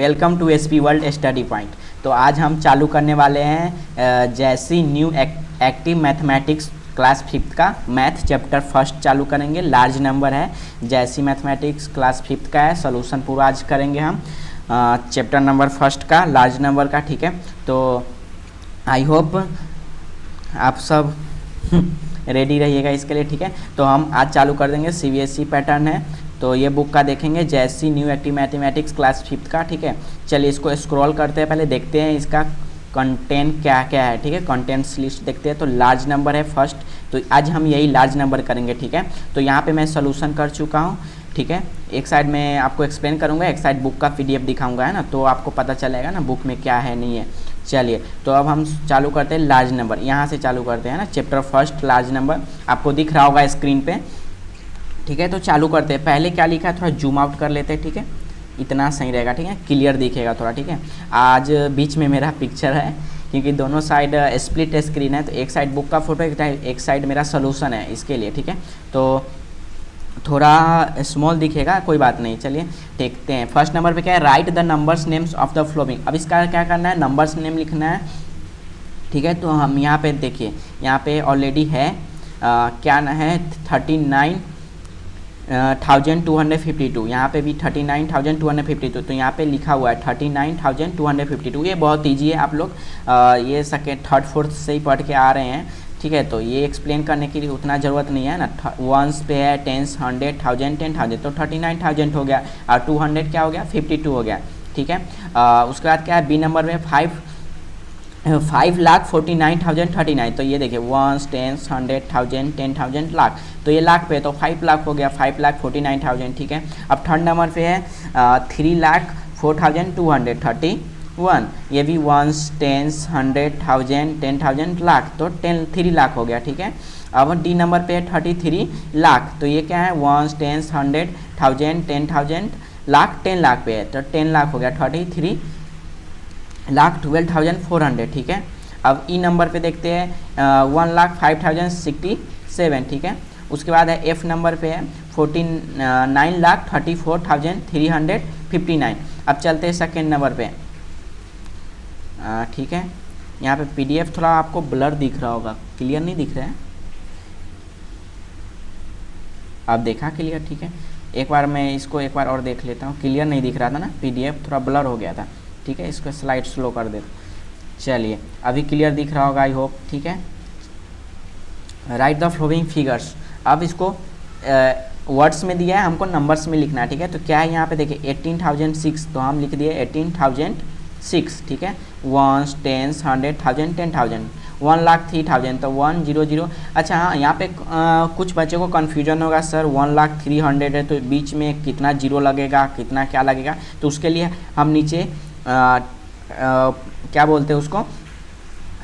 Welcome to SP world study point. तो आज हम चालू करने वाले हैं जैसी new active mathematics class 5th का मैथ चैप्टर फर्स्ट चालू करेंगे। लार्ज नंबर है, जैसी मैथमेटिक्स क्लास 5th का है, सोल्यूशन पूरा आज करेंगे हम चैप्टर नंबर फर्स्ट का, लार्ज नंबर का। ठीक है, तो आई होप आप सब रेडी रहिएगा इसके लिए। ठीक है, तो हम आज चालू कर देंगे। सीबीएसई पैटर्न है, तो ये बुक का देखेंगे जैसी new active mathematics class 5th का। ठीक है, चलिए इसको स्क्रॉल करते हैं, पहले देखते हैं इसका कंटेंट क्या क्या है। ठीक है, कंटेंट्स लिस्ट देखते हैं। तो लार्ज नंबर है फर्स्ट, तो आज हम यही लार्ज नंबर करेंगे। ठीक है, तो यहाँ पे मैं सोल्यूशन कर चुका हूँ। ठीक है, एक साइड में आपको एक्सप्लेन करूँगा, एक साइड बुक का पीडीएफ दिखाऊंगा, है ना, तो आपको पता चलेगा ना बुक में क्या है नहीं है। चलिए, तो अब हम चालू करते हैं लार्ज नंबर, यहाँ से चालू करते हैं ना, चैप्टर फर्स्ट लार्ज नंबर आपको दिख रहा होगा स्क्रीन पे। ठीक है, तो चालू करते हैं। पहले क्या लिखा है थोड़ा जूम आउट कर लेते हैं। ठीक है, इतना सही रहेगा। ठीक है, क्लियर दिखेगा थोड़ा। ठीक है, आज बीच में मेरा पिक्चर है क्योंकि दोनों साइड स्प्लिट स्क्रीन है, तो एक साइड बुक का फोटो, एक साइड मेरा सोल्यूशन है इसके लिए। ठीक है, तो थोड़ा स्मॉल दिखेगा, कोई बात नहीं। चलिए देखते हैं। फर्स्ट नंबर पे क्या है, write the numbers names of the flowing. अब इसका क्या करना है, नंबर्स नेम लिखना है। ठीक है, तो हम यहाँ पे देखिए, यहाँ पे ऑलरेडी है क्या ना है 39,252, यहाँ पे भी 39,252, तो यहाँ पे लिखा हुआ है 39,252। ये बहुत ईजी है, आप लोग ये सेकेंड थर्ड फोर्थ से ही पढ़ के आ रहे हैं। ठीक है, तो ये एक्सप्लेन करने के लिए उतना ज़रूरत नहीं है ना। वंस पे है, टेंस, 100, 1000, 10,000, तो 39,000 हो गया, और 200 क्या हो गया, 52 हो गया। ठीक है, उसके बाद क्या है, बी नंबर में 5,49,039, तो ये देखिए वंस, टेंस, 100, 1000, 10,000, लाख, तो ये लाख पे तो 5 लाख हो गया, 5,49,000। ठीक है, अब थर्ड नंबर पे है 3,04,231, ये भी वंस, टेंस, 100, 1000, 10,000, लाख, तो 3 लाख हो गया। ठीक है, अब डी नंबर पे है 33 लाख, तो ये क्या है, वंस, टेंस, 100, 1000, 10,000, लाख, 10 लाख पे है, तो 10 लाख हो गया, 33 लाख 12,400। ठीक है, अब ई नंबर पे देखते हैं 1,05,067। ठीक है, उसके बाद है एफ नंबर पे है 49,34,359। अब चलते हैं सेकेंड नंबर पे। ठीक है, यहाँ पे पीडीएफ थोड़ा आपको ब्लर दिख रहा होगा, क्लियर नहीं दिख रहा है। अब देखा क्लियर? ठीक है, एक बार मैं इसको एक बार और देख लेता हूँ, क्लियर नहीं दिख रहा था ना, पीडीएफ थोड़ा ब्लर हो गया था। ठीक है, इसको स्लाइड स्लो कर दे। चलिए, अभी क्लियर दिख रहा होगा आई होप। ठीक है, राइट द फ्लोइंग फिगर्स। अब इसको वर्ड्स में दिया है, हमको नंबर्स में लिखना है। ठीक है, तो क्या है यहाँ पे देखिए 18,006, तो हम लिख दिए 18,006। ठीक है, वंस, टेंस, 100, 1000, 10,000, 1,03,000, तो 100। अच्छा हाँ, यहाँ पे कुछ बच्चों को कन्फ्यूजन होगा, सर 1,03,000 है तो बीच में कितना जीरो लगेगा, कितना क्या लगेगा, तो उसके लिए हम नीचे क्या बोलते हैं उसको,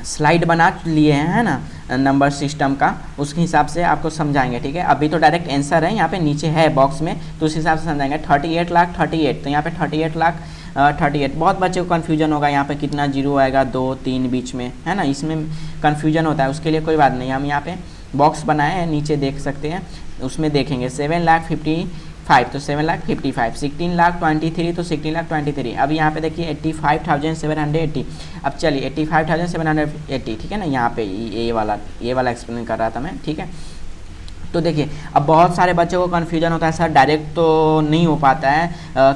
स्लाइड बना लिए हैं, है ना, नंबर सिस्टम का, उसके हिसाब से आपको समझाएंगे। ठीक है, अभी तो डायरेक्ट आंसर है, यहाँ पे नीचे है बॉक्स में, तो उस हिसाब से समझाएंगे। 38 लाख 38, तो यहाँ पे 38 लाख 38। बहुत बच्चे को कन्फ्यूजन होगा यहाँ पे कितना जीरो आएगा, 2 3 बीच में, है ना, इसमें कन्फ्यूजन होता है, उसके लिए कोई बात नहीं, हम यहाँ पे बॉक्स बनाए हैं, नीचे देख सकते हैं, उसमें देखेंगे 7,55,000, तो 7,55,000, 16,23,000, तो 16,23,000। अब यहाँ पे देखिए 85,780। अब चलिए 85,780, ठीक है ना, यहाँ पे ये वाला एक्सप्लेन कर रहा था मैं। ठीक है, तो देखिए अब बहुत सारे बच्चों को कन्फ्यूजन होता है, सर डायरेक्ट तो नहीं हो पाता है,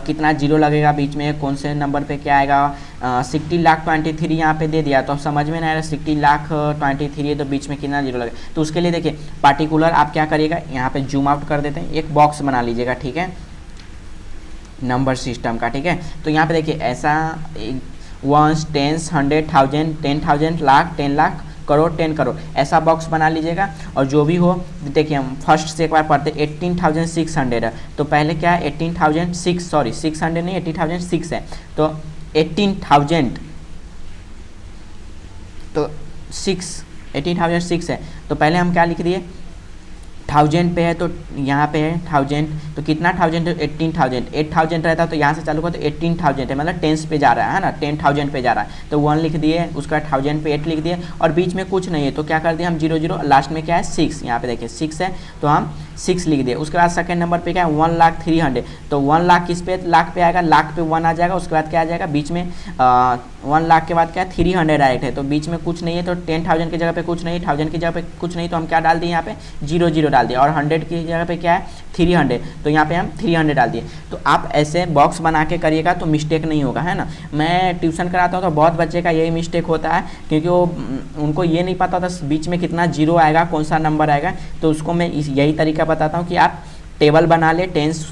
कितना जीरो लगेगा बीच में, कौन से नंबर पे क्या आएगा। 60,23,000 यहाँ पे दे दिया, तो अब समझ में नहीं आ रहा 60,23,000 तो बीच में कितना जीरो लगेगा। तो उसके लिए देखिए पार्टिकुलर आप क्या करिएगा, यहाँ पे जूम आउट कर देते हैं, एक बॉक्स बना लीजिएगा। ठीक है, नंबर सिस्टम का। ठीक है, तो यहाँ पे देखिए ऐसा वंस, टेंस, 100, 1000, 10,000, लाख, 10 लाख, करोड़, 10 करोड़, ऐसा बॉक्स बना लीजिएगा। और जो भी हो देखिए, हम फर्स्ट से एक बार पढ़ते 18,600 है, तो पहले क्या है 18,006, सॉरी 600 नहीं, 18,006 है, तो 18,000, तो 18,006 है, तो पहले हम क्या लिख दिए 1000 पे है, तो यहाँ पे है 1000, तो कितना 1000, तो 18,000, 8,000 रहता तो यहाँ से चालू कर, तो 18,000 है, मतलब टेंस पे जा रहा है ना, 10,000 पे जा रहा है, तो 1 लिख दिए, उसका 1000 पे 8 लिख दिए, और बीच में कुछ नहीं है, तो क्या कर दिए हम 0 0, लास्ट में क्या है 6, यहाँ पे देखिए 6 है, तो हम 6 लिख दिया। उसके बाद सेकंड नंबर पे क्या है 1,03,000, तो 1 लाख किस पे लाख पे आएगा, लाख पे 1 आ जाएगा। उसके बाद क्या आ जाएगा बीच में 1 लाख के बाद क्या है 300 डायरेक्ट है, तो बीच में कुछ नहीं है, तो 10,000 की जगह पे कुछ नहीं, 1000 की जगह पे कुछ नहीं, तो हम क्या डाल दिए यहाँ पे 0 डाल दिया। और 100 की जगह पे क्या है 300, तो यहाँ पे हम 300 डाल दिए। तो आप ऐसे बॉक्स बना के करिएगा तो मिस्टेक नहीं होगा, है ना। मैं ट्यूशन कराता हूँ तो बहुत बच्चे का यही मिस्टेक होता है, क्योंकि वो उनको ये नहीं पता था बीच में कितना जीरो आएगा, कौन सा नंबर आएगा। तो उसको मैं यही तरीका बताता हूँ कि आप टेबल बना ले, टेंस,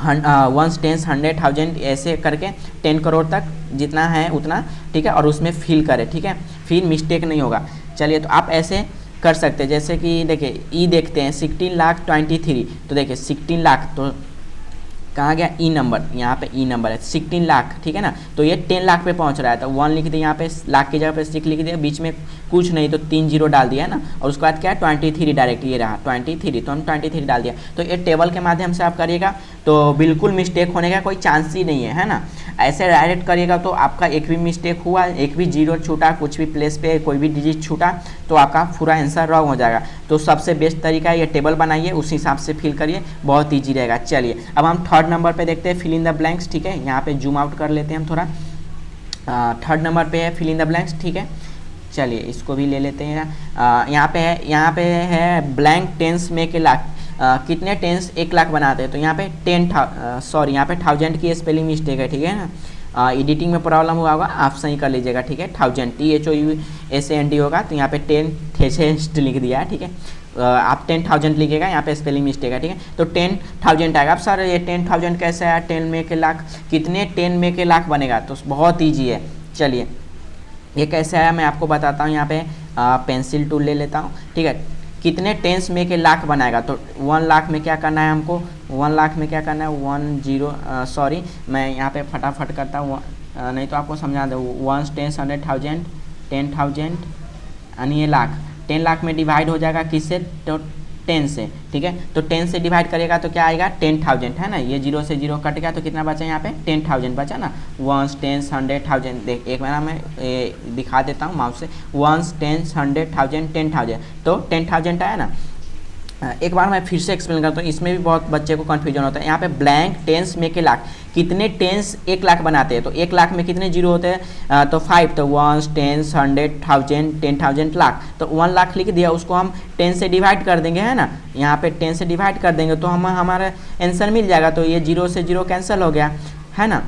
वंस, टेंस, 100, 1000 ऐसे करके 10 करोड़ तक जितना है उतना, ठीक है, और उसमें फिल करें, ठीक है, फिर मिस्टेक नहीं होगा। चलिए, तो आप ऐसे कर सकते हैं, जैसे कि देखिए ई देखते हैं 16,23,000, तो देखिए 16 लाख, तो कहाँ गया ई नंबर, यहाँ पे ई नंबर है 16 लाख, ठीक है ना। तो ये 10 लाख पे पहुँच रहा है, तो 1 लिख दिया यहाँ पे, लाख की जगह पे 6 लिख दिया, बीच में कुछ नहीं तो 3 जीरो डाल दिया है ना। और उसके बाद क्या है 23 डायरेक्ट, ये रहा 23, तो हम 23 डाल दिया। तो ये टेबल के माध्यम से आप करिएगा तो बिल्कुल मिस्टेक होने का कोई चांस ही नहीं है ना। ऐसे डायरेक्ट करिएगा तो आपका एक भी मिस्टेक हुआ, एक भी जीरो छूटा, कुछ भी प्लेस पे कोई भी डिजिट छूटा, तो आपका पूरा आंसर रॉन्ग हो जाएगा। तो सबसे बेस्ट तरीका है ये टेबल बनाइए, उस हिसाब से फिल करिए, बहुत ईजी रहेगा। चलिए, अब हम थर्ड नंबर पे देखते हैं, फिल इन द ब्लैंक्स, ठीक है। यहाँ पे जूम आउट कर लेते हैं हम थोड़ा। थर्ड नंबर पे है फिल इन द ब्लैंक्स, ठीक है। चलिए, इसको भी ले लेते हैं। यहाँ पे है ब्लैंक टेंस में के लाख, कितने टेंस 1 लाख बनाते हैं, तो यहाँ पे 10, यहाँ पे 1000 की स्पेलिंग मिस्टेक है, ठीक है ना। एडिटिंग में प्रॉब्लम हुआ होगा, आप सही कर लीजिएगा, ठीक है। 1000 THOUSAND होगा, तो यहाँ पे 10 लिख दिया है, ठीक है। आप 10,000 लिखिएगा, यहाँ पे स्पेलिंग मिस्टेक है, ठीक है। तो 10,000 आएगा। अब सर ये 10,000 कैसे आया, 10 में के लाख, कितने 10 में के लाख बनेगा, तो बहुत ईजी है। चलिए, ये कैसे आया मैं आपको बताता हूँ। यहाँ पे पेंसिल टूल ले लेता हूँ, ठीक है। कितने टेंस में के लाख बनाएगा, तो 1 लाख में क्या करना है हमको, 1 लाख में क्या करना है 10, मैं यहाँ पे फटाफट करता हूँ, नहीं तो आपको समझा दो। 1 10 100,000 10,000 यानी ये लाख, 10 लाख में डिवाइड हो जाएगा किससे, तो 10 से, ठीक है। तो 10 से डिवाइड करेगा तो क्या आएगा 10,000, है ना। ये 0 से 0 कट गया, तो कितना बचा यहाँ पे 10,000 बचा ना। 1 10 100,000, देख एक बार मैं दिखा देता हूँ माउस से, 1 10 100,000 10,000, तो 10,000 आया ना। एक बार मैं फिर से एक्सप्लेन करता हूँ, इसमें भी बहुत बच्चे को कन्फ्यूजन होता है। यहाँ पे ब्लैंक टेंस में के लाख, कितने टेंस 1 लाख बनाते हैं, तो 1 लाख में कितने जीरो होते हैं, तो 5, तो 1 10 100,000 10,000 लाख, तो 1 लाख लिख दिया, उसको हम 10 से डिवाइड कर देंगे, है ना। यहाँ पे 10 से डिवाइड कर देंगे तो हम हमारा आंसर मिल जाएगा। तो ये 0 से 0 कैंसिल हो गया, है ना।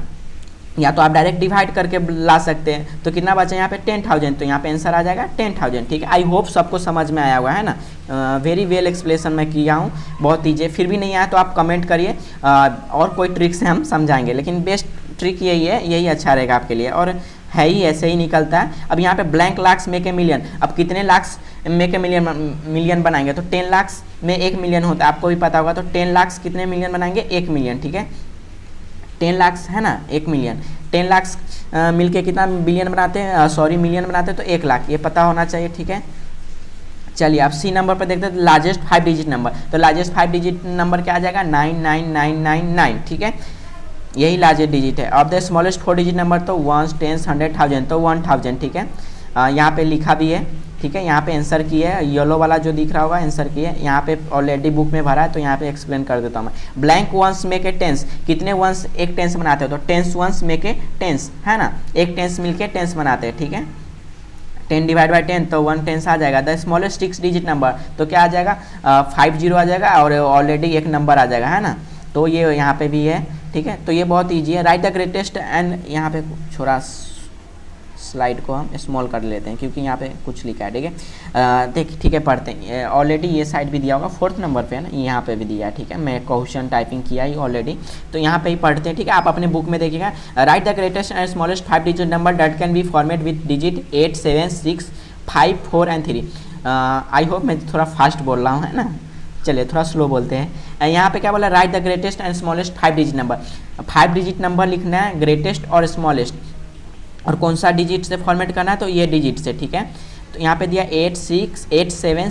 या तो आप डायरेक्ट डिवाइड करके ला सकते हैं, तो कितना बचा यहाँ पे 10,000, तो यहाँ पे आंसर आ जाएगा 10,000, ठीक है। आई होप सबको समझ में आया हुआ है ना। वेरी वेल एक्सप्लेनेशन मैं किया हूँ, बहुत ईजी। फिर भी नहीं आया तो आप कमेंट करिए, और कोई ट्रिक से हम समझाएंगे, लेकिन बेस्ट ट्रिक यही है, यही अच्छा रहेगा आपके लिए, और है ही ऐसे ही निकलता है। अब यहाँ पे ब्लैंक लाख्स में के मिलियन, अब कितने लाख्स में के मिलियन बनाएंगे, तो 10 लाख्स में 1 मिलियन होता है, आपको भी पता होगा। तो 10 लाख्स कितने मिलियन बनाएंगे, 1 मिलियन, ठीक है। 10 लाख्स है ना 1 मिलियन, 10 लाख्स मिलके कितना बिलियन बनाते हैं, मिलियन बनाते हैं, तो 1 लाख, ये पता होना चाहिए, ठीक है। चलिए, आप सी नंबर पर देखते हैं, लार्जेस्ट 5 डिजिट नंबर, तो लार्जेस्ट 5 डिजिट नंबर क्या आ जाएगा 99999, ठीक है, यही लार्जेस्ट डिजिट है। अब द स्मॉलेस्ट 4 डिजिट नंबर, तो 1 10 100,000, तो 1000, ठीक है। यहाँ पे लिखा भी है, ठीक है। यहाँ पे आंसर की है, येलो वाला जो दिख रहा होगा आंसर की है, यहाँ पे ऑलरेडी बुक में भरा है, तो यहाँ पे एक्सप्लेन कर देता हूँ मैं। ब्लैंक वंस में के टेंस, कितने वंस एक टेंस बनाते हो, तो टेंस वंस में के टेंस, है ना, एक टेंस मिलके टेंस बनाते हैं, ठीक है। 10 डिवाइड बाई 10, तो 1 टेंस आ जाएगा। द स्मॉलेस्ट 6 डिजिट नंबर, तो क्या आ जाएगा 50 आ जाएगा, और ऑलरेडी एक नंबर आ जाएगा, है ना। तो ये यहाँ पे भी है, ठीक है। तो ये बहुत ईजी है। राइट द ग्रेटेस्ट, एंड यहाँ पे थोड़ा स्लाइड को हम स्मॉल कर लेते हैं, क्योंकि यहाँ पे कुछ लिखा है, ठीक है। ठीक है, पढ़ते हैं। ऑलरेडी ये साइड भी दिया होगा, 4th नंबर पे है ना, यहाँ पे भी दिया है, ठीक है। मैं क्वेश्चन टाइपिंग किया ही ऑलरेडी, तो यहाँ पे ही पढ़ते हैं, ठीक है। आप अपने बुक में देखिएगा, right the greatest and smallest 5 digit number that can be format with digit 8 7 6 5 4 and 3। I hope मैं थोड़ा फास्ट बोल रहा हूँ, है ना। चलिए, थोड़ा स्लो बोलते हैं। यहाँ पे क्या बोला, right the greatest and smallest 5 digit number, 5 digit number लिखना है, ग्रेटेस्ट और स्मॉलेस्ट, और कौन सा डिजिट से फॉर्मेट करना है, तो ये डिजिट से, ठीक है। तो यहाँ पे दिया 8 7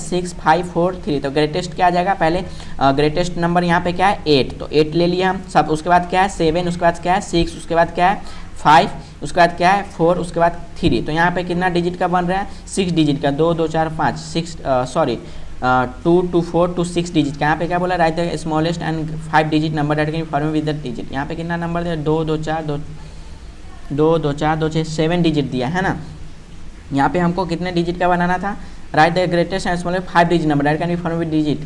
6 5 4 3, तो ग्रेटेस्ट क्या आ जाएगा, पहले ग्रेटेस्ट नंबर यहाँ पे क्या है 8, तो 8 ले लिया हम सब। उसके बाद क्या है 7, उसके बाद क्या है 6, उसके बाद क्या है 5, उसके बाद क्या है 4, उसके बाद 3। तो यहाँ पे कितना डिजिट का बन रहा है 6 डिजिट का, 2 2 4 5 6, 2 to 4 to 6 डिजिट। यहाँ पे क्या बोला, right the smallest and 5 digit number that can be formed with the digit. यहाँ पे कितना नंबर दिया, 2 2 4 2 2 2 4 2 6 7 डिजिट दिया है ना। यहाँ पे हमको कितने डिजिट का बनाना था, right the greatest and smallest 5 digit number that can be formed with digit.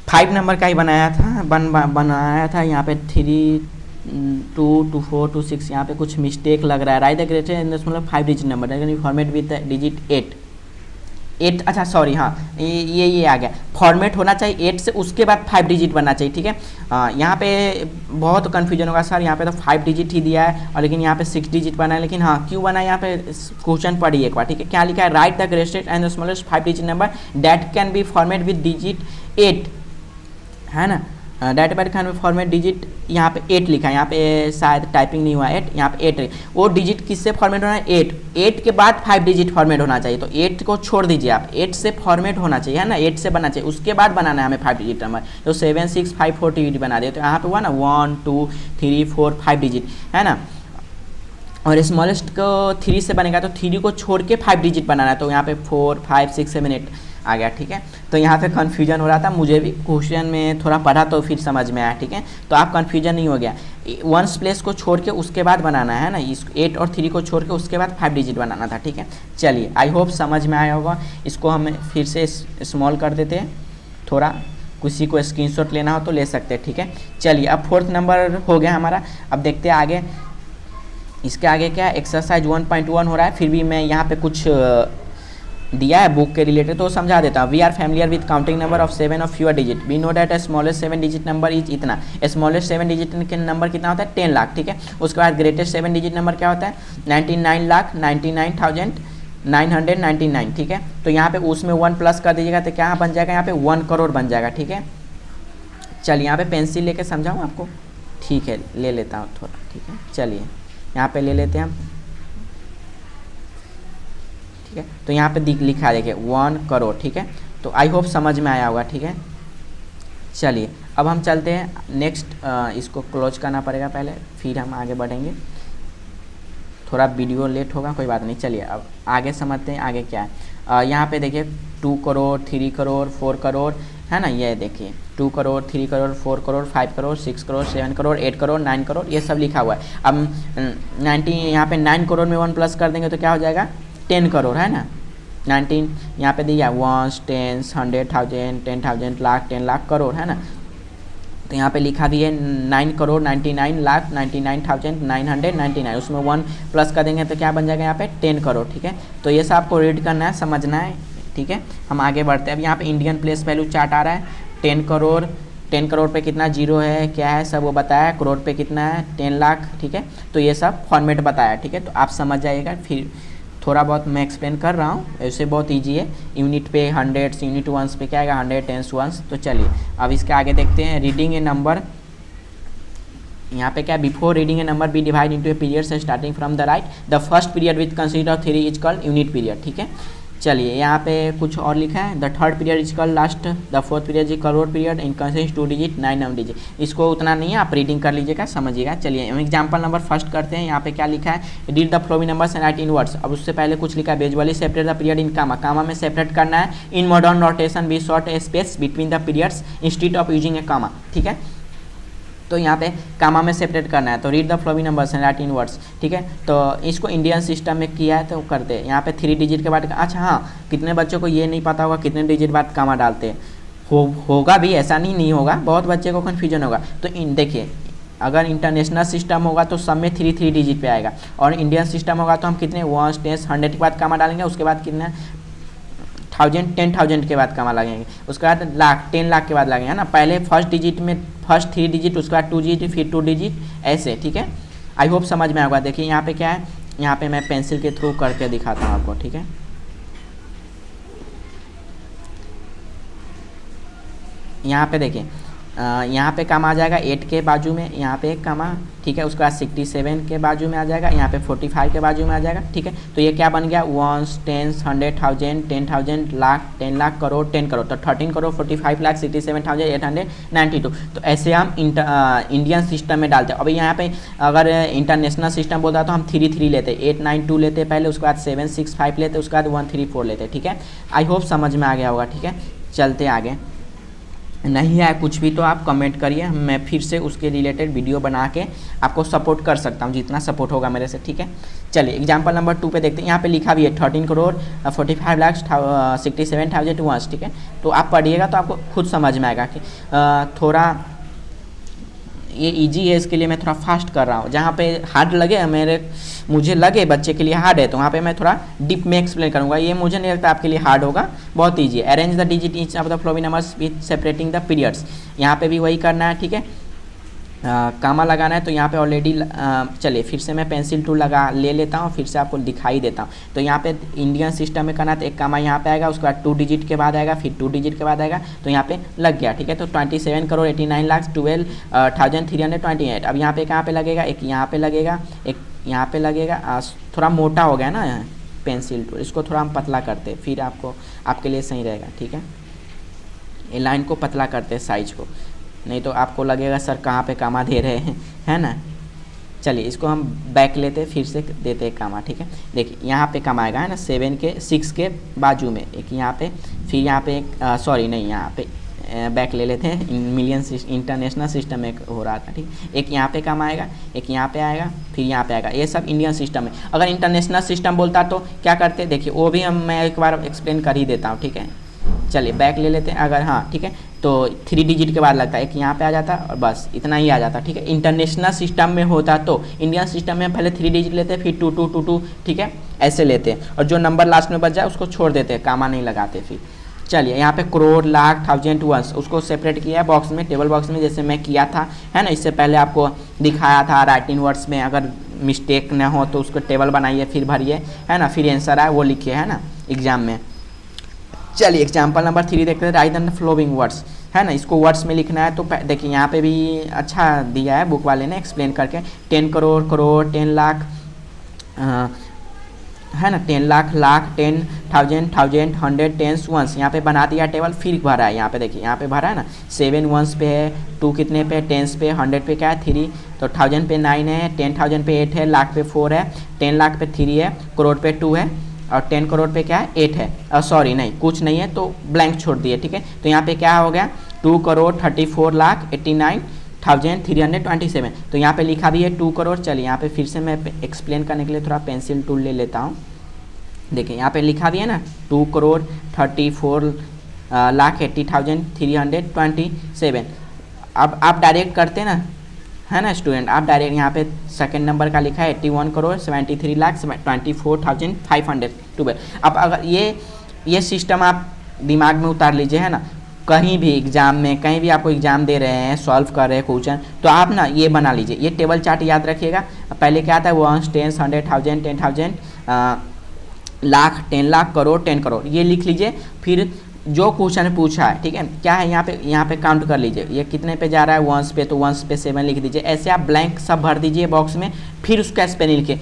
5 number का ही बनाया था, बनाया था। यहाँ पे 3 2 to 4 to 6 यहाँ पे कुछ मिस्टेक लग रहा है। Write the greatest and smallest 5 digit number that can be format with the digit 8। अच्छा सॉरी, हाँ ये आ गया, फॉर्मेट होना चाहिए 8 से, उसके बाद 5 डिजिट बनना चाहिए, ठीक है। यहाँ पे बहुत कन्फ्यूजन होगा सर, यहाँ पे तो 5 डिजिट ही दिया है और लेकिन यहाँ पे 6 डिजिट बना है, लेकिन हाँ क्यों बना है यहाँ पे क्वेश्चन पढ़िए एक बार, ठीक है। क्या लिखा है, write the greatest and the smallest 5 digit number that can be format with digit 8, है ना। डाटा पैड खान में फॉर्मेट डिजिट यहाँ पे 8 लिखा है, यहाँ पे शायद टाइपिंग नहीं हुआ 8, यहाँ पे 8 वो डिजिट किससे फॉर्मेट होना है, 8 के बाद 5 डिजिट फॉर्मेट होना चाहिए। तो 8 को छोड़ दीजिए आप, 8 से फॉर्मेट होना चाहिए, है ना, 8 से बनना चाहिए, उसके बाद बनाना है हमें 5 डिजिट नंबर। तो 7 6 5 4 डिजिट बना दिए, तो यहाँ पे हुआ ना 1 2 3 4 5 डिजिट, है ना। और स्मॉलेस्ट को 3 से बनेगा, तो 3 को छोड़ के 5 डिजिट बनाना है, तो यहाँ पे 4 5 6 7 8 आ गया, ठीक है। तो यहाँ पे कन्फ्यूजन हो रहा था, मुझे भी क्वेश्चन में थोड़ा पढ़ा तो फिर समझ में आया, ठीक है। तो आप कन्फ्यूजन नहीं हो गया, 1 प्लेस को छोड़ के उसके बाद बनाना है ना, इस 8 और 3 को छोड़ के उसके बाद 5 डिजिट बनाना था, ठीक है। चलिए आई होप समझ में आया होगा। इसको हम फिर से स्मॉल कर देते हैं थोड़ा, किसी को स्क्रीनशॉट लेना हो तो ले सकते हैं, ठीक है। चलिए अब 4th नंबर हो गया हमारा। अब देखते हैं आगे, इसके आगे क्या है, एक्सरसाइज 1.1 हो रहा है। फिर भी मैं यहाँ पे कुछ दिया है बुक के रिलेटेड तो समझा देता हूँ। We are familiar with counting number of 7 of fewer digit. We know that smallest 7 digit number is इतना। स्मॉलेस्ट 7 डिजिट के नंबर कितना होता है, 10 लाख, ठीक है। उसके बाद ग्रेटेस्ट 7 डिजिट नंबर क्या होता है, 99,99,999, ठीक है। तो यहाँ पे उसमें 1 प्लस कर दीजिएगा तो क्या बन जाएगा, यहाँ पे 1 करोड़ बन जाएगा, ठीक है। चलिए यहाँ पे पेंसिल लेके समझाऊँ आपको, ठीक है, ले लेता हूँ थोड़ा, ठीक है। चलिए यहाँ पे ले लेते हैं हम, ठीक है। तो यहाँ पे लिखा है देखिए 1 करोड़, ठीक है। तो आई होप समझ में आया होगा, ठीक है। चलिए अब हम चलते हैं नेक्स्ट, इसको क्लोज करना पड़ेगा पहले, फिर हम आगे बढ़ेंगे। थोड़ा वीडियो लेट होगा, कोई बात नहीं। चलिए अब आगे समझते हैं आगे क्या है। यहाँ पे देखिए 2 करोड़ 3 करोड़ 4 करोड़, है ना। ये देखिए 2 करोड़ 3 करोड़ 4 करोड़ 5 करोड़ 6 करोड़ 7 करोड़ 8 करोड़ 9 करोड़, ये सब लिखा हुआ है। अब 90 यहाँ पे 9 करोड़ में 1 प्लस कर देंगे तो क्या हो जाएगा, 10 करोड़, है ना। 19 यहाँ पे दिया 1 10 100,000 10,000 लाख 10 लाख करोड़, है ना। तो यहाँ पे लिखा भी है 9 करोड़ 99,99,999, उसमें 1 प्लस कर देंगे तो क्या बन जाएगा यहाँ पे 10 करोड़, ठीक है। तो ये सब आपको रीड करना है, समझना है, ठीक है। हम आगे बढ़ते हैं। अब यहाँ पे इंडियन प्लेस वैल्यू चार्ट आ रहा है। 10 करोड़ पे कितना जीरो है, क्या है, सब वो बताया। करोड़ पे कितना है, 10 लाख, ठीक है। तो ये सब फॉर्मेट बताया, ठीक है। तो आप समझ जाइएगा, फिर थोड़ा बहुत मैं एक्सप्लेन कर रहा हूँ, ऐसे बहुत इजी है। यूनिट पे हंड्रेड्स, यूनिट वंस पे क्या आएगा, 100 टेंस वंस। तो चलिए अब इसके आगे देखते हैं। रीडिंग ए नंबर, यहाँ पे क्या, before reading a number be divide into a periods starting from the right, the first period with consider of 3 is called unit period, ठीक है। चलिए यहाँ पे कुछ और लिखा है, the third period is called last, the fourth period is crore period in consist 2 digit 9 9 digit. इसको उतना नहीं है, आप रीडिंग कर लीजिएगा, समझिएगा। चलिए हम एग्जाम्पल नंबर फर्स्ट करते हैं। यहाँ पे क्या लिखा है, read the flowing numbers and write in words. अब उससे पहले कुछ लिखा है, usually separate the period in comma, comma में सेपरेट करना है। In modern notation we short a space between the periods instead of using a comma, ठीक है। तो यहाँ पे कामा में सेपरेट करना है। तो read the flowing numbers and write in words, ठीक है। तो इसको इंडियन सिस्टम में किया है तो करते हैं। यहाँ पे 3 डिजिट के बाद, अच्छा हाँ, कितने बच्चों को ये नहीं पता होगा कितने डिजिट बाद कामा डालते हैं, होगा भी, ऐसा नहीं होगा, बहुत बच्चे को कन्फ्यूजन होगा। तो देखिए अगर इंटरनेशनल सिस्टम होगा तो सब में 3 डिजिट पे आएगा, और इंडियन सिस्टम होगा तो हम कितने 1 10 100 के बाद कामा डालेंगे, उसके बाद कितना 1000 10,000 के बाद कामा लगेंगे, उसके बाद लाख 10 लाख के बाद लगेंगे, है ना। पहले फर्स्ट डिजिट में फर्स्ट 3 डिजिट, उसके बाद 2 डिजिट, फिर 2 डिजिट, ऐसे, ठीक है। आई होप समझ में आएगा। देखिए यहाँ पे क्या है, यहाँ पे मैं पेंसिल के थ्रू करके दिखाता हूँ आपको, ठीक है। यहाँ पे देखिए यहाँ पे कमा आ जाएगा 8 के बाजू में, यहाँ पे एक कमा, ठीक है। उसके बाद 67 के बाजू में आ जाएगा, यहाँ पे 45 के बाजू में आ जाएगा, ठीक है। तो ये क्या बन गया, वंस, टेंस, 100,000, 10,000, लाख, 10 लाख, करोड़, 10 करोड़। तो 13 करोड़ 45 लाख 67,892। तो ऐसे हम इंडियन सिस्टम में डालते हैं। अभी यहाँ पे अगर इंटरनेशनल सिस्टम बोलता तो हम 3 लेते, 892 लेते पहले, उसके बाद 765 लेते, उसके बाद 134 लेते, ठीक है। आई होप समझ में आ गया होगा, ठीक है। चलते आगे, नहीं आया कुछ भी तो आप कमेंट करिए, मैं फिर से उसके रिलेटेड वीडियो बना के आपको सपोर्ट कर सकता हूँ, जितना सपोर्ट होगा मेरे से, ठीक है। चलिए एग्जांपल नंबर 2 पे देखते हैं। यहाँ पे लिखा भी है 13 करोड़ 45 लाख 67,000 वंस, ठीक है। तो आप पढ़िएगा तो आपको खुद समझ में आएगा कि थोड़ा ये इजी है, इसके लिए मैं थोड़ा फास्ट कर रहा हूँ। जहाँ पे हार्ड लगे मुझे लगे बच्चे के लिए हार्ड है, तो वहाँ पे मैं थोड़ा डीप में एक्सप्लेन करूँगा। ये मुझे नहीं लगता आपके लिए हार्ड होगा, बहुत ईजी है। Arrange the digit each of the flowing numbers with separating the periods, यहाँ पे भी वही करना है, ठीक है। कामा लगाना है, तो यहाँ पे ऑलरेडी चलिए फिर से मैं पेंसिल टूल ले लेता हूँ, फिर से आपको दिखाई देता हूँ। तो यहाँ पे इंडियन सिस्टम में करना है, तो एक कामा यहाँ पे आएगा, उसके बाद 2 डिजिट के बाद आएगा, फिर 2 डिजिट के बाद आएगा, तो यहाँ पे लग गया, ठीक है। तो 27 करोड़ 89 लाख 12,328। अब यहाँ पे कहाँ पे लगेगा, एक यहाँ पे लगेगा, एक यहाँ पे लगेगा। थोड़ा मोटा हो गया ना पेंसिल टूल, इसको थोड़ा हम पतला करते, फिर आपके लिए सही रहेगा, ठीक है। ये लाइन को पतला करते साइज को, नहीं तो आपको लगेगा सर कहाँ पे कामा दे रहे हैं, है ना। चलिए इसको हम बैक लेते, फिर से देते हैं कामा, ठीक है। देखिए यहाँ पे कामा आएगा, है ना, 6 के बाजू में एक यहाँ पे, फिर यहाँ पे एक सॉरी नहीं, यहाँ पे बैक ले लेते हैं, मिलियन इंटरनेशनल सिस्टम में हो रहा था, ठीक। एक यहाँ पे कामा आएगा, एक यहाँ पे आएगा, फिर यहाँ पे आएगा। ये सब इंडियन सिस्टम है। अगर इंटरनेशनल सिस्टम बोलता तो क्या करते, देखिए वो भी मैं एक बार एक्सप्लेन कर ही देता हूँ, ठीक है। चलिए बैक ले लेते हैं। अगर हाँ ठीक है, तो 3 डिजिट के बाद लगता है, एक यहाँ पे आ जाता और बस इतना ही आ जाता, ठीक है। इंटरनेशनल सिस्टम में होता तो इंडियन सिस्टम में पहले 3 डिजिट लेते हैं, फिर 2 2 2 2, ठीक है, ऐसे लेते हैं। और जो नंबर लास्ट में बच जाए उसको छोड़ देते हैं, कामा नहीं लगाते फिर। चलिए यहाँ पे करोड़, लाख, 1000, वंस, उसको सेपरेट किया है बॉक्स में, टेबल बॉक्स में, जैसे मैं किया था, है ना। इससे पहले आपको दिखाया था राइटिंग वर्ड्स में, अगर मिस्टेक ना हो तो उसको टेबल बनाइए, फिर भरिए, है ना, फिर आंसर आए वो लिखिए, है ना, एग्जाम में। चलिए एग्जाम्पल नंबर 3 देखते हैं। राइट द फॉलोइंग वर्ड्स, है ना, इसको वर्ड्स में लिखना है। तो देखिए यहाँ पे भी अच्छा दिया है बुक वाले ने एक्सप्लेन करके। 10 करोड़, करोड़, 10 लाख, है ना, 10 लाख, लाख, 10,000, 1,000, 100, टेंस, वंस, यहाँ पे बना दिया टेबल, फिर भरा है। यहाँ पे देखिए यहाँ पे भरा है ना, 7 वंस पे है, 2 कितने पे, टेंस पे, 100 पे क्या है 3, तो 1000 पे 9 है, 10,000 पे 8 है, लाख पे 4 है, 10 लाख पे 3 है, करोड़ पे 2 है, और 10 करोड़ पे क्या है 8 है। सॉरी नहीं, कुछ नहीं है तो ब्लैंक छोड़ दिए, ठीक है। तो यहाँ पे क्या हो गया, 2 करोड़ 34 लाख 89,327। तो यहाँ पे लिखा भी है 2 करोड़। चलिए यहाँ पे फिर से मैं एक्सप्लेन करने के लिए थोड़ा पेंसिल टूल ले लेता हूँ। देखिए यहाँ पे लिखा भी है ना, 2 करोड़ 34 लाख 80,327। अब आप डायरेक्ट करते ना, है ना स्टूडेंट, आप डायरेक्ट यहाँ पे सेकंड नंबर का लिखा है 81 करोड़ 73 लाख 24,512। अब अगर ये सिस्टम आप दिमाग में उतार लीजिए, है ना, कहीं भी एग्जाम में, कहीं भी आपको एग्जाम दे रहे हैं, सॉल्व कर रहे हैं क्वेश्चन, तो आप ना ये बना लीजिए, ये टेबल चार्ट याद रखिएगा। पहले क्या आता है, 1, 10, 100,000, 10,000, लाख, 10 लाख, करोड़, 10 करोड़, ये लिख लीजिए। फिर जो क्वेश्चन पूछा है, ठीक है, क्या है यहाँ पे काउंट कर लीजिए, ये कितने पे जा रहा है, वंस पे, तो वंस पे 7 लिख दीजिए। ऐसे आप ब्लैंक सब भर दीजिए बॉक्स में, फिर उसका स्पेलिंग लिखे,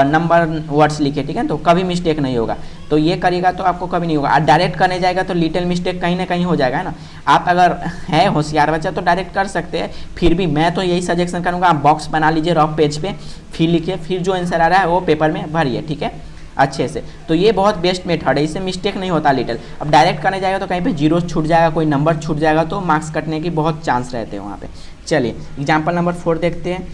नंबर वर्ड्स लिखे, ठीक है, तो कभी मिस्टेक नहीं होगा। तो ये करिएगा तो आपको कभी नहीं होगा। और डायरेक्ट करने जाएगा तो लिटिल मिस्टेक कहीं ना कहीं हो जाएगा, है ना। आप अगर है होशियार बच्चा तो डायरेक्ट कर सकते हैं, फिर भी मैं तो यही सजेशन करूँगा, आप बॉक्स बना लीजिए रफ पेज पे, फिर लिखिए, फिर जो आंसर आ रहा है वो पेपर में भरिए, ठीक है, अच्छे से। तो ये बहुत बेस्ट मेथड है, इससे मिस्टेक नहीं होता लिटिल। अब डायरेक्ट करने जाएगा तो कहीं पे जीरो छूट जाएगा, कोई नंबर छूट जाएगा, तो मार्क्स कटने की बहुत चांस रहते हैं वहाँ पे। चलिए एग्जाम्पल नंबर 4 देखते हैं।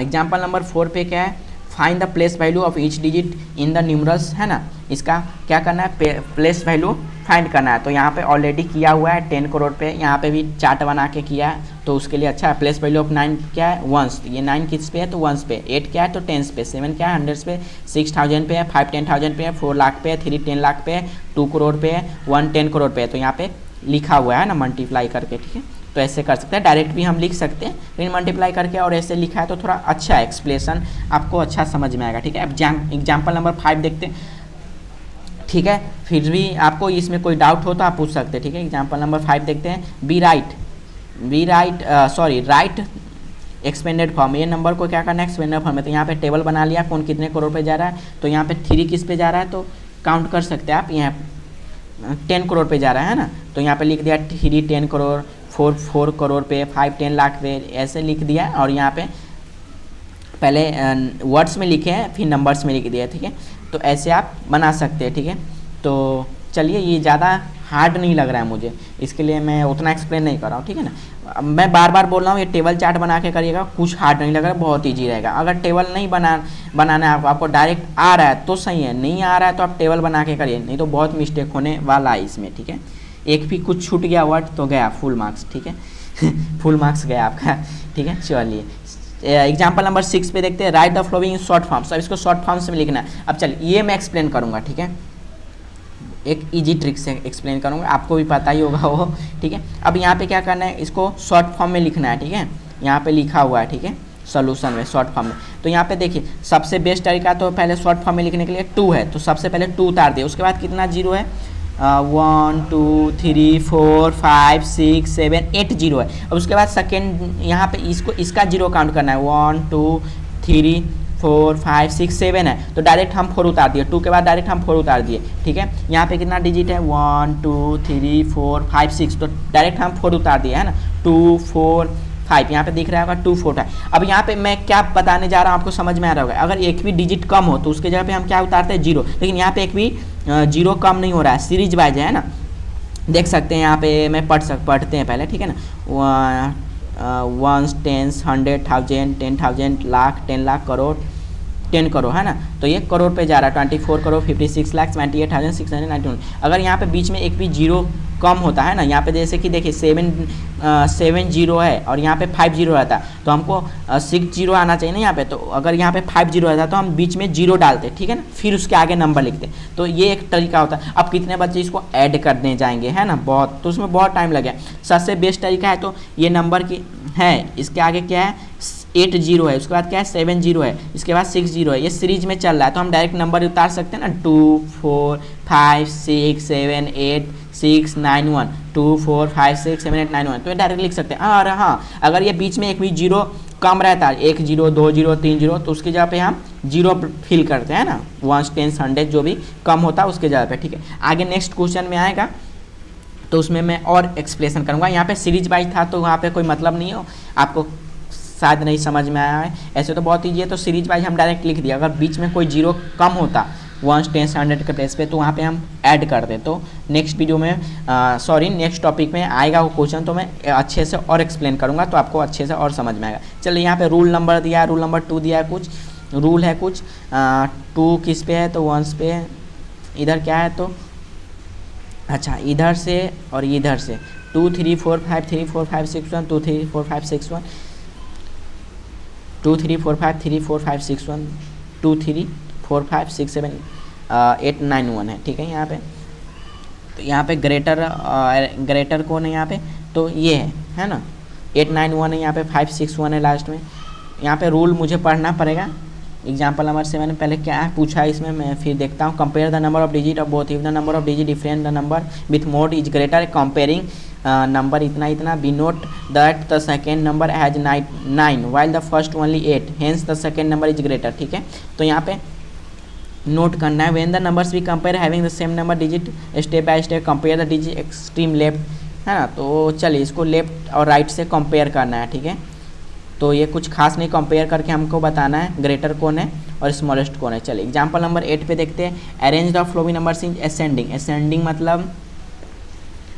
एग्जाम्पल नंबर 4 पे क्या है, find the place value of each digit in the numerals, है ना। इसका क्या करना है, प्लेस वैल्यू फाइंड करना है। तो यहाँ पे ऑलरेडी किया हुआ है 10 करोड़ पे, यहाँ पे भी चार्ट बना के किया है, तो उसके लिए अच्छा है। प्लेस वैल्यू ऑफ 9 क्या है, वंस, ये 9 किस पे है तो वंस पे, 8 क्या है तो टेंस पे, 7 क्या है हंड्रेड्स पे, 6,000 पे है, 5 10,000 पे है, 4 लाख पे है, 3 10 लाख पे है, 2 करोड़ पे है, 1 10 करोड़ पे है। तो यहाँ पे लिखा हुआ है ना मल्टीप्लाई करके, ठीक है। तो ऐसे कर सकते हैं, डायरेक्ट भी हम लिख सकते हैं, लेकिन मल्टीप्लाई करके और ऐसे लिखा है तो थोड़ा अच्छा एक्सप्लेनेशन आपको अच्छा समझ में आएगा, ठीक है। अब एग्जाम्पल नंबर 5 देखते हैं, ठीक है। फिर भी आपको इसमें कोई डाउट हो तो आप पूछ सकते हैं, ठीक है। एग्जाम्पल नंबर 5 देखते हैं। Be right, we write write expanded form, ये नंबर को क्या करना है एक्सपेंडेड फॉर्म में। तो यहाँ पे टेबल बना लिया कौन कितने करोड़ पे जा रहा है, तो यहाँ पे 3 किस पे जा रहा है, तो काउंट कर सकते हैं आप, यहाँ 10 करोड़ पे जा रहा है ना, तो यहाँ पे लिख दिया 3 10 करोड़, 4 करोड़ पे, 5 10 लाख पे, ऐसे लिख दिया। और यहाँ पे पहले वर्ड्स में लिखे हैं फिर नंबर्स में लिख दिया, ठीक है। तो ऐसे आप बना सकते हैं, ठीक है। तो चलिए, ये ज़्यादा हार्ड नहीं लग रहा है मुझे, इसके लिए मैं उतना एक्सप्लेन नहीं कर रहा हूँ, ठीक है ना। मैं बार बार बोल रहा हूँ ये टेबल चार्ट बना के करिएगा, कुछ हार्ड नहीं लग रहा है, बहुत ईजी रहेगा। अगर टेबल नहीं बनाना है आपको डायरेक्ट आ रहा है तो सही है, नहीं आ रहा है तो आप टेबल बना के करिए, नहीं तो बहुत मिस्टेक होने वाला है इसमें, ठीक है। एक भी कुछ छूट गया वर्ड तो गया फुल मार्क्स, ठीक है। फुल मार्क्स गया आपका, ठीक है। चलिए एग्जाम्पल नंबर 6 पे देखते हैं, write the following in short forms. अब इसको शॉर्ट फॉर्म्स में लिखना है। अब चलिए ये मैं एक्सप्लेन करूँगा, ठीक है, एक इजी ट्रिक से एक्सप्लेन करूँगा, आपको भी पता ही होगा वो, ठीक है। अब यहाँ पे क्या करना है, इसको शॉर्ट फॉर्म में लिखना है, ठीक है। यहाँ पे लिखा हुआ है, ठीक है, सोल्यूशन में शॉर्ट फॉर्म में। तो यहाँ पे देखिए सबसे बेस्ट तरीका तो पहले शॉर्ट फॉर्म में लिखने के लिए 2 है, तो सबसे पहले 2 उतार दिए, उसके बाद कितना जीरो है, 1 2 3 4 5 6 7 8 जीरो है। अब उसके बाद सेकेंड यहाँ पे इसका जीरो काउंट करना है, 1 2 3 4 5 6 7 है, तो डायरेक्ट हम 4 उतार दिए, 2 के बाद डायरेक्ट हम 4 उतार दिए, ठीक है। यहाँ पे कितना डिजिट है, 1 2 3 4 5 6, तो डायरेक्ट हम 4 उतार दिए, है ना, 2 4 5, यहाँ पे दिख रहा होगा 2 4 है। अब यहाँ पे मैं क्या बताने जा रहा हूँ आपको समझ में आ रहा होगा, अगर एक भी डिजिट कम हो तो उसके जगह पे हम क्या उतारते हैं, जीरो, लेकिन यहाँ पे एक भी जीरो कम नहीं हो रहा है, सीरीज वाइज है ना, देख सकते हैं यहाँ पे मैं पढ़ते हैं पहले, ठीक है ना, 1 10 100 1000 10,000 लाख 10 लाख करोड़ 10 करोड़, है ना, तो ये करोड़ पे जा रहा है, 24 करोड़ 56 लाख 28,691। अगर यहाँ पे बीच में एक भी जीरो कम होता है ना, यहाँ पे जैसे कि देखिए 7 जीरो है और यहाँ पे 5 जीरो रहता है, तो हमको 6 जीरो आना चाहिए ना यहाँ पे, तो अगर यहाँ पे 5 जीरो रहता तो हम बीच में जीरो डालते, ठीक है ना, फिर उसके आगे नंबर लिखते, तो ये एक तरीका होता है। अब कितने बच्चे इसको ऐड करने जाएंगे, है ना, बहुत, तो उसमें बहुत टाइम लगेगा। सबसे बेस्ट तरीका है तो ये नंबर की है, इसके आगे क्या है 8 जीरो है, उसके बाद क्या है 7 जीरो है, इसके बाद 6 जीरो है, ये सीरीज में चल रहा है, तो हम डायरेक्ट नंबर उतार सकते हैं ना, 2 4 5 6 7 8 6 9 1 2 4 5 6 7 8 9 1, तो ये डायरेक्ट लिख सकते हैं। और हाँ, अगर ये बीच में एक भी जीरो कम रहता है, 1 जीरो 2 जीरो 3 जीरो, तो उसकी जगह पे हम जीरो फिल करते हैं ना, 1 10 100 जो भी कम होता है उसके जगह पे, ठीक है। आगे नेक्स्ट क्वेश्चन में आएगा तो उसमें मैं और एक्सप्लेनेशन करूँगा। यहाँ पे सीरीज वाइज था तो वहाँ पे कोई मतलब नहीं हो, आपको शायद नहीं समझ में आया है, ऐसे तो बहुत ईजी है, तो सीरीज वाइज हम डायरेक्ट लिख दिया। अगर बीच में कोई जीरो कम होता 1 10 100 के प्लेस पे तो वहाँ पे हम ऐड कर दें। तो नेक्स्ट वीडियो में नेक्स्ट टॉपिक में आएगा वो क्वेश्चन, तो मैं अच्छे से और एक्सप्लेन करूँगा, तो आपको अच्छे से और समझ में आएगा। चलिए यहाँ पे रूल नंबर दिया है, रूल नंबर 2 दिया है, कुछ रूल है, कुछ 2 किस पे है तो 1 पे है, इधर क्या है तो अच्छा इधर से और इधर से 2 3 4 5 3 4 5 6 1 2 3 4 5 6 1 2 3 4 5 3 4 5 6 1 2 3 4 5 6 7 8 9 1 है, ठीक है। यहाँ पे तो यहाँ पे ग्रेटर कौन है यहाँ पे, तो ये है ना, 8 9 1 है, यहाँ पे 5 6 1 है लास्ट में। यहाँ पे रूल मुझे पढ़ना पड़ेगा। एग्जाम्पल नंबर 7 पहले क्या है पूछा है इसमें, मैं फिर देखता हूँ। Compare the number of digit of both, if the number of digit different the number with more is greater, comparing number इतना इतना, be note that the second number has 9 while the first only 8, hence the second number is greater, ठीक है। तो यहाँ पे note करना है, when the numbers we compare having the same number digit, step by step compare the digit extreme left, है ना। तो चलिए इसको लेफ्ट और राइट से कंपेयर करना है, ठीक है। तो ये कुछ खास नहीं, कंपेयर करके हमको बताना है ग्रेटर कौन है और स्मॉलेस्ट कौन है। चलिए एग्जाम्पल नंबर 8 पे देखते हैं, arrange the flowing numbers in ascending. Ascending मतलब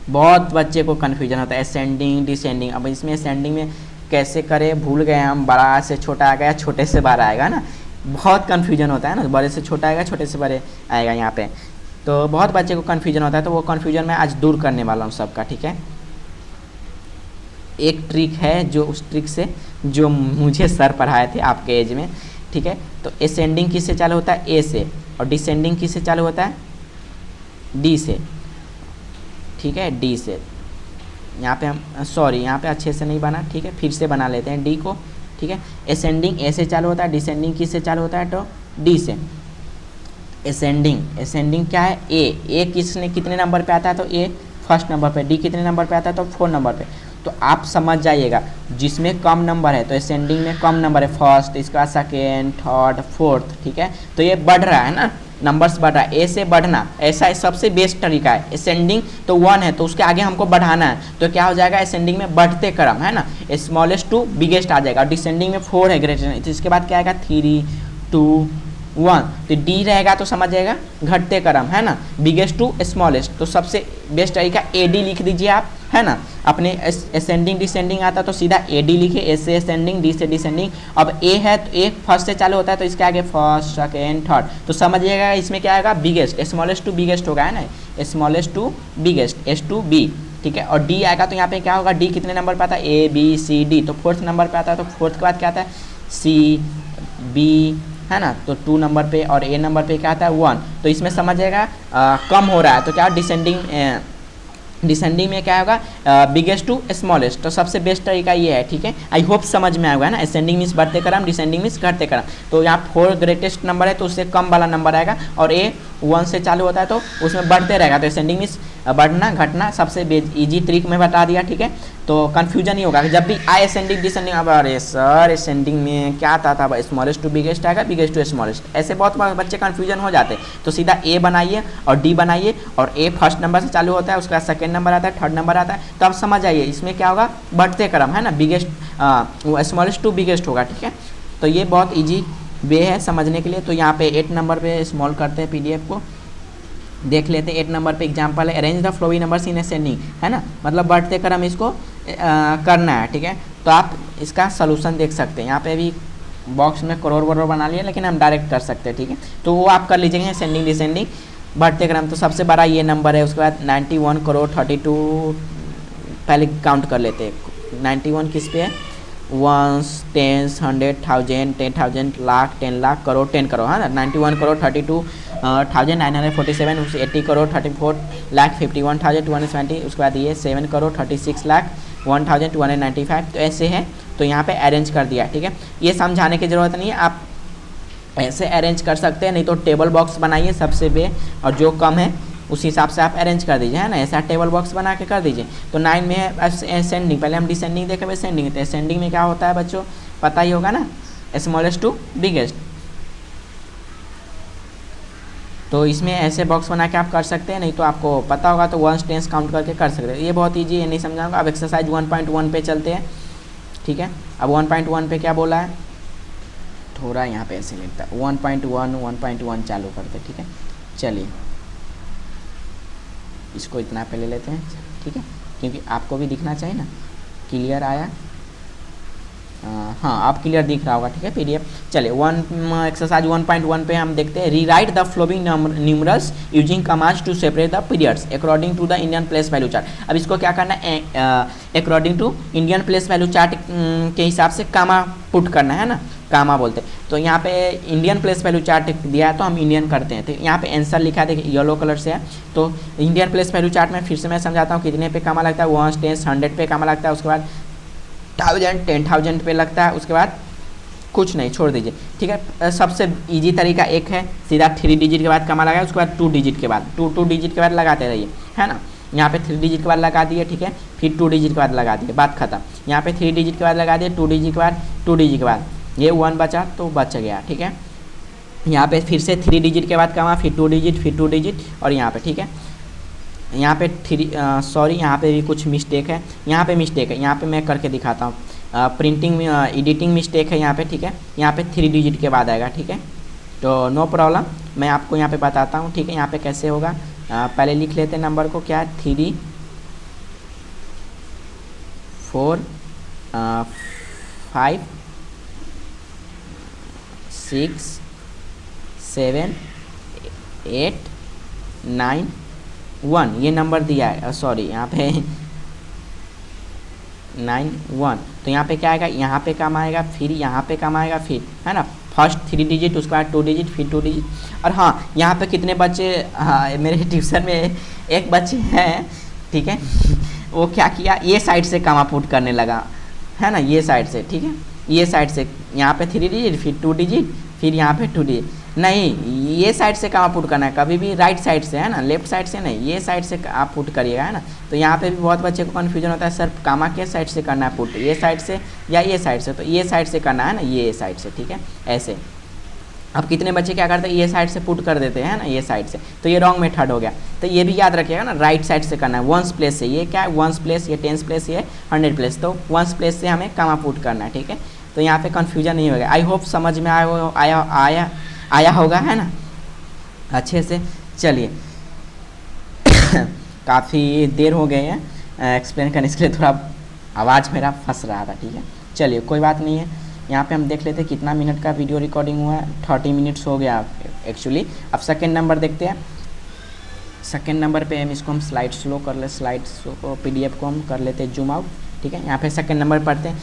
बहुत बच्चे को कन्फ्यूजन होता है, असेंडिंग डिसेंडिंग। अब इसमें असेंडिंग में कैसे करें भूल गए हम, बड़ा से छोटा आ गया, छोटे से बड़ा आएगा ना, बहुत कन्फ्यूजन होता है ना, बड़े से छोटा आएगा, छोटे से बड़े आएगा यहाँ पे, तो बहुत बच्चे को कन्फ्यूजन होता है। तो वो कन्फ्यूजन मैं आज दूर करने वाला हूँ सबका, ठीक है। एक ट्रिक है जो उस ट्रिक से जो मुझे सर पढ़ाए थे आपके एज में, ठीक है। तो असेंडिंग किससे चालू होता है, ए से, और डिसेंडिंग किससे चालू होता है, डी से, ठीक है, डी से। यहाँ पे हम यहाँ पे अच्छे से नहीं बना, ठीक है, फिर से बना लेते हैं डी को, ठीक है। असेंडिंग ए से चालू होता है, डिसेंडिंग किससे चालू होता है, तो डी से। असेंडिंग क्या है, ए कितने नंबर पे आता है, तो ए फर्स्ट नंबर पे, डी कितने नंबर पे आता है, तो 4 नंबर पे। तो आप समझ जाइएगा जिसमें कम नंबर है तो असेंडिंग में कम नंबर है, फर्स्ट, इसके बाद सेकेंड, थर्ड, फोर्थ, ठीक है। तो ये बढ़ रहा है ना, नंबर्स बढ़ रहा है, ए से बढ़ना, ऐसा है सबसे बेस्ट तरीका है। असेंडिंग तो 1 है तो उसके आगे हमको बढ़ाना है, तो क्या हो जाएगा असेंडिंग में बढ़ते क्रम है ना, स्मॉलेस्ट टू बिगेस्ट आ जाएगा। और डिसेंडिंग में 4 है ग्रेटर, तो इसके बाद क्या आएगा 3, 2, 1, तो डी रहेगा तो समझ जाएगा घटते क्रम है ना, बिगेस्ट टू स्मॉलेस्ट। तो सबसे बेस्ट तरीका ए डी लिख दीजिए आप है ना, अपने असेंडिंग डिसेंडिंग आता तो सीधा ए डी लिखे, ए से असेंडिंग, डी से डिसेंडिंग। अब ए है तो ए फर्स्ट से चालू होता है तो इसके आगे फर्स्ट, सेकेंड, थर्ड, तो समझिएगा इसमें क्या आएगा बिगेस्ट, स्मॉलेस्ट टू बिगेस्ट होगा है ना, smallest to biggest, S to B, ठीक है। और डी आएगा तो यहाँ पे क्या होगा, डी कितने नंबर पे आता है, ए बी सी डी, तो फोर्थ नंबर पे आता है, तो फोर्थ के बाद क्या आता है सी बी है ना, तो 2 नंबर पे, और ए नंबर पे क्या आता है 1। तो इसमें समझिएगा कम हो रहा है तो क्या डिसेंडिंग में क्या होगा बिगेस्ट टू स्मॉलेस्ट। तो सबसे बेस्ट तरीका ये है, ठीक है। आई होप समझ में आएगा ना, असेंडिंग मीन्स बढ़ते क्रम, डिसेंडिंग मीन्स घटते क्रम। तो यहाँ 4 ग्रेटेस्ट नंबर है तो उससे कम वाला नंबर आएगा, और ए 1 से चालू होता है तो उसमें बढ़ते रहेगा, तो असेंडिंग मीन्स बढ़ना घटना, सबसे इजी ट्रिक में बता दिया, ठीक है। तो कन्फ्यूजन ही होगा जब भी आई असेंडिंग डिसेंडिंग, अब अरे सर असेंडिंग में क्या आता था, स्मॉलेस्ट टू बिगेस्ट आएगा, बिगेस्ट टू स्मॉलेस्ट, ऐसे बहुत बच्चे कन्फ्यूजन हो जाते हैं। तो सीधा ए बनाइए और डी बनाइए, और ए फर्स्ट नंबर से चालू होता है, उसके बाद सेकेंड नंबर आता है, थर्ड नंबर आता है, तो आप समझ आइए इसमें क्या होगा बढ़ते क्रम है ना, बिगेस्ट स्मॉलेस्ट टू बिगेस्ट होगा, ठीक है। तो ये बहुत ईजी वे है समझने के लिए। तो यहाँ पे 8 नंबर पे स्मॉल करते हैं पीडीएफ को, देख लेते हैं। 8 नंबर पे एग्जांपल है, arrange the flowing numbers in ascending है ना, मतलब बढ़ते क्रम इसको करना है, ठीक है। तो आप इसका सलूशन देख सकते हैं, यहाँ पे भी बॉक्स में करोड़ वरोड़ बना लिया, लेकिन हम डायरेक्ट कर सकते हैं, ठीक है। तो वो आप कर लीजिएगा असेंडिंग डिसेंडिंग बढ़ते क्रम। तो सबसे बड़ा ये नंबर है, उसके बाद 91 करोड़ 32, पहले काउंट कर लेते हैं। 91 किस पे है, 1, 10, 100, 1000, 10,000, लाख, 10 लाख, करोड़ 10 करोड़ है ना, 91 करोड़ 32,947, 80 करोड़ 34 लाख 51,270, उसके बाद ये 7 करोड़ 36 लाख 1,295। तो ऐसे है, तो यहाँ पे अरेंज कर दिया, ठीक है। ये समझाने की ज़रूरत नहीं है, आप ऐसे अरेंज कर सकते हैं, नहीं तो टेबल बॉक्स बनाइए सबसे बे, और जो कम है उस हिसाब से आप अरेंज कर दीजिए है ना, ऐसा टेबल बॉक्स बना के कर दीजिए। तो 9 में है असेंडिंग, पहले हम डिसेंडिंग देखे असेंडिंग, तो असेंडिंग में क्या होता है बच्चों पता ही होगा ना, स्मॉलेस्ट टू बिगेस्ट। तो इसमें ऐसे बॉक्स बना के आप कर सकते हैं, नहीं तो आपको पता होगा तो 1 10 काउंट करके कर सकते हैं। ये बहुत ईजी है, नहीं समझाऊंगा। अब एक्सरसाइज 1.1 पे चलते हैं, ठीक है। अब 1.1 पे क्या बोला है, थोड़ा यहाँ पे ऐसे लिखता है 1.1 चालू करते, ठीक है। चलिए इसको इतना पे ले लेते हैं, ठीक है, क्योंकि आपको भी दिखना चाहिए ना। क्लियर आया, हाँ आप क्लियर दिख रहा होगा, ठीक है पीडीएफ। चलिए एक्सरसाइज 1.1 पे हम देखते हैं, rewrite the following numerals using commas to separate the periods according to the Indian place value chart. अब इसको क्या करना है, according to Indian place value chart के हिसाब से कामा पुट करना है ना, कामा बोलते हैं। तो यहाँ पे इंडियन प्लेस वैल्यू चार्ट दिया है तो हम इंडियन करते हैं, तो यहाँ पे आंसर लिखा है, देखिए येलो कलर से है। तो इंडियन प्लेस वैल्यू चार्ट में फिर से मैं समझाता हूँ कितने पे कामा लगता है, 1 10 100 पे कामा लगता है, उसके बाद 1000 10,000 पे लगता है, उसके बाद कुछ नहीं, छोड़ दीजिए, ठीक है। सबसे इजी तरीका एक है, सीधा 3 डिजिट के बाद कामा लगाए, उसके बाद 2 डिजिट के बाद 2 डिजिट के बाद लगाते रहिए है ना। यहाँ पे 3 डिजिट के बाद लगा दिए, ठीक है, फिर 2 डिजिट के बाद लगा दिए, बात खत्म। यहाँ पे 3 डिजिट के बाद लगा दिए, 2 डिजिट के बाद 2 डिजिट के बाद ये 1 बचा तो बच गया, ठीक है। यहाँ पे फिर से 3 डिजिट के बाद कामा, फिर 2 डिजिट, फिर 2 डिजिट, और यहाँ पे, ठीक है। यहाँ पे सॉरी यहाँ पे भी कुछ मिस्टेक है, यहाँ पे मिस्टेक है, यहाँ पे मैं करके दिखाता हूँ। प्रिंटिंग में एडिटिंग मिस्टेक है यहाँ पे, ठीक है। यहाँ पे 3 डिजिट के बाद आएगा, ठीक है। तो नो प्रॉब्लम, मैं आपको यहाँ पे बताता हूँ, ठीक है। यहाँ पे कैसे होगा, पहले लिख लेते हैं नंबर को, क्या है 3 4 5 6 7 8 9 1, ये नंबर दिया है, सॉरी यहाँ पे 9 1। तो यहाँ पे क्या आएगा, यहाँ पे काम आएगा, फिर यहाँ पे काम आएगा, फिर है ना फर्स्ट 3 डिजिट, उसके बाद 2 डिजिट, फिर 2 डिजिट। और हाँ यहाँ पे कितने बच्चे, हाँ मेरे ट्यूशन में एक बच्चे हैं, ठीक है, वो क्या किया, ये साइड से कामा पुट करने लगा है ना, ये साइड से, ठीक है, ये साइड से यहाँ पे 3 डिजिट, फिर 2 डिजिट, फिर यहाँ पे 2 डिजिट। नहीं, ये साइड से कहाँ पुट करना है, कभी भी राइट साइड से, है ना, लेफ्ट साइड से नहीं, ये साइड से आप पुट करिएगा, है ना। तो यहाँ पे भी बहुत बच्चे को कन्फ्यूजन होता है, सर कामा किस साइड से करना है पुट, ये साइड से या ये साइड से, तो ये साइड से करना है ना, ये साइड से, ठीक है, ऐसे। अब कितने बच्चे क्या करते हैं, ये साइड से पुट कर देते हैं ना, ये साइड से, तो ये रॉन्ग मेथड हो गया। तो ये भी याद रखिएगा ना, राइट साइड से करना है, वंस प्लेस से, ये क्या है वंस प्लेस, ये टेंस प्लेस, ये 100 प्लेस, तो वंस प्लेस से हमें कामा पुट करना है, ठीक है। तो यहाँ पे कन्फ्यूजन नहीं होगा। आई होप समझ में आया होगा, है ना, अच्छे से। चलिए काफ़ी देर हो गए हैं एक्सप्लेन करने के लिए, थोड़ा आवाज़ मेरा फंस रहा था, ठीक है। चलिए कोई बात नहीं है। यहाँ पे हम देख लेते हैं कितना मिनट का वीडियो रिकॉर्डिंग हुआ है, 30 मिनट्स हो गया एक्चुअली। अब सेकेंड नंबर देखते हैं। सेकेंड नंबर पे हम इसको हम स्लाइड स्लो कर ले, स्लाइड को PDF को हम कर लेते हैं जूम आउट, ठीक है। यहाँ पे सेकंड नंबर पढ़ते हैं।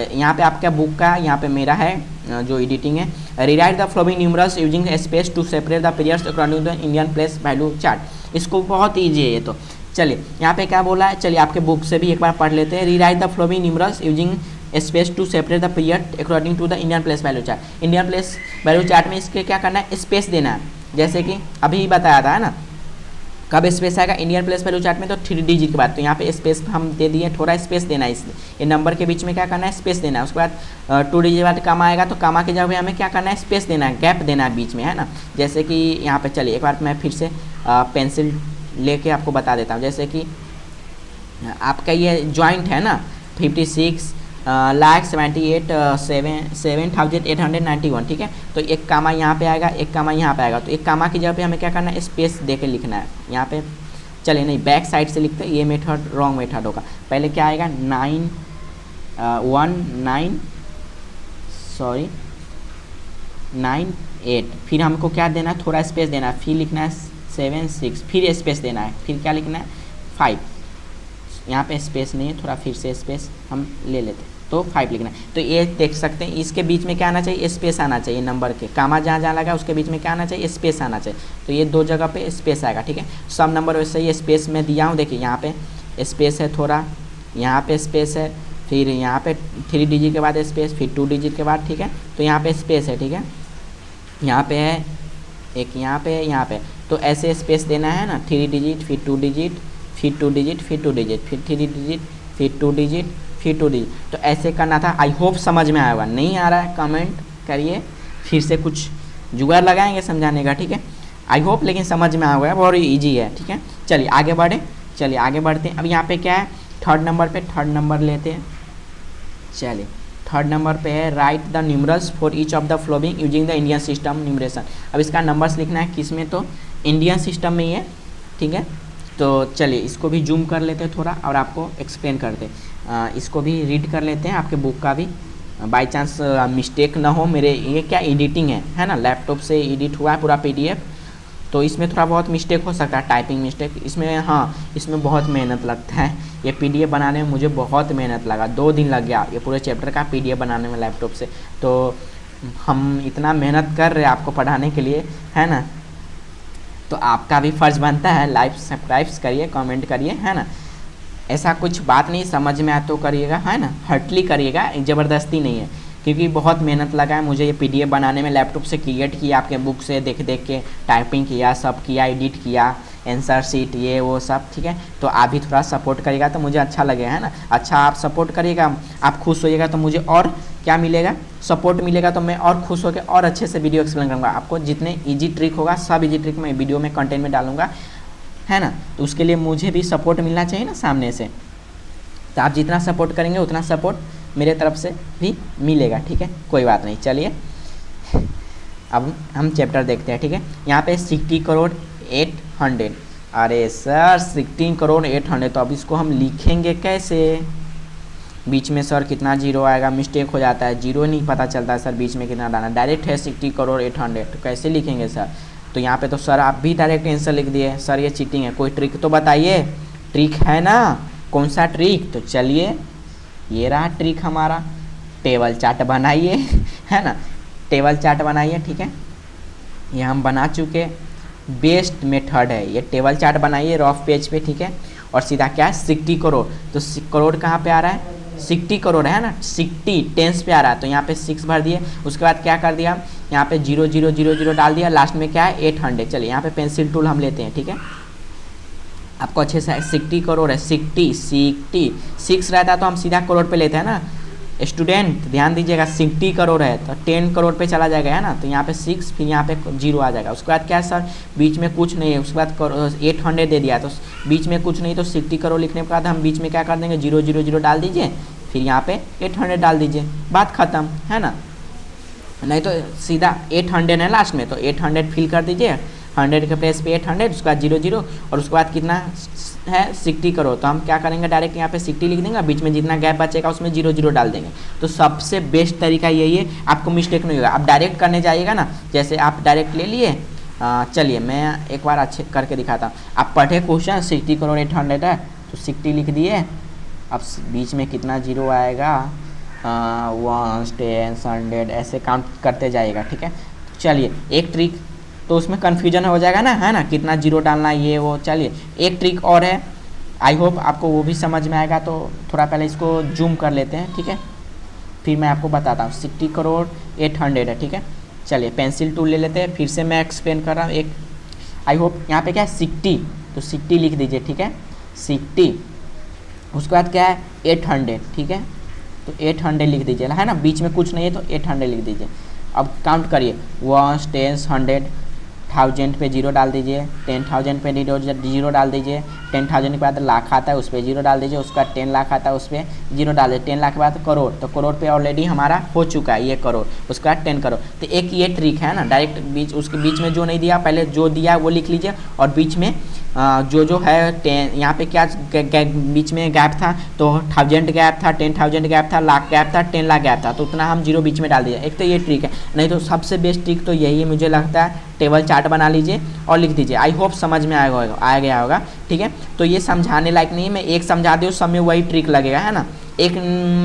यहाँ पे आपका बुक का, यहाँ पे मेरा है जो एडिटिंग है। Rewrite the following numerals using space to separate the periods according to the Indian place value chart. इसको बहुत ईजी है ये तो। चलिए यहाँ पे क्या बोला है, चलिए आपके बुक से भी एक बार पढ़ लेते हैं। Rewrite the following numerals using space to separate the period according to the Indian place value chart. Indian place value chart में इसके क्या करना है, स्पेस देना है, जैसे कि अभी बताया था, है ना। कब स्पेस आएगा इंडियन प्लेस वैल्यू चार्ट में, तो 3 डिजिट के बाद। तो यहाँ पे स्पेस हम दे दिए, थोड़ा स्पेस देना है, इसलिए ये नंबर के बीच में क्या करना है, स्पेस देना है। उसके बाद 2 डिजिट बाद कामा आएगा, तो कामा के जगह हमें क्या करना है, स्पेस देना है, गैप देना है बीच में, है ना। जैसे कि यहाँ पे चलिए एक बार मैं फिर से पेंसिल लेके आपको बता देता हूँ। जैसे कि आपका ये जॉइंट है ना, 56,78,791, ठीक है। तो एक कामा यहाँ पे आएगा, एक कामा यहाँ पे आएगा, तो एक कामा की जगह पे हमें क्या करना है, स्पेस दे के लिखना है यहाँ पे। चलिए नहीं, बैक साइड से लिखते हैं, ये मेथड रॉन्ग मेथड होगा। पहले क्या आएगा 9,8, फिर हमको क्या देना है, थोड़ा स्पेस देना है, फिर लिखना है 7,6, फिर स्पेस देना है, फिर क्या लिखना है 5। यहाँ पे स्पेस नहीं है, थोड़ा फिर से स्पेस हम ले लेते हैं, तो 5 लिखना है। तो ये देख सकते हैं, इसके बीच में क्या आना चाहिए, स्पेस आना चाहिए। नंबर के कामा जहाँ जहाँ लगा उसके बीच में क्या आना चाहिए, स्पेस आना चाहिए। तो ये 2 जगह पे स्पेस आएगा, ठीक है। सब नंबर वैसे ही स्पेस में दिया हूँ, देखिए यहाँ पे स्पेस है, थोड़ा यहाँ पे स्पेस है, फिर यहाँ पे 3 डिजिट के बाद स्पेस, फिर 2 डिजिट के बाद, ठीक है। तो यहाँ पे स्पेस है, ठीक है, यहाँ पे है एक, यहाँ पे, यहाँ पे। तो ऐसे स्पेस देना है ना, 3 डिजिट, फिर 2 डिजिट, फिर 2 डिजिट, फिर 2 डिजिट, फिर 3 डिजिट, फिर 2 डिजिट, फिर 2 डिजिट। तो ऐसे करना था। आई होप समझ में आया होगा। नहीं आ रहा है कमेंट करिए, फिर से कुछ जुगाड़ लगाएंगे समझाने का, ठीक है। आई होप लेकिन समझ में आ गया, बहुत ईजी है, ठीक है। चलिए आगे बढ़े, चलिए आगे बढ़ते हैं। अब यहाँ पे क्या है, थर्ड नंबर पे थर्ड नंबर लेते हैं। चलिए थर्ड नंबर पे है write the numerals for each of the flowing using the Indian system numeration. अब इसका नंबर्स लिखना है किस में, तो इंडियन सिस्टम में ही है, ठीक है। तो चलिए इसको भी जूम कर लेते हैं थोड़ा और आपको एक्सप्लेन करते हैं। इसको भी रीड कर लेते हैं, आपके बुक का भी, बाय चांस मिस्टेक ना हो। मेरे ये क्या एडिटिंग है ना, लैपटॉप से एडिट हुआ है पूरा PDF, तो इसमें थोड़ा बहुत मिस्टेक हो सकता है, टाइपिंग मिस्टेक इसमें। हाँ, इसमें बहुत मेहनत लगता है। ये PDF बनाने में मुझे बहुत मेहनत लगा, 2 दिन लग गया ये पूरे चैप्टर का PDF बनाने में लैपटॉप से। तो हम इतना मेहनत कर रहे हैं आपको पढ़ाने के लिए, है ना। तो आपका भी फ़र्ज़ बनता है, लाइक सब्सक्राइब करिए, कमेंट करिए, है ना। ऐसा कुछ बात नहीं, समझ में आए तो करिएगा, है ना, हर्टली करिएगा, ज़बरदस्ती नहीं है, क्योंकि बहुत मेहनत लगा है मुझे ये PDF बनाने में। लैपटॉप से क्रिएट किया, आपके बुक से देख देख के टाइपिंग किया, सब किया, एडिट किया, आंसर शीट ये वो सब, ठीक है। तो आप भी थोड़ा सपोर्ट करिएगा तो मुझे अच्छा लगेगा, है ना। अच्छा आप सपोर्ट करिएगा, आप खुश होइएगा तो मुझे और क्या मिलेगा, सपोर्ट मिलेगा, तो मैं और खुश होकर और अच्छे से वीडियो एक्सप्लेन करूँगा आपको। जितने ईजी ट्रिक होगा सब ईजी ट्रिक मैं वीडियो में कंटेंट में डालूंगा, है ना। तो उसके लिए मुझे भी सपोर्ट मिलना चाहिए ना सामने से। तो आप जितना सपोर्ट करेंगे उतना सपोर्ट मेरे तरफ से भी मिलेगा, ठीक है। कोई बात नहीं, चलिए अब हम चैप्टर देखते हैं, ठीक है। यहाँ पे 60 करोड़ 800, अरे सर 16 करोड़ 800, तो अब इसको हम लिखेंगे कैसे। बीच में सर कितना जीरो आएगा, मिस्टेक हो जाता है, जीरो नहीं पता चलता है सर बीच में कितना डालना, डायरेक्ट है 60 करोड़ 800, तो कैसे लिखेंगे सर। तो यहाँ पे तो सर आप भी डायरेक्ट आंसर लिख दिए, सर ये चीटिंग है, कोई ट्रिक तो बताइए। ट्रिक है ना, कौन सा ट्रिक। तो चलिए ये रहा ट्रिक हमारा, टेबल चार्ट बनाइए, है ना, टेबल चार्ट बनाइए, ठीक है। ये हम बना चुके, बेस्ट मेथड है ये, टेबल चार्ट बनाइए रफ पेज पे, ठीक है। और सीधा क्या है 60 करोड़, तो करोड़ कहाँ पे आ रहा है, 60 करोड़ है ना, 60 टेंस पे आ रहा है तो यहाँ पे 6 भर दिए। उसके बाद क्या कर दिया, यहाँ पे 0000 डाल दिया, लास्ट में क्या है 800। चलिए यहाँ पे पेंसिल टूल हम लेते हैं, ठीक है, आपको अच्छे से 60 करोड़ है, 60 6 रहता तो हम सीधा करोड़ पे लेते हैं ना स्टूडेंट, ध्यान दीजिएगा, 60 करोड़ है तो 10 करोड़ पे चला जाएगा है ना, तो यहाँ पे 6 फिर यहाँ पे 0 आ जाएगा। उसके बाद क्या है सर, बीच में कुछ नहीं है, उसके बाद 800 दे दिया तो बीच में कुछ नहीं, तो 60 करोड़ लिखने के बाद हम बीच में क्या कर देंगे 000 डाल दीजिए, फिर यहाँ पे 800 डाल दीजिए, बात खत्म है ना। नहीं तो सीधा 800 है लास्ट में तो 800 फिल कर दीजिए, 100 के प्लेस पे 800, उसके बाद 00 और उसके बाद कितना है 60 करोड़, तो हम क्या करेंगे डायरेक्ट यहाँ पे 60 लिख देंगे, बीच में जितना गैप बचेगा उसमें 00 डाल देंगे। तो सबसे बेस्ट तरीका यही है, आपको मिस्टेक नहीं होगा। आप डायरेक्ट करने जाइएगा ना, जैसे आप डायरेक्ट ले लिए, चलिए मैं एक बार अच्छे करके दिखाता हूँ। आप पढ़े क्वेश्चन 60 करोड़ 800 है तो 60 लिख दिए, अब बीच में कितना जीरो आएगा 1 10 100 ऐसे काउंट करते जाइएगा, ठीक है। चलिए एक ट्रिक, तो उसमें कन्फ्यूजन हो जाएगा ना, है ना, कितना जीरो डालना ये वो। चलिए एक ट्रिक और है, आई होप आपको वो भी समझ में आएगा। तो थोड़ा पहले इसको जूम कर लेते हैं, ठीक है, फिर मैं आपको बताता हूँ। 60 करोड़ 800 है, ठीक है। चलिए पेंसिल टूल ले लेते हैं, फिर से मैं एक्सप्लेन कर रहा हूँ एक, आई होप यहाँ पे क्या है 60, तो 60 लिख दीजिए, ठीक है, 60। उसके बाद क्या है 800, ठीक है, तो 800 लिख दीजिए, है ना, बीच में कुछ नहीं है तो 800 लिख दीजिए। अब काउंट करिए 1 10 100, 1000 पे 0 डाल दीजिए, 10,000 पे 0 डाल दीजिए, 10,000 के बाद लाख आता है उस पर 0 डाल दीजिए, उसका 10 लाख आता है उस पर 0 डाल दीजिए, 10 लाख के बाद करोड़, तो करोड़ पे ऑलरेडी हमारा हो चुका है ये करोड़, उसका 10 करोड़। तो एक ये ट्रिक है ना, डायरेक्ट बीच उसके बीच में जो नहीं दिया पहले जो दिया वो लिख लीजिए, और बीच में जो है 10 यहाँ पे क्या बीच में गैप था, तो 1000 गैप था, 10,000 गैप था, लाख गैप था, 10 लाख गैप था, तो उतना हम 0 बीच में डाल दिया। एक तो ये ट्रिक है, नहीं तो सबसे बेस्ट ट्रिक तो यही है मुझे लगता है, टेबल चार्ट बना लीजिए और लिख दीजिए। आई होप समझ में आ गया होगा, ठीक है। तो ये समझाने लायक नहीं है, मैं एक समझा दूँ सब में वही ट्रिक लगेगा, है ना। एक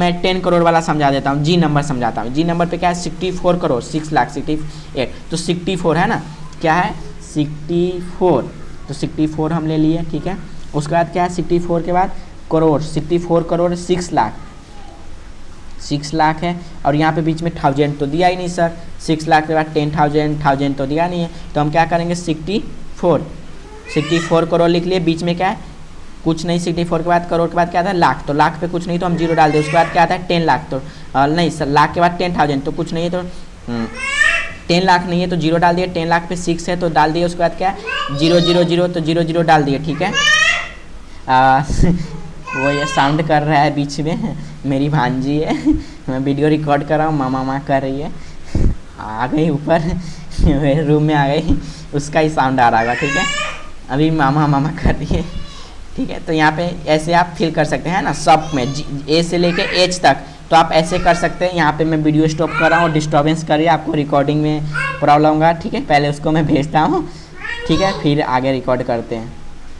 मैं 10 करोड़ वाला समझा देता हूँ, जी नंबर समझाता हूँ। जी नंबर पे क्या है 64 करोड़ 6,68,000, तो 64 है ना, क्या है 64, तो 64 हम ले लिए, ठीक है। उसके बाद क्या है 64 के बाद करोड़, 64 करोड़ 6 लाख, 6 लाख है, और यहाँ पे बीच में 1000 तो दिया ही नहीं सर, 6 लाख के बाद 10,000 तो दिया नहीं है, तो हम क्या करेंगे 64 करोड़ लिख लिए, बीच में क्या है कुछ नहीं, 64 के बाद करोड़ के बाद क्या आता है लाख, तो लाख पे कुछ नहीं तो हम 0 डाल दें। उसके बाद क्या आता है 10 लाख, तो नहीं सर लाख के बाद 10,000 तो कुछ नहीं है, तो 10 लाख नहीं है तो 0 डाल दिए, 10 लाख पे 6 है तो डाल दिए। उसके बाद क्या है 000 तो 00 डाल दिए, ठीक है। वो ये साउंड कर रहा है बीच में, मेरी भांजी है, मैं वीडियो रिकॉर्ड कर रहा हूँ, मामा कर रही है, आ गई ऊपर मेरे रूम में आ गई, उसका ही साउंड आ रहा होगा, ठीक है। अभी मामा कर रही है, ठीक है। तो यहाँ पे ऐसे आप फिल कर सकते हैं ना, सब में ए से लेके एच तक, तो आप ऐसे कर सकते हैं। यहाँ पे मैं वीडियो स्टॉप कर रहा हूँ, डिस्टर्बेंस करिए, आपको रिकॉर्डिंग में प्रॉब्लम होगा, ठीक है। पहले उसको मैं भेजता हूँ, ठीक है, फिर आगे रिकॉर्ड करते हैं।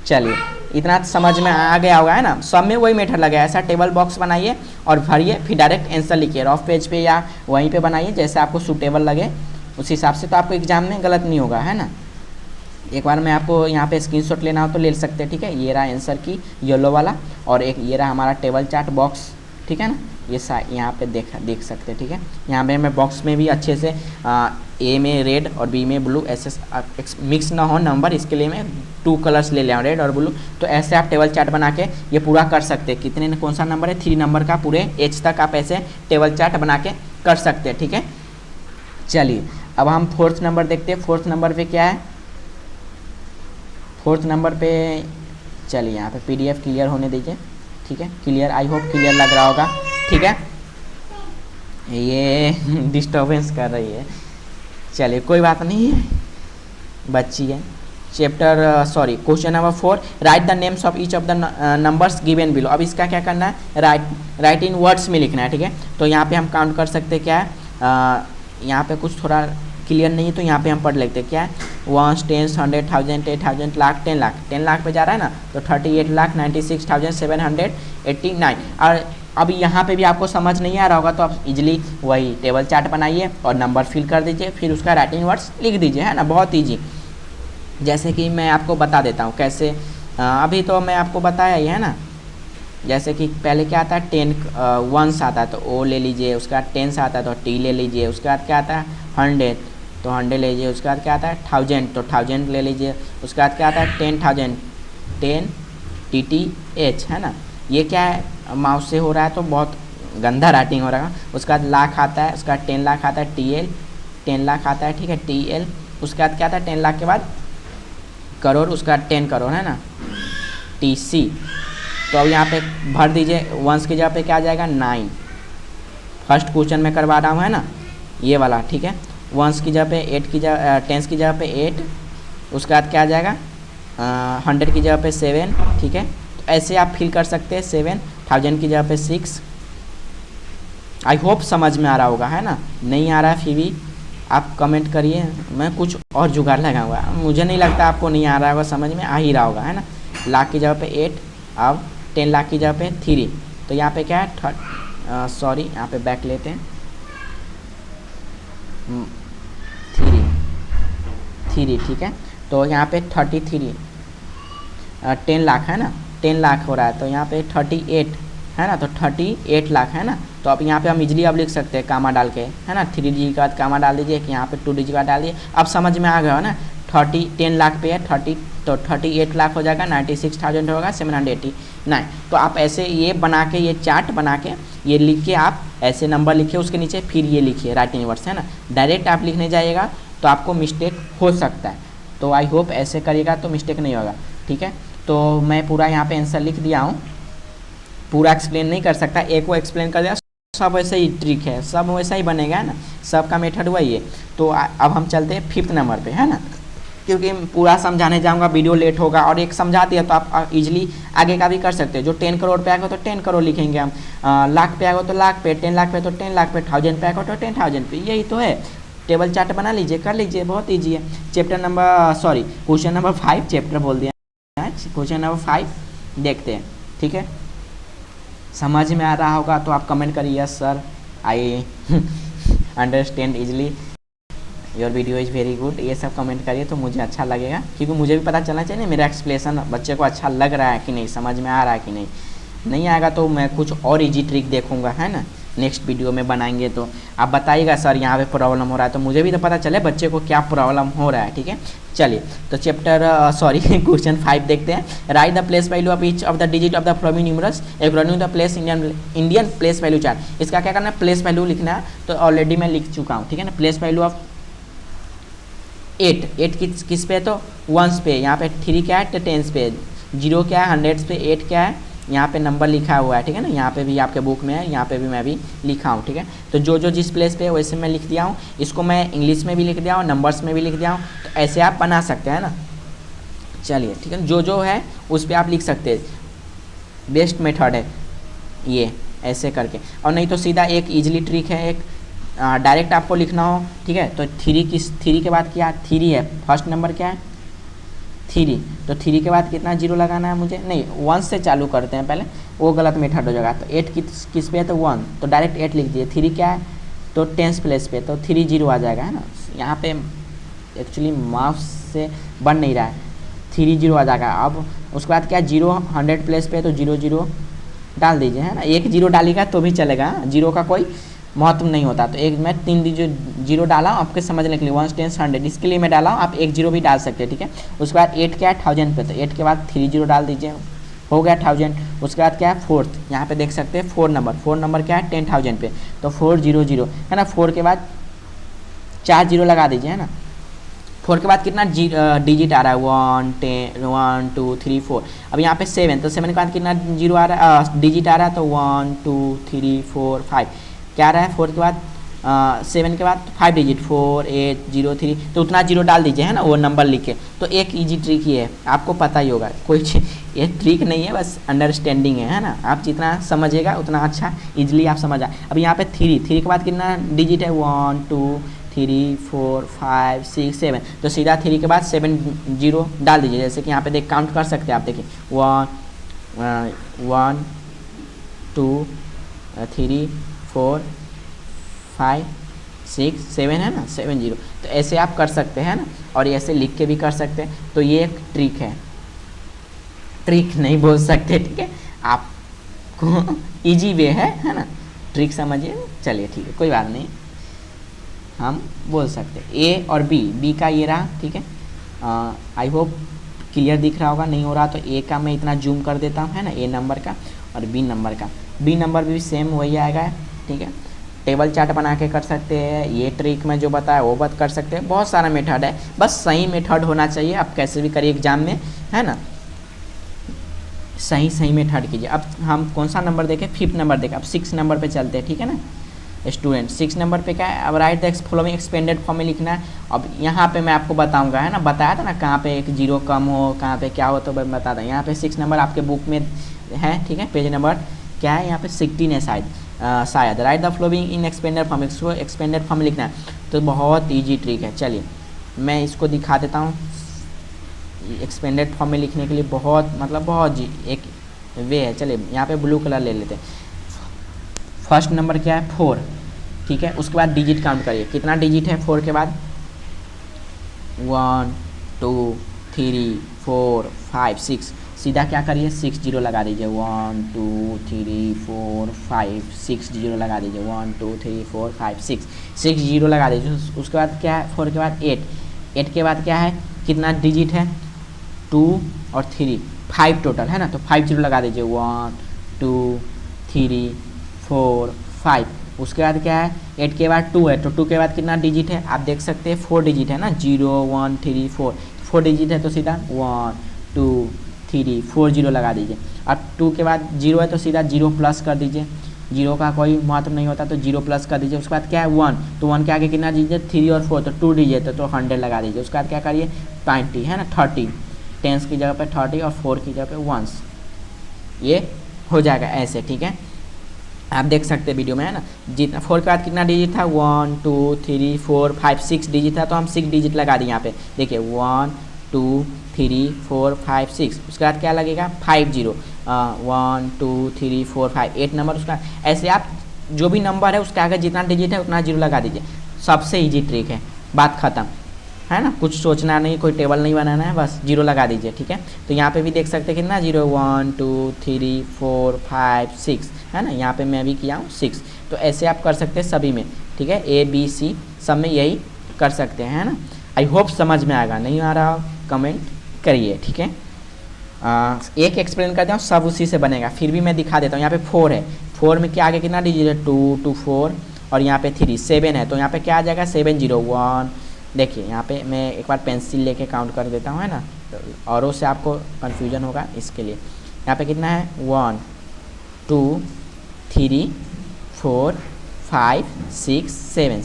चलिए इतना समझ में आ गया होगा, है ना। सब में वही मेथड लगा, ऐसा टेबल बॉक्स बनाइए और भरिए, फिर डायरेक्ट आंसर लिखिए, रफ पेज पे या वहीं पे बनाइए जैसे आपको सूटेबल लगे उस हिसाब से, तो आपको एग्जाम में गलत नहीं होगा, है ना। एक बार मैं आपको यहाँ पे स्क्रीनशॉट लेना हो तो ले सकते हैं, ठीक है। ये रहा आंसर की येलो वाला, और एक ये रहा हमारा टेबल चार्ट बॉक्स, ठीक है ना। ये यहाँ पे देख सकते हैं, ठीक है। यहाँ पे मैं बॉक्स में भी अच्छे से ए में रेड और बी में ब्लू, ऐसे मिक्स ना हो नंबर, इसके लिए मैं 2 कलर्स ले लिया, रेड और ब्लू। तो ऐसे आप टेबल चार्ट बना के ये पूरा कर सकते हैं। कितने कौन सा नंबर है 3 नंबर का, पूरे एच तक आप ऐसे टेबल चार्ट बना के कर सकते हैं, ठीक है। चलिए अब हम 4th नंबर देखते हैं। 4th नंबर पे क्या है, 4th नंबर पे चलिए यहाँ पे PDF क्लियर होने दीजिए, ठीक है। क्लियर, आई होप क्लियर लग रहा होगा, ठीक है। ये डिस्टर्बेंस कर रही है, चलिए कोई बात नहीं है, बच्ची है। Question number 4, right the names of each of the numbers given below. अब इसका क्या करना है, राइट इन वर्ड्स में लिखना है, ठीक है। तो यहाँ पे हम काउंट कर सकते हैं, क्या है यहाँ पे कुछ थोड़ा क्लियर नहीं है तो यहाँ पे हम पढ़ लेते हैं, क्या है 1 10 100 1000 8,000 लाख 10 लाख, 10 लाख पे जा रहा है ना, तो 38,96,789। और अब यहाँ पे भी आपको समझ नहीं आ रहा होगा तो आप इजीली वही टेबल चार्ट बनाइए और नंबर फिल कर दीजिए, फिर उसका राइटिंग वर्ड्स लिख दीजिए, है ना, बहुत ईजी। जैसे कि मैं आपको बता देता हूँ कैसे, अभी तो मैं आपको बताया ही है ना, जैसे कि पहले क्या आता है 10 वंस आता है तो ओ ले लीजिए, उसके बाद टेंस आता है तो टी ले लीजिए, उसके बाद क्या आता है 100 तो 100 ले लीजिए, उसके बाद क्या आता है 1000 तो 1000 ले लीजिए, उसके बाद क्या आता है 10,000 10 TTH है ना। ये क्या है माउस से हो रहा है तो बहुत गंदा राइटिंग हो रहा है। उसके बाद लाख आता है, उसके बाद 10 लाख आता है TL 10 लाख आता है, ठीक है TL। उसके बाद क्या आता है 10 लाख के बाद करोड़, उसके बाद 10 करोड़ है ना TC। तो अब यहाँ पे भर दीजिए, वंस की जगह पे क्या आ जाएगा 9। फर्स्ट क्वेश्चन में करवा रहा हूँ है ना ये वाला, ठीक है। वंस की जगह पे 8 की जगह 10 की जगह पे 8, उसके बाद क्या आ जाएगा 100 की जगह पे 7, ठीक है। तो ऐसे आप फिल कर सकते हैं 7, 1000 की जगह पे 6। आई होप समझ में आ रहा होगा है ना। नहीं आ रहा है फिर भी आप कमेंट करिए, मैं कुछ और जुगाड़ लगाऊंगा। मुझे नहीं लगता आपको नहीं आ रहा होगा, समझ में आ ही रहा होगा है ना। लाख की जगह पे 8, अब 10 लाख की जगह पे 3। तो यहाँ पे क्या है सॉरी यहाँ पे बैक लेते हैं 3, ठीक है। तो यहाँ पे 33 10 लाख है ना, 10 लाख हो रहा है तो यहाँ पे 38 है ना, तो 38 लाख है ना। तो अब यहाँ पे हम इजीली अब लिख सकते हैं कामा डाल के है ना, 3 डिजिट के बाद कामा डाल दीजिए, यहाँ पे 2 डिजिट का डाल दिए। अब समझ में आ गया है ना। 10 लाख पे है 30 तो 38 लाख हो जाएगा, 96,000 होगा 789। तो आप ऐसे ये बना के, ये चार्ट बना के ये लिख के आप ऐसे नंबर लिखिए उसके नीचे, फिर ये लिखिए राइट यूनिवर्स है ना। डायरेक्ट आप लिखने जाइएगा तो आपको मिस्टेक हो सकता है, तो आई होप ऐसे करिएगा तो मिस्टेक नहीं होगा, ठीक है। तो मैं पूरा यहाँ पे आंसर लिख दिया हूँ, पूरा एक्सप्लेन नहीं कर सकता, एक को एक्सप्लेन कर दिया। सब वैसे ही ट्रिक है, सब वैसा ही बनेगा है ना, सबका मेथड वही है। तो अब हम चलते हैं 5th नंबर पे है ना, क्योंकि पूरा समझाने जाऊंगा वीडियो लेट होगा, और एक समझा दिया तो आप इजीली आगे का भी कर सकते हैं। जो 10 करोड़ पे आएगा तो 10 करोड़ लिखेंगे हम, लाख पे आएगा तो लाख पे, 10 लाख पे तो 10 लाख पे, 1000 पे आएगा तो 10,000 पे। यही तो है, टेबल चार्ट बना लीजिए, कर लीजिए, बहुत ईजी है। क्वेश्चन नंबर 5, चैप्टर बोल दिया, क्वेश्चन नंबर 5 देखते हैं, ठीक है। समझ में आ रहा होगा तो आप कमेंट करिए yes sir I understand easily, your video is very good, ये सब कमेंट करिए तो मुझे अच्छा लगेगा, क्योंकि मुझे भी पता चलना चाहिए ना मेरा एक्सप्लेनेशन बच्चे को अच्छा लग रहा है कि नहीं, समझ में आ रहा है कि नहीं। नहीं आएगा तो मैं कुछ और इजी ट्रिक देखूंगा है ना, नेक्स्ट वीडियो में बनाएंगे। तो आप बताइएगा सर यहाँ पे प्रॉब्लम हो रहा है, तो मुझे भी तो पता चले बच्चे को क्या प्रॉब्लम हो रहा है, ठीक है। चलिए तो क्वेश्चन 5 देखते हैं। Write the place value of each of the digit of the following numerals according to the place Indian place value chart. इसका क्या करना है, प्लेस वैल्यू लिखना है, तो ऑलरेडी मैं लिख चुका हूँ, ठीक है ना। प्लेस वैल्यू ऑफ 8 किस पे है तो वंस पे, यहाँ पे 3 क्या है तो टेंस पे, 0 क्या है हंड्रेड्स पे, 8 क्या है यहाँ पे नंबर लिखा हुआ है, ठीक है ना। यहाँ पे भी आपके बुक में है, यहाँ पे भी मैं भी लिखा हूँ, ठीक है। तो जो जिस प्लेस पे है वैसे मैं लिख दिया हूँ, इसको मैं इंग्लिश में भी लिख दिया हूँ, नंबर्स में भी लिख दिया हूँ, तो ऐसे आप बना सकते हैं ना। चलिए ठीक है, जो है उस पर आप लिख सकते हैं, बेस्ट मेथड है ये ऐसे करके। और नहीं तो सीधा एक ईजिली ट्रिक है, एक डायरेक्ट आपको लिखना हो, ठीक है। तो 3 के बाद क्या 3 है, फर्स्ट नंबर क्या है 3, तो 3 के बाद कितना जीरो लगाना है मुझे, नहीं 1 से चालू करते हैं पहले, वो गलत मेथड हो जाएगा। तो 8 किस पे है तो 1, तो डायरेक्ट 8 लिख दिए। 3 क्या है तो 10th प्लेस पे, तो 3 0 आ जाएगा है ना। यहाँ पे एक्चुअली माउस से बन नहीं रहा है, 3 0 आ जाएगा। अब उसके बाद क्या 0 100 प्लेस पे, तो 0 0 डाल दीजिए है ना। एक 0 डालेगा तो भी चलेगा, 0 का कोई महत्व नहीं होता। तो एक मैं 3 जीरो डाला हूँ आपके समझने के लिए, 1 10 100 इसके लिए मैं डाला हूँ, आप 1 0 भी डाल सकते हैं, ठीक है। उसके बाद 8 क्या है 1000 पे, तो 8 के बाद 3 0 डाल दीजिए, हो गया 1000। उसके बाद क्या है 4th, यहाँ पे देख सकते हैं 4 नंबर क्या है 10,000 पे, तो 4 0 0 है ना। 4 के बाद 4 0 लगा दीजिए है ना। 4 के बाद कितना डिजिट आ रहा है 1 2 3 4। अब यहाँ पे 7, तो 7 के बाद कितना जीरो आ रहा है डिजिट आ रहा है, तो 1 2 3 4 5 क्या आ रहा है। 4 के बाद 7 के बाद 5 डिजिट 4 8 0 3, तो उतना जीरो डाल दीजिए है ना, वो नंबर लिख के। तो एक इजी ट्रिक ही है, आपको पता ही होगा, कोई ये ट्रिक नहीं है, बस अंडरस्टैंडिंग है ना। आप जितना समझिएगा उतना अच्छा इजीली आप समझ आए। अब यहाँ पे 3 के बाद कितना डिजिट है 1 2 3 4 5 6 7, तो सीधा 3 के बाद 7 0 डाल दीजिए। जैसे कि यहाँ पे देख काउंट कर सकते हैं आप, देखिए 1 2 3 4 5 6 7 है ना, 7 0। तो ऐसे आप कर सकते हैं ना, और ऐसे लिख के भी कर सकते हैं। तो ये एक ट्रिक है, ट्रिक नहीं बोल सकते, ठीक है। आप इजी वे है ना, ट्रिक समझिए। चलिए ठीक है, कोई बात नहीं, हम बोल सकते हैं ए और बी का ये रहा, ठीक है। आई होप क्लियर दिख रहा होगा, नहीं हो रहा तो ए का मैं इतना जूम कर देता हूँ, है ना, ए नंबर का, और बी नंबर का। बी नंबर भी सेम वही आएगा, ठीक है। टेबल चार्ट बना के कर सकते हैं, ये ट्रिक में जो बताया वो बात कर सकते हैं, बहुत सारा मेथड है, बस सही मेथड होना चाहिए। आप कैसे भी करिए एग्जाम में, है ना, सही मेथड कीजिए। अब हम कौन सा नंबर देखें, 5th नंबर देखें। अब 6 नंबर पे चलते हैं, ठीक है ना स्टूडेंट। 6 नंबर पे क्या है, अब right the following expanded form में लिखना है। अब यहाँ पे मैं आपको बताऊंगा, है ना, बताया था ना कहाँ पे एक जीरो कम हो, कहाँ पे क्या हो, तो मैं बता दूँ। यहाँ पे 6 नंबर आपके बुक में है, ठीक है, पेज नंबर क्या है यहाँ पे 16 है शायद। Right the following in expanded form, इसको एक्सपेंडेड फॉर्म में लिखना है, तो बहुत ईजी ट्रिक है। चलिए मैं इसको दिखा देता हूँ। एक्सपेंडेड फॉर्म में लिखने के लिए बहुत एक वे है। चलिए यहाँ पे ब्लू कलर ले लेते हैं। फर्स्ट नंबर क्या है 4, ठीक है। उसके बाद डिजिट काउंट करिए, कितना डिजिट है 4 के बाद, 1 2 3 4 5 6। सीधा क्या करिए 6 जीरो लगा दीजिए, 1 2 3 4 5 6 जीरो लगा दीजिए, 1 2 3 4 5 6 जीरो लगा दीजिए। उसके बाद क्या है 4 के बाद 8 के बाद क्या है, कितना डिजिट है 2 और 3, 5 टोटल है ना, तो 5 जीरो लगा दीजिए, 1 2 3 4 5। उसके बाद क्या है 8 के बाद 2 है, तो 2 के बाद कितना डिजिट है आप देख सकते हैं, 4 डिजिट है ना, 0 1 3 4 डिजिट है, तो सीधा 1 2 3 4 जीरो लगा दीजिए। अब 2 के बाद 0 है तो सीधा 0 प्लस कर दीजिए, 0 का कोई महत्व नहीं होता तो 0 प्लस कर दीजिए। उसके बाद क्या है 1, तो 1 के आगे कितना डिजिट 3 और 4, तो 2 डिजिट है, तो 100 लगा दीजिए। उसके बाद क्या करिए 20 है ना, 30 टेंस की जगह पे 30 और 4 की जगह पे 1, ये हो जाएगा ऐसे, ठीक है। आप देख सकते हैं वीडियो में, है ना, जितना 4 के बाद कितना डिजिट था 1 2 3 4 5 6 डिजिट था, तो हम 6 डिजिट लगा दिए यहाँ पे, देखिए 1 2 3 4 5 6। उसके बाद क्या लगेगा 5 जीरो, 1 2 3 4 5 8 नंबर। उसका ऐसे आप जो भी नंबर है उसके आगे जितना डिजिट है उतना जीरो लगा दीजिए। सबसे ईजी ट्रिक है, बात खत्म, है ना, कुछ सोचना नहीं, कोई टेबल नहीं बनाना है, बस जीरो लगा दीजिए, ठीक है। तो यहाँ पे भी देख सकते हैं कितना 0 1 2 3 4 5 6, है ना, यहाँ पे मैं भी किया हूँ 6। तो ऐसे आप कर सकते हैं सभी में, ठीक है, A B C सब में यही कर सकते हैं, है ना। आई होप समझ में आएगा, नहीं आ रहा कमेंट करिए, ठीक है। एक एक्सप्लेन करता हूँ, सब उसी से बनेगा, फिर भी मैं दिखा देता हूँ। यहाँ पे 4 है, 4 में क्या आगे कितना डिजिट है 2 2 4, और यहाँ पे 3 7 है, तो यहाँ पे क्या आ जाएगा 7 0 1। देखिए यहाँ पे मैं एक बार पेंसिल लेके काउंट कर देता हूँ, है ना, औरों से आपको कन्फ्यूजन होगा इसके लिए। यहाँ पे कितना है 1 2 3 4 5 6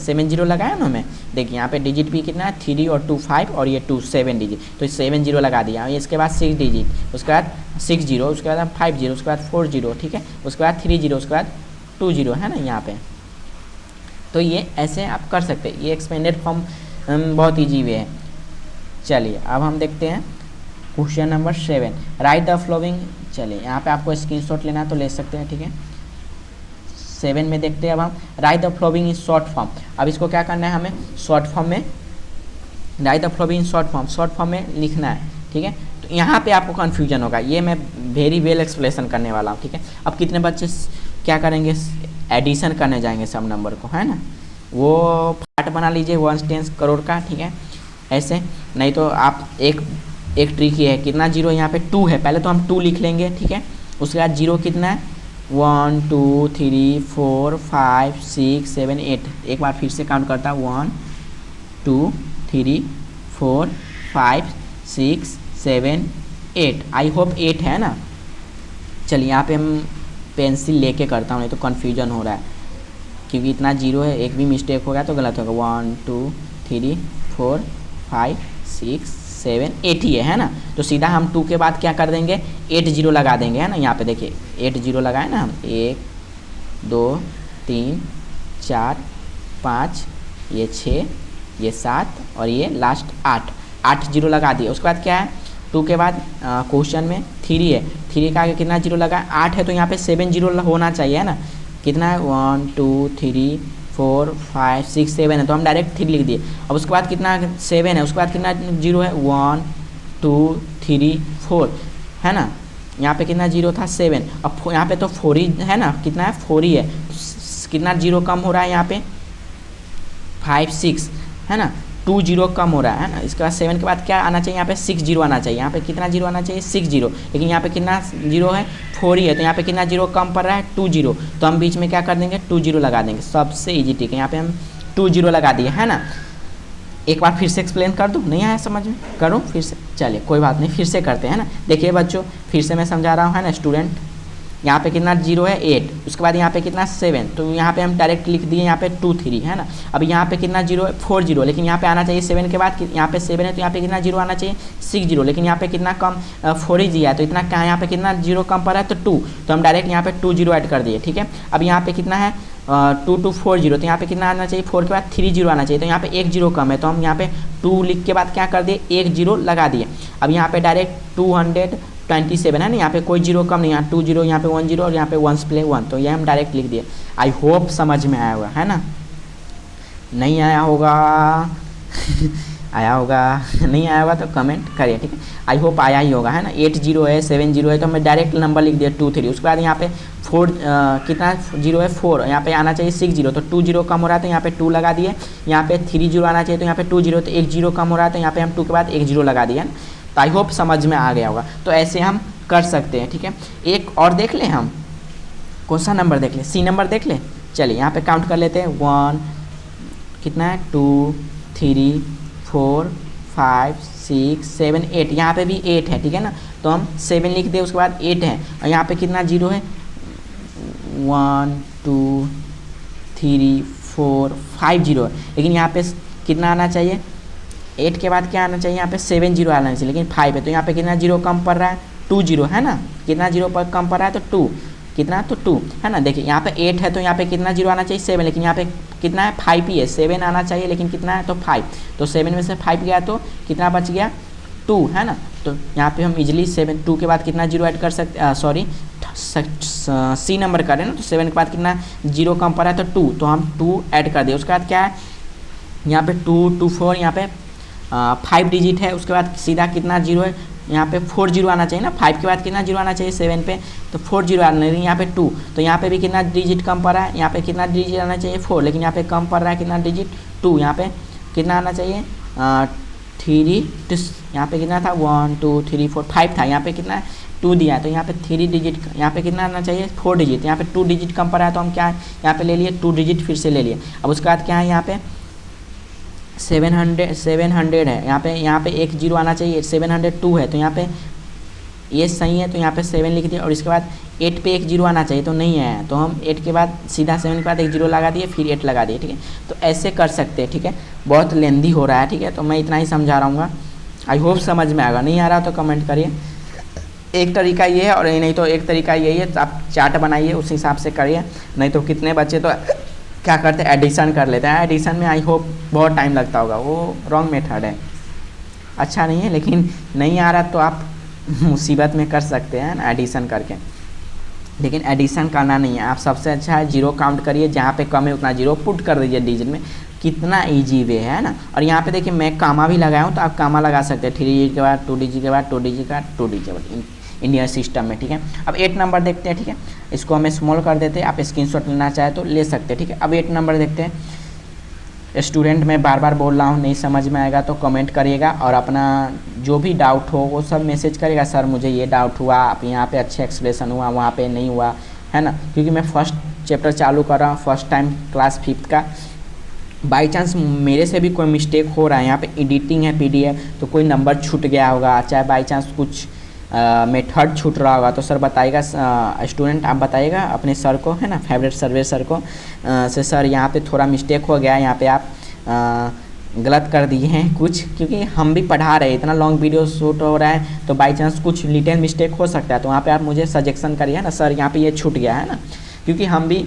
7 जीरो लगाया ना मैं। देखिए यहाँ पे डिजिट भी कितना है 3 और 2 5, और ये 2 7 डिजिट, तो 7 जीरो लगा दिया। इसके बाद 6 डिजिट, उसके बाद 6 जीरो, उसके बाद 5 जीरो, उसके बाद 4 जीरो, ठीक है, उसके बाद 3 जीरो, उसके बाद 2 जीरो, है ना यहाँ पे। तो ये ऐसे आप कर सकते हैं, ये एक्सपेंडेड फॉर्म बहुत ईजी वे है। चलिए अब हम देखते हैं question number 7, right the following. चलिए यहाँ पे आपको स्क्रीनशॉट लेना है तो ले सकते हैं, ठीक है। 7 में देखते हैं अब हम, right the following in short form. अब इसको क्या करना है हमें शॉर्ट फॉर्म में, right the following in short form में लिखना है, ठीक है। तो यहाँ पे आपको कन्फ्यूजन होगा, ये मैं वेरी वेल एक्सप्लेनेशन करने वाला हूँ, ठीक है। अब कितने बच्चे क्या करेंगे एडिशन करने जाएंगे सब नंबर को, है ना, वो पार्ट बना लीजिए 1/10 करोड़ का, ठीक है, ऐसे। नहीं तो आप एक ट्रिक ये है, कितना जीरो यहाँ पे 2 है, पहले तो हम 2 लिख लेंगे, ठीक है। उसके बाद जीरो कितना है 1 2 3 4 5 6 7 8। एक बार फिर से काउंट करता हूँ 1 2 3 4 5 6 7 8। आई होप 8 है ना। चलिए यहाँ पे हम पेंसिल लेके करता हूँ, नहीं तो कन्फ्यूजन हो रहा है, क्योंकि इतना जीरो है, एक भी मिस्टेक हो गया तो गलत होगा। 1 2 3 4 5 6 7 8 ही है ना। तो सीधा हम 2 के बाद क्या कर देंगे 8 जीरो लगा देंगे, है ना। यहाँ पे देखिए 8 जीरो लगाए ना हम, 1 2 3 4 5, ये 6, ये 7, और ये लास्ट 8 जीरो लगा दिए। उसके बाद क्या है 2 के बाद क्वेश्चन में 3 है, 3 का आगे कितना जीरो लगा 8 है, तो यहाँ पे 7 जीरो होना चाहिए, है ना। कितना है 1 2 3 4 5 6 7 है, तो हम डायरेक्ट 3 लिख दिए। अब उसके बाद कितना 7 है, उसके बाद कितना जीरो है 1 2 3 4, है ना। यहाँ पे कितना जीरो था 7, अब यहाँ पे तो 4 ही है ना, कितना है 4 ही है, कितना जीरो कम हो रहा है यहाँ पे 5 6 है ना, 2 जीरो कम हो रहा है ना। इसके बाद 7 के बाद क्या आना चाहिए, यहाँ पे 6 जीरो आना चाहिए, यहाँ पे कितना जीरो आना चाहिए 6 जीरो, लेकिन यहाँ पे कितना जीरो है 4 ही है, तो यहाँ पे कितना जीरो कम पड़ रहा है 2 जीरो, तो हम बीच में क्या कर देंगे 2 जीरो लगा देंगे, सबसे ईजी ठीक है, यहाँ पे हम 2 जीरो लगा दिए है ना। एक बार फिर से एक्सप्लेन कर दूँ, नहीं आया समझ में, करूँ फिर से, चलिए कोई बात नहीं, फिर से करते हैं ना। देखिए बच्चों फिर से मैं समझा रहा हूँ है ना स्टूडेंट, यहाँ पे कितना जीरो है 8, उसके बाद यहाँ पे कितना 7, तो यहाँ पे हम डायरेक्ट लिख दिए यहाँ पे 2 3 है ना। अब यहाँ पे कितना जीरो है 4 जीरो, लेकिन यहाँ पे आना चाहिए 7 के बाद, यहाँ पे 7 है तो यहाँ पे कितना जीरो आना चाहिए 6 जीरो, लेकिन यहाँ पे कितना कम 4 ही दिया है, तो इतना क्या यहाँ पे कितना जीरो कम पड़ा है तो 2, तो हम डायरेक्ट यहाँ पे 2 जीरो ऐड कर दिए ठीक है। अब यहाँ पे कितना है 2 2 4 जीरो, तो यहाँ पे कितना आना चाहिए 4 के बाद 3 जीरो आना चाहिए, तो यहाँ पे 1 जीरो कम है, तो हम यहाँ पे 2 लिख के बाद क्या कर दिए 1 जीरो लगा दिए। अब यहाँ पे डायरेक्ट 227 है ना, यहाँ पे कोई जीरो कम नहीं, यहाँ 2 जीरो, यहाँ पे 1 जीरो और यहाँ पे 1 प्ले 1, तो ये हम डायरेक्ट लिख दिए। आई होप समझ में आया होगा है ना, नहीं आया होगा आया होगा नहीं आया होगा तो कमेंट करिए ठीक है, आई होप आया ही होगा है ना। 8 जीरो है 7 जीरो है, तो मैं डायरेक्ट नंबर लिख दिया 2 3, उसके बाद यहाँ पे 4 कितना जीरो है 4, यहाँ पे आना चाहिए 6 जीरो, तो 2 जीरो कम हो रहा है तो यहाँ पे 2 लगा दिए, यहाँ पे 3 जीरो आना चाहिए तो यहाँ पे 2 जीरो, तो 1 जीरो कम हो रहा है तो यहाँ पे हम 2 के बाद 1 जीरो लगा दिया, तो आई होप समझ में आ गया होगा। तो ऐसे हम कर सकते हैं ठीक है। एक और देख लें हम, कौन सा नंबर देख लें, सी नंबर देख लें, चलिए यहाँ पे काउंट कर लेते हैं 1 कितना है 2 3 4 5 6 7 8, यहाँ पे भी 8 है ठीक है ना, तो हम 7 लिख दे, उसके बाद 8 है, और यहाँ पे कितना जीरो है 1 2 3 4 5 जीरो है, लेकिन यहाँ पे कितना आना चाहिए 8 के बाद क्या आना चाहिए, यहाँ पे 7 जीरो आना चाहिए, लेकिन 5 है, तो यहाँ पे कितना जीरो कम पड़ रहा है 2 जीरो है ना, कितना जीरो पर कम पड़ रहा है तो 2, कितना तो 2 है ना। देखिए यहाँ पे 8 है तो यहाँ पे कितना जीरो आना चाहिए 7, लेकिन यहाँ पे कितना है 5 ही है, 7 आना चाहिए लेकिन कितना है तो 5, तो 7 में से 5 गया तो कितना बच गया 2 है ना। तो यहाँ पे हम इजीली 7 2 के बाद कितना जीरो ऐड कर सकते, सॉरी सी नंबर करें ना, तो 7 के बाद कितना जीरो कम पड़ा है तो 2, तो हम 2 ऐड कर दिए। उसके बाद क्या है यहाँ पे 2 2 4, यहाँ पे 5 डिजिट है, उसके बाद सीधा कितना जीरो है यहाँ पे 4 जीरो आना चाहिए ना, 5 के बाद कितना जीरो आना चाहिए 7 पे, तो 4 जीरो आना नहीं, यहाँ पे 2, तो यहाँ पे भी कितना डिजिट कम पड़ रहा है, यहाँ पे कितना डिजिट आना चाहिए 4, लेकिन यहाँ पे कम पड़ रहा है कितना डिजिट 2, यहाँ पे कितना आना चाहिए 3, यहाँ पे कितना था 1 2 3 4 5 था, यहाँ पे कितना 2 दिया है, तो यहाँ पे 3 डिजिट, यहाँ पे कितना आना चाहिए 4 डिजिट, यहाँ पे 2 डिजिट कम पड़ा है, तो हम क्या यहाँ पे ले लिए 2 डिजिट फिर से ले लिए। अब उसके बाद क्या है यहाँ पे 700 है, यहाँ पे 1 जीरो आना चाहिए, 702 है, तो यहाँ पे ये सही है, तो यहाँ पे 7 लिख दिया, और इसके बाद 8 पे 1 जीरो आना चाहिए तो नहीं आया, तो हम 8 के बाद सीधा 7 के बाद 1 जीरो लगा दिए, फिर 8 लगा दिए ठीक है। तो ऐसे कर सकते हैं ठीक है, बहुत लेंदी हो रहा है ठीक है, तो मैं इतना ही समझा रहा हूँ, आई होप समझ में आएगा, नहीं आ रहा तो कमेंट करिए। एक तरीका ये है और नहीं तो एक तरीका यही है, तो आप चार्ट बनाइए उस हिसाब से करिए, नहीं तो कितने बच्चे तो क्या करते हैं एडिशन कर लेते हैं, एडिशन में आई होप बहुत टाइम लगता होगा, वो रॉन्ग मेथड है, अच्छा नहीं है, लेकिन नहीं आ रहा तो आप मुसीबत में कर सकते हैं ना एडिशन करके, लेकिन एडिशन करना नहीं है, आप सबसे अच्छा है जीरो काउंट करिए, जहाँ पे कम है उतना जीरो पुट कर दीजिए डिजिट में, कितना इजी वे है ना। और यहाँ पे देखिए मैं कामा भी लगाया हूँ, तो आप कामा लगा सकते हैं 3 डिजिट के बाद 2 डिजिट के बाद 2 डिजिट के बाद 2 डिजिट के बाद इंडियन सिस्टम में ठीक है। अब 8 नंबर देखते हैं ठीक है, इसको हमें स्मॉल कर देते हैं, आप स्क्रीनशॉट लेना चाहे तो ले सकते हैं ठीक है। अब 8 नंबर देखते हैं। स्टूडेंट मैं बार बार बोल रहा हूँ, नहीं समझ में आएगा तो कमेंट करिएगा, और अपना जो भी डाउट हो वो सब मैसेज करिएगा, सर मुझे ये डाउट हुआ, आप यहाँ पे अच्छे एक्सप्लेशन हुआ, वहाँ पे नहीं हुआ है ना, क्योंकि मैं फर्स्ट चैप्टर चालू कर रहा हूँ, फर्स्ट टाइम क्लास 5th का, बाई चांस मेरे से भी कोई मिस्टेक हो रहा है, यहाँ पे एडिटिंग है PDF, तो कोई नंबर छूट गया होगा, चाहे बाई चांस कुछ मेथड छूट रहा होगा तो सर बताइएगा, स्टूडेंट आप बताइएगा अपने सर को है ना, फेवरेट सर्वे सर को, से सर यहाँ पे थोड़ा मिस्टेक हो गया, यहाँ पे आप गलत कर दिए हैं कुछ, क्योंकि हम भी पढ़ा रहे हैं, इतना लॉन्ग वीडियो शूट हो रहा है, तो बाई चांस कुछ लिटिल मिस्टेक हो सकता है, तो वहाँ पे आप मुझे सजेशन करिए ना, सर यहाँ पे ये छूट गया है ना, क्योंकि हम भी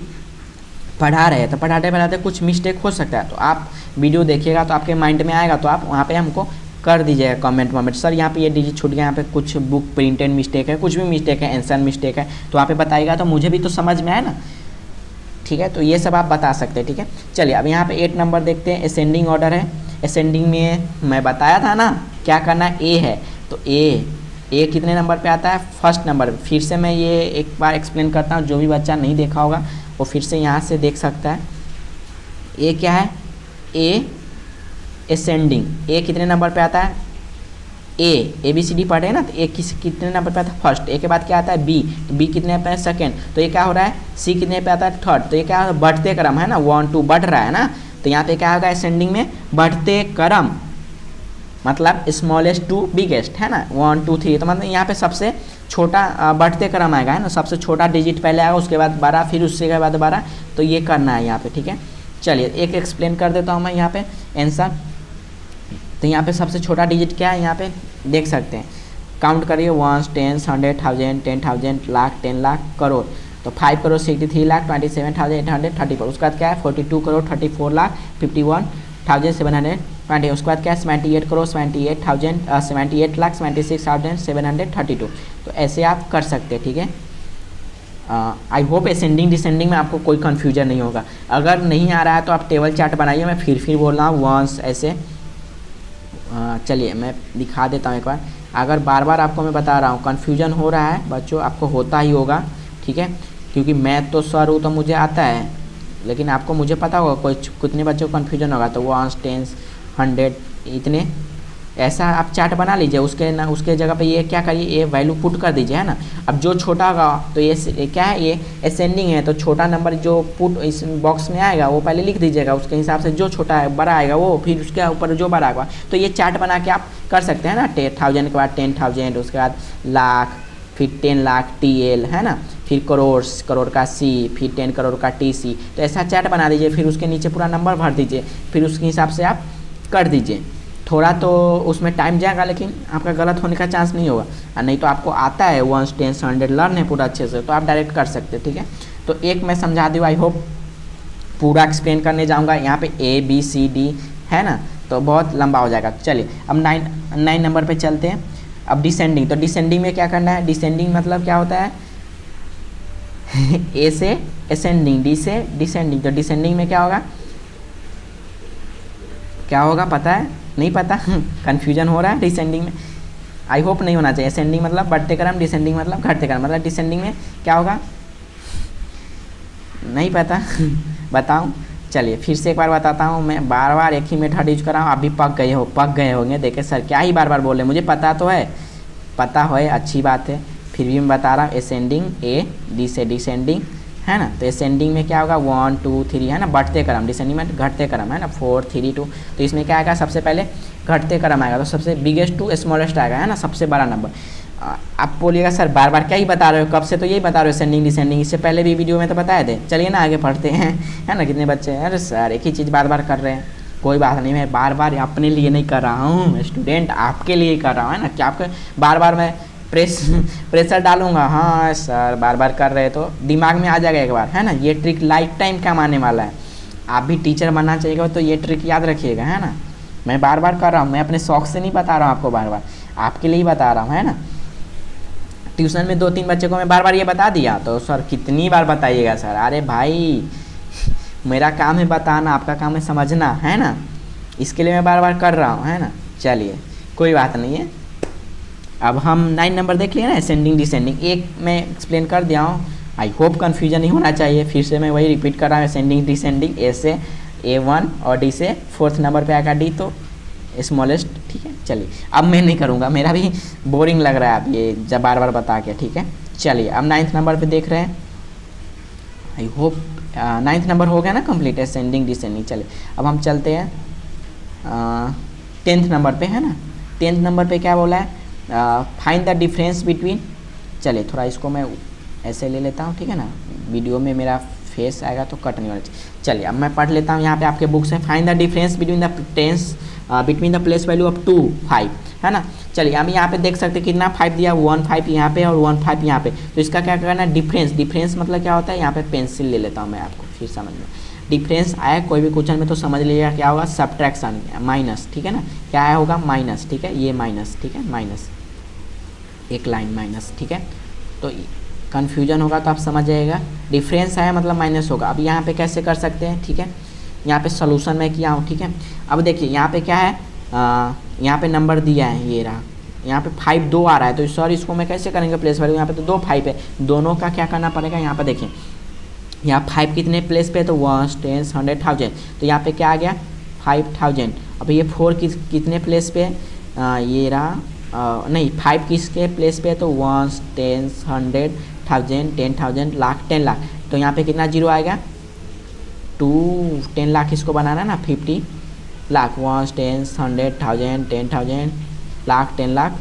पढ़ा रहे हैं, तो पढ़ाते पढ़ाते कुछ मिस्टेक हो सकता है, तो आप वीडियो देखिएगा तो आपके माइंड में आएगा, तो आप वहाँ पे हमको कर दीजिएगा कमेंट सर यहाँ पे ये डिजिट छूट गया, यहाँ पे कुछ बुक प्रिंटेड मिस्टेक है, कुछ भी मिस्टेक है, आंसर मिस्टेक है, तो वहाँ पे बताइएगा तो मुझे भी तो समझ में आए ना, ठीक है। तो ये सब आप बता सकते हैं ठीक है। चलिए अब यहाँ पे 8 नंबर देखते हैं, असेंडिंग ऑर्डर है, असेंडिंग में मैं बताया था ना क्या करना, ए है तो ए कितने नंबर पे आता है, फर्स्ट नंबर पे। फिर से मैं ये एक बार एक्सप्लेन करता हूँ, जो भी बच्चा नहीं देखा होगा वो फिर से यहाँ से देख सकता है। ए क्या है, ए असेंडिंग, ए कितने नंबर पे आता है, ए बी सी डी पढ़े ना, तो ए कितने नंबर पे आता है, फर्स्ट। ए के बाद क्या आता है, बी, तो बी कितने पे है, सेकेंड। तो ये क्या हो रहा है, सी कितने पे आता है, थर्ड। तो ये क्या है, बढ़ते क्रम है ना, 1 2 बढ़ रहा है ना, तो यहाँ पे क्या होगा, असेंडिंग में बढ़ते क्रम, मतलब स्मॉलेस्ट टू बिगेस्ट है ना, 1 2 3। तो मतलब यहाँ पे सबसे छोटा बढ़ते क्रम आएगा है ना, सबसे छोटा डिजिट पहले आएगा, उसके बाद 12, फिर उसके बाद 12। तो ये करना है यहाँ पे, ठीक है। चलिए एक एक्सप्लेन कर देता हूँ मैं यहाँ पे आंसर। तो यहाँ पे सबसे छोटा डिजिट क्या है, यहाँ पे देख सकते हैं, काउंट करिए, 1 10 100 1000 10,000 लाख 10 लाख करोड़। तो 5 करोड़ 63 लाख 27,834। उसके बाद क्या है, 42 करोड़ 34 लाख 51,720। उसके बाद क्या है, 78 करोड़ 78 लाख 76,732। तो ऐसे आप कर सकते हैं, ठीक है। आई होप असेंडिंग डिसेंडिंग में आपको कोई कन्फ्यूजन नहीं होगा। अगर नहीं आ रहा है तो आप टेबल चार्ट बनाइए, मैं फिर बोल रहा हूँ वंस ऐसे। चलिए मैं दिखा देता हूँ एक बार। अगर बार बार आपको मैं बता रहा हूँ कन्फ्यूजन हो रहा है बच्चों, आपको होता ही होगा, ठीक है, क्योंकि मैथ तो सर वो तो मुझे आता है, लेकिन आपको मुझे पता होगा कोई कितने बच्चों को कन्फ्यूजन होगा। तो 1 10 100 इतने, ऐसा आप चार्ट बना लीजिए। उसके जगह पे ये क्या करिए, ये वैल्यू पुट कर दीजिए, है ना। अब जो छोटा होगा तो ये क्या है, ये असेंडिंग है, तो छोटा नंबर जो पुट इस बॉक्स में आएगा वो पहले लिख दीजिएगा, उसके हिसाब से जो छोटा है बड़ा आएगा वो, फिर उसके ऊपर जो बड़ा आएगा। तो ये चार्ट बना के आप कर सकते हैं ना, 10,000 के बाद 10,000, उसके बाद लाख, फिर 10 लाख TL है ना, फिर करोड़ का C, फिर 10 करोड़ का TC। तो ऐसा चार्ट बना दीजिए, फिर उसके नीचे पूरा नंबर भर दीजिए, फिर उसके हिसाब से आप कर दीजिए। थोड़ा तो उसमें टाइम जाएगा, लेकिन आपका गलत होने का चांस नहीं होगा। और नहीं तो आपको आता है 1 10 100 लर्न है पूरा अच्छे से, तो आप डायरेक्ट कर सकते हैं, ठीक है। तो एक मैं समझा दूँ, आई होप पूरा एक्सप्लेन करने जाऊँगा यहाँ पे ABCD है ना, तो बहुत लंबा हो जाएगा। चलिए अब 9 नंबर पे चलते हैं। अब डिसेंडिंग, तो डिसेंडिंग में क्या करना है, डिसेंडिंग मतलब क्या होता है A से असेंडिंग, D से डिसेंडिंग। तो डिसेंडिंग में क्या होगा पता है, नहीं पता कन्फ्यूजन हो रहा है डिसेंडिंग में, आई होप नहीं होना चाहिए। असेंडिंग मतलब बढ़ते क्रम, डिसेंडिंग मतलब घटते क्रम। मतलब डिसेंडिंग में क्या होगा नहीं पता बताऊं, चलिए फिर से एक बार बताता हूं। मैं बार बार एक ही मेथड यूज कर रहा हूँ, आप भी पक गए होंगे। देखे सर क्या ही बार बार बोले, मुझे पता तो है, पता है अच्छी बात है, फिर भी मैं बता रहा हूँ। असेंडिंग A, D से डिसेंडिंग है ना, तो असेंडिंग में क्या होगा 1 2 3 है ना, बढ़ते क्रम। डिसेंडिंग में घटते क्रम है ना, 4 3 2। तो इसमें क्या आएगा, सबसे पहले घटते क्रम आएगा, तो सबसे बिगेस्ट टू स्मॉलेस्ट आएगा, है ना, सबसे बड़ा नंबर। आप बोलिएगा सर बार बार क्या ही बता रहे हो, कब से तो यही बता रहे हो असेंडिंग डिसेंडिंग, इससे पहले भी वीडियो में तो बताए थे। चलिए ना आगे पढ़ते हैं, है ना। कितने बच्चे हैं, अरे सर एक ही चीज़ बार बार कर रहे हैं। कोई बात नहीं, मैं बार बार अपने लिए नहीं कर रहा हूँ स्टूडेंट, आपके लिए कर रहा हूँ, है ना। क्या आपके बार बार मैं प्रेशर डालूंगा, हाँ सर बार बार कर रहे, तो दिमाग में आ जाएगा एक बार, है ना। ये ट्रिक लाइफ टाइम काम आने वाला है। आप भी टीचर बनना चाहिए तो ये ट्रिक याद रखिएगा, है ना। मैं बार बार कर रहा हूँ, मैं अपने शौक से नहीं बता रहा हूँ आपको, बार बार आपके लिए ही बता रहा हूँ, है ना। ट्यूशन में 2-3 बच्चे को मैं बार बार ये बता दिया तो सर कितनी बार बताइएगा सर। अरे भाई मेरा काम है बताना, आपका काम है समझना, है ना। इसके लिए मैं बार बार कर रहा हूँ, है ना। चलिए कोई बात नहीं है। अब हम 9 नंबर देख लिए ना, असेंडिंग डिसेंडिंग। एक मैं एक्सप्लेन कर दिया हूँ, आई होप कन्फ्यूजन नहीं होना चाहिए। फिर से मैं वही रिपीट कर रहा हूँ, असेंडिंग डिसेंडिंग, A से A1 और D से 4th नंबर पे आएगा D, तो स्मॉलेस्ट, ठीक है। चलिए अब मैं नहीं करूँगा, मेरा भी बोरिंग लग रहा है अब ये जब बार बार बता के, ठीक है। चलिए अब 9th नंबर पे देख रहे हैं, आई होप 9th नंबर हो गया ना कंप्लीट, असेंडिंग डिसेंडिंग। चलिए अब हम चलते हैं 10th नंबर पे, है ना। 10th नंबर पे क्या बोला है, फाइंड द डिफरेंस बिटवीन। चलिए थोड़ा इसको मैं ऐसे ले लेता हूँ, ठीक है ना, वीडियो में मेरा फेस आएगा तो कट नहीं होना चाहिए। चलिए अब मैं पढ़ लेता हूँ यहाँ पे आपके बुक से। Find the difference between the place value of 2 5, है ना। चलिए हम यहाँ पे देख सकते हैं कितना 5 दिया, 1 5 यहाँ पे और 1 5 यहाँ पे। तो इसका क्या करना है, डिफरेंस मतलब क्या होता है, यहाँ पे पेंसिल ले लेता हूँ मैं आपको फिर समझ में। डिफरेंस आया कोई भी क्वेश्चन में तो समझ लीजिएगा क्या होगा, सब्ट्रैक्शन, माइनस, ठीक है ना। क्या आया होगा, माइनस, ठीक है, ये माइनस, ठीक है, माइनस एक लाइन माइनस, ठीक है। तो कन्फ्यूजन होगा तो आप समझ जाइएगा, डिफरेंस आया मतलब माइनस होगा। अब यहाँ पे कैसे कर सकते हैं, ठीक है, यहाँ पे सोल्यूशन में किया हूँ, ठीक है। अब देखिए यहाँ पे क्या है, यहाँ पे नंबर दिया है, ये रहा, यहाँ पे 5 2 आ रहा है, तो सर इसको मैं कैसे करेंगे प्लेस वैल्यू, यहाँ पे तो 2 5 है, दोनों का क्या करना पड़ेगा, यहाँ पे देखिए यहाँ 5 कितने प्लेस पे है, तो 1 10 100 1000, तो यहाँ पे क्या आ गया 5000। अब ये 4 कितने प्लेस पे है, ये रहा नहीं 5 किसके प्लेस पे है, तो 1 10 100 1000 10,000 लाख 10 लाख, तो यहाँ पे कितना जीरो आएगा 2 10 लाख इसको बनाना है ना 50 लाख 1 10 100 1000 10,000 लाख 10 लाख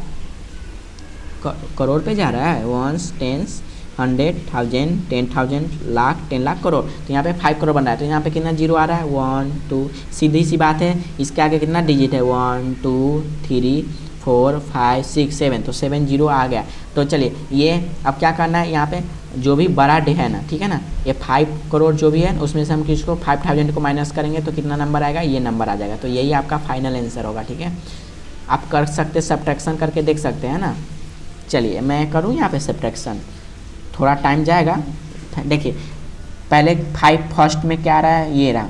करोड़ पे जा रहा है 1 10 100 1000 10,000 लाख 10 लाख करोड़, तो यहाँ पे 5 करोड़ बन रहा है, तो यहाँ पे कितना जीरो आ रहा है 1 2, सीधी सी बात है इसके आगे कितना डिजिट है 1 2 3 4 5 6 7, तो 7 जीरो आ गया। तो चलिए ये अब क्या करना है, यहाँ पे जो भी बड़ा डे है ना, ठीक है ना, ये 5 करोड़ जो भी है उसमें से हम किसको 5000 को माइनस करेंगे तो कितना नंबर आएगा, ये नंबर आ जाएगा। तो यही आपका फाइनल आंसर होगा, ठीक है। आप कर सकते सब्ट्रैक्शन करके देख सकते हैं ना। चलिए मैं करूँ यहाँ पे सब्ट्रैक्शन, थोड़ा टाइम जाएगा। देखिए पहले 5 फर्स्ट में क्या आ रहा है, ये रहा,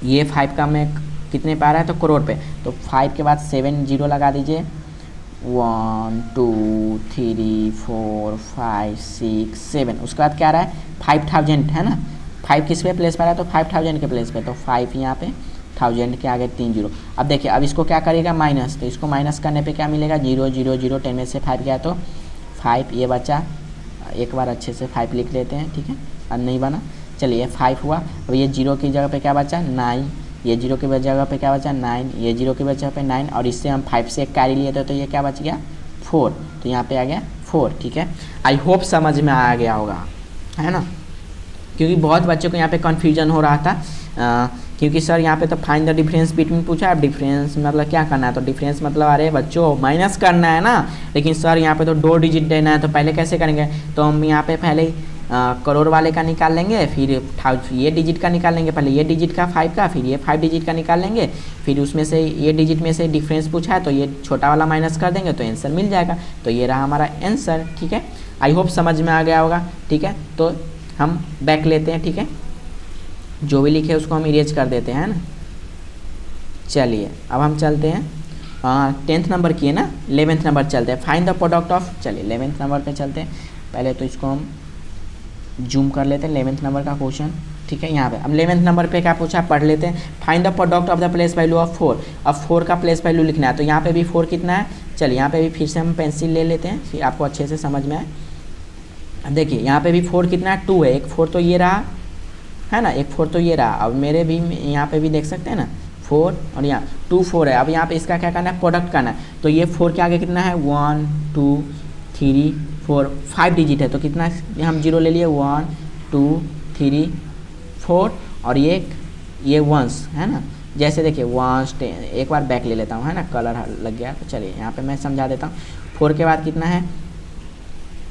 ये 5 का मैं कितने पे आ रहा है, तो करोड़ पे, तो 5 के बाद 7 जीरो लगा दीजिए 1 2 3 4 5 6 7, उसके बाद क्या आ रहा है 5000 है ना, 5 किस पे प्लेस पे आ रहा है, तो 5000 के प्लेस पे, तो 5 यहाँ पे 1000 के आगे 3 जीरो। अब देखिए अब इसको क्या करेगा माइनस, तो इसको माइनस करने पे क्या मिलेगा 0 0 0, 10 में से 5 गया तो 5, ये बचा, एक बार अच्छे से 5 लिख लेते हैं, ठीक है, अब नहीं बना, चलिए 5 हुआ। अब ये जीरो की जगह पे क्या बचा 9, ये जीरो की जगह पे क्या बचा 9, ये जीरो की जगह पे 9, और इससे हम 5 से एक कैरी लिए थे तो ये क्या बच गया 4, तो यहाँ पे आ गया 4, ठीक है। आई होप समझ में आ गया होगा, है ना, क्योंकि बहुत बच्चों को यहाँ पे कन्फ्यूजन हो रहा था, क्योंकि सर यहाँ पे तो फाइंड द डिफरेंस बिटवीन पूछा है, अब डिफरेंस मतलब क्या करना है, तो डिफरेंस मतलब अरे बच्चों माइनस करना है ना, लेकिन सर यहाँ पे तो 2 डिजिट देना है, तो पहले कैसे करेंगे, तो हम यहाँ पे पहले करोड़ वाले का निकाल लेंगे, फिर ये डिजिट का निकाल लेंगे, पहले ये डिजिट का 5 का, फिर ये 5 डिजिट का निकाल लेंगे, फिर उसमें से ये डिजिट में से डिफरेंस पूछा है तो ये छोटा वाला माइनस कर देंगे तो आंसर मिल जाएगा। तो ये रहा हमारा आंसर, ठीक है। आई होप समझ में आ गया होगा, ठीक है। तो हम बैक लेते हैं, ठीक है, जो भी लिखे उसको हम इरेज कर देते हैं ना। चलिए अब हम चलते हैं 10th नंबर की है ना, 11th नंबर चलते हैं, फाइंड द प्रोडक्ट ऑफ, चलिए 11th नंबर पे चलते हैं। पहले तो इसको हम जूम कर लेते हैं 11th नंबर का क्वेश्चन, ठीक है। यहाँ पे अब 11th नंबर पे क्या पूछा पढ़ लेते हैं, find the product of the place value of 4। अब 4 का प्लेस वैल्यू लिखना है, तो यहाँ पे भी 4 कितना है, चलिए यहाँ पे भी फिर से हम पेंसिल ले लेते हैं, फिर आपको अच्छे से समझ में आए। अब देखिए यहाँ पे भी 4 कितना है 2 है, एक 4 तो ये रहा है ना, एक 4 तो ये रहा। अब मेरे भी यहाँ पे भी देख सकते हैं ना 4 और यहाँ 2 4 है। अब यहाँ पे इसका क्या करना है, प्रोडक्ट करना है, तो ये 4 के आगे कितना है 1 2 3 4 5 डिजिट है, तो कितना हम जीरो ले लिए 1 2 3 4, और ये वंस है ना, जैसे देखिए 1 10, एक बार बैक ले लेता हूँ, है ना, कलर लग गया, तो चलिए यहाँ पे मैं समझा देता हूँ। 4 के बाद कितना है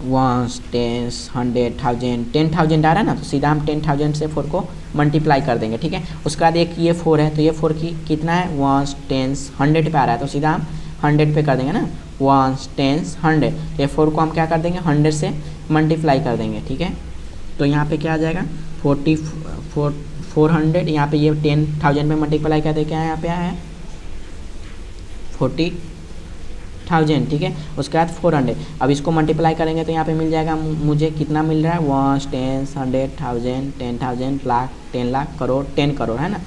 1 10 100 1000 10,000 आ रहा है ना, तो सीधा हम 10,000 से 4 को मल्टीप्लाई कर देंगे, ठीक है। उसके बाद एक ये 4 है, तो ये 4 की कितना है 1 10 100 पे आ रहा है, तो सीधा हम 100 पे कर देंगे ना, 1 10 100, ये 4 को हम क्या कर देंगे 100 से मल्टीप्लाई कर देंगे, ठीक है। तो यहाँ पे क्या आ जाएगा 400, यहाँ पे ये 10,000 में मल्टीप्लाई कर दे, क्या है यहाँ पे आया है 40,000, ठीक है। उसके बाद 400, अब इसको मल्टीप्लाई करेंगे तो यहाँ पे मिल जाएगा, मुझे कितना मिल रहा है 1 10 100 1000 10,000 लाख 10 लाख करोड़ 10 करोड़ है ना,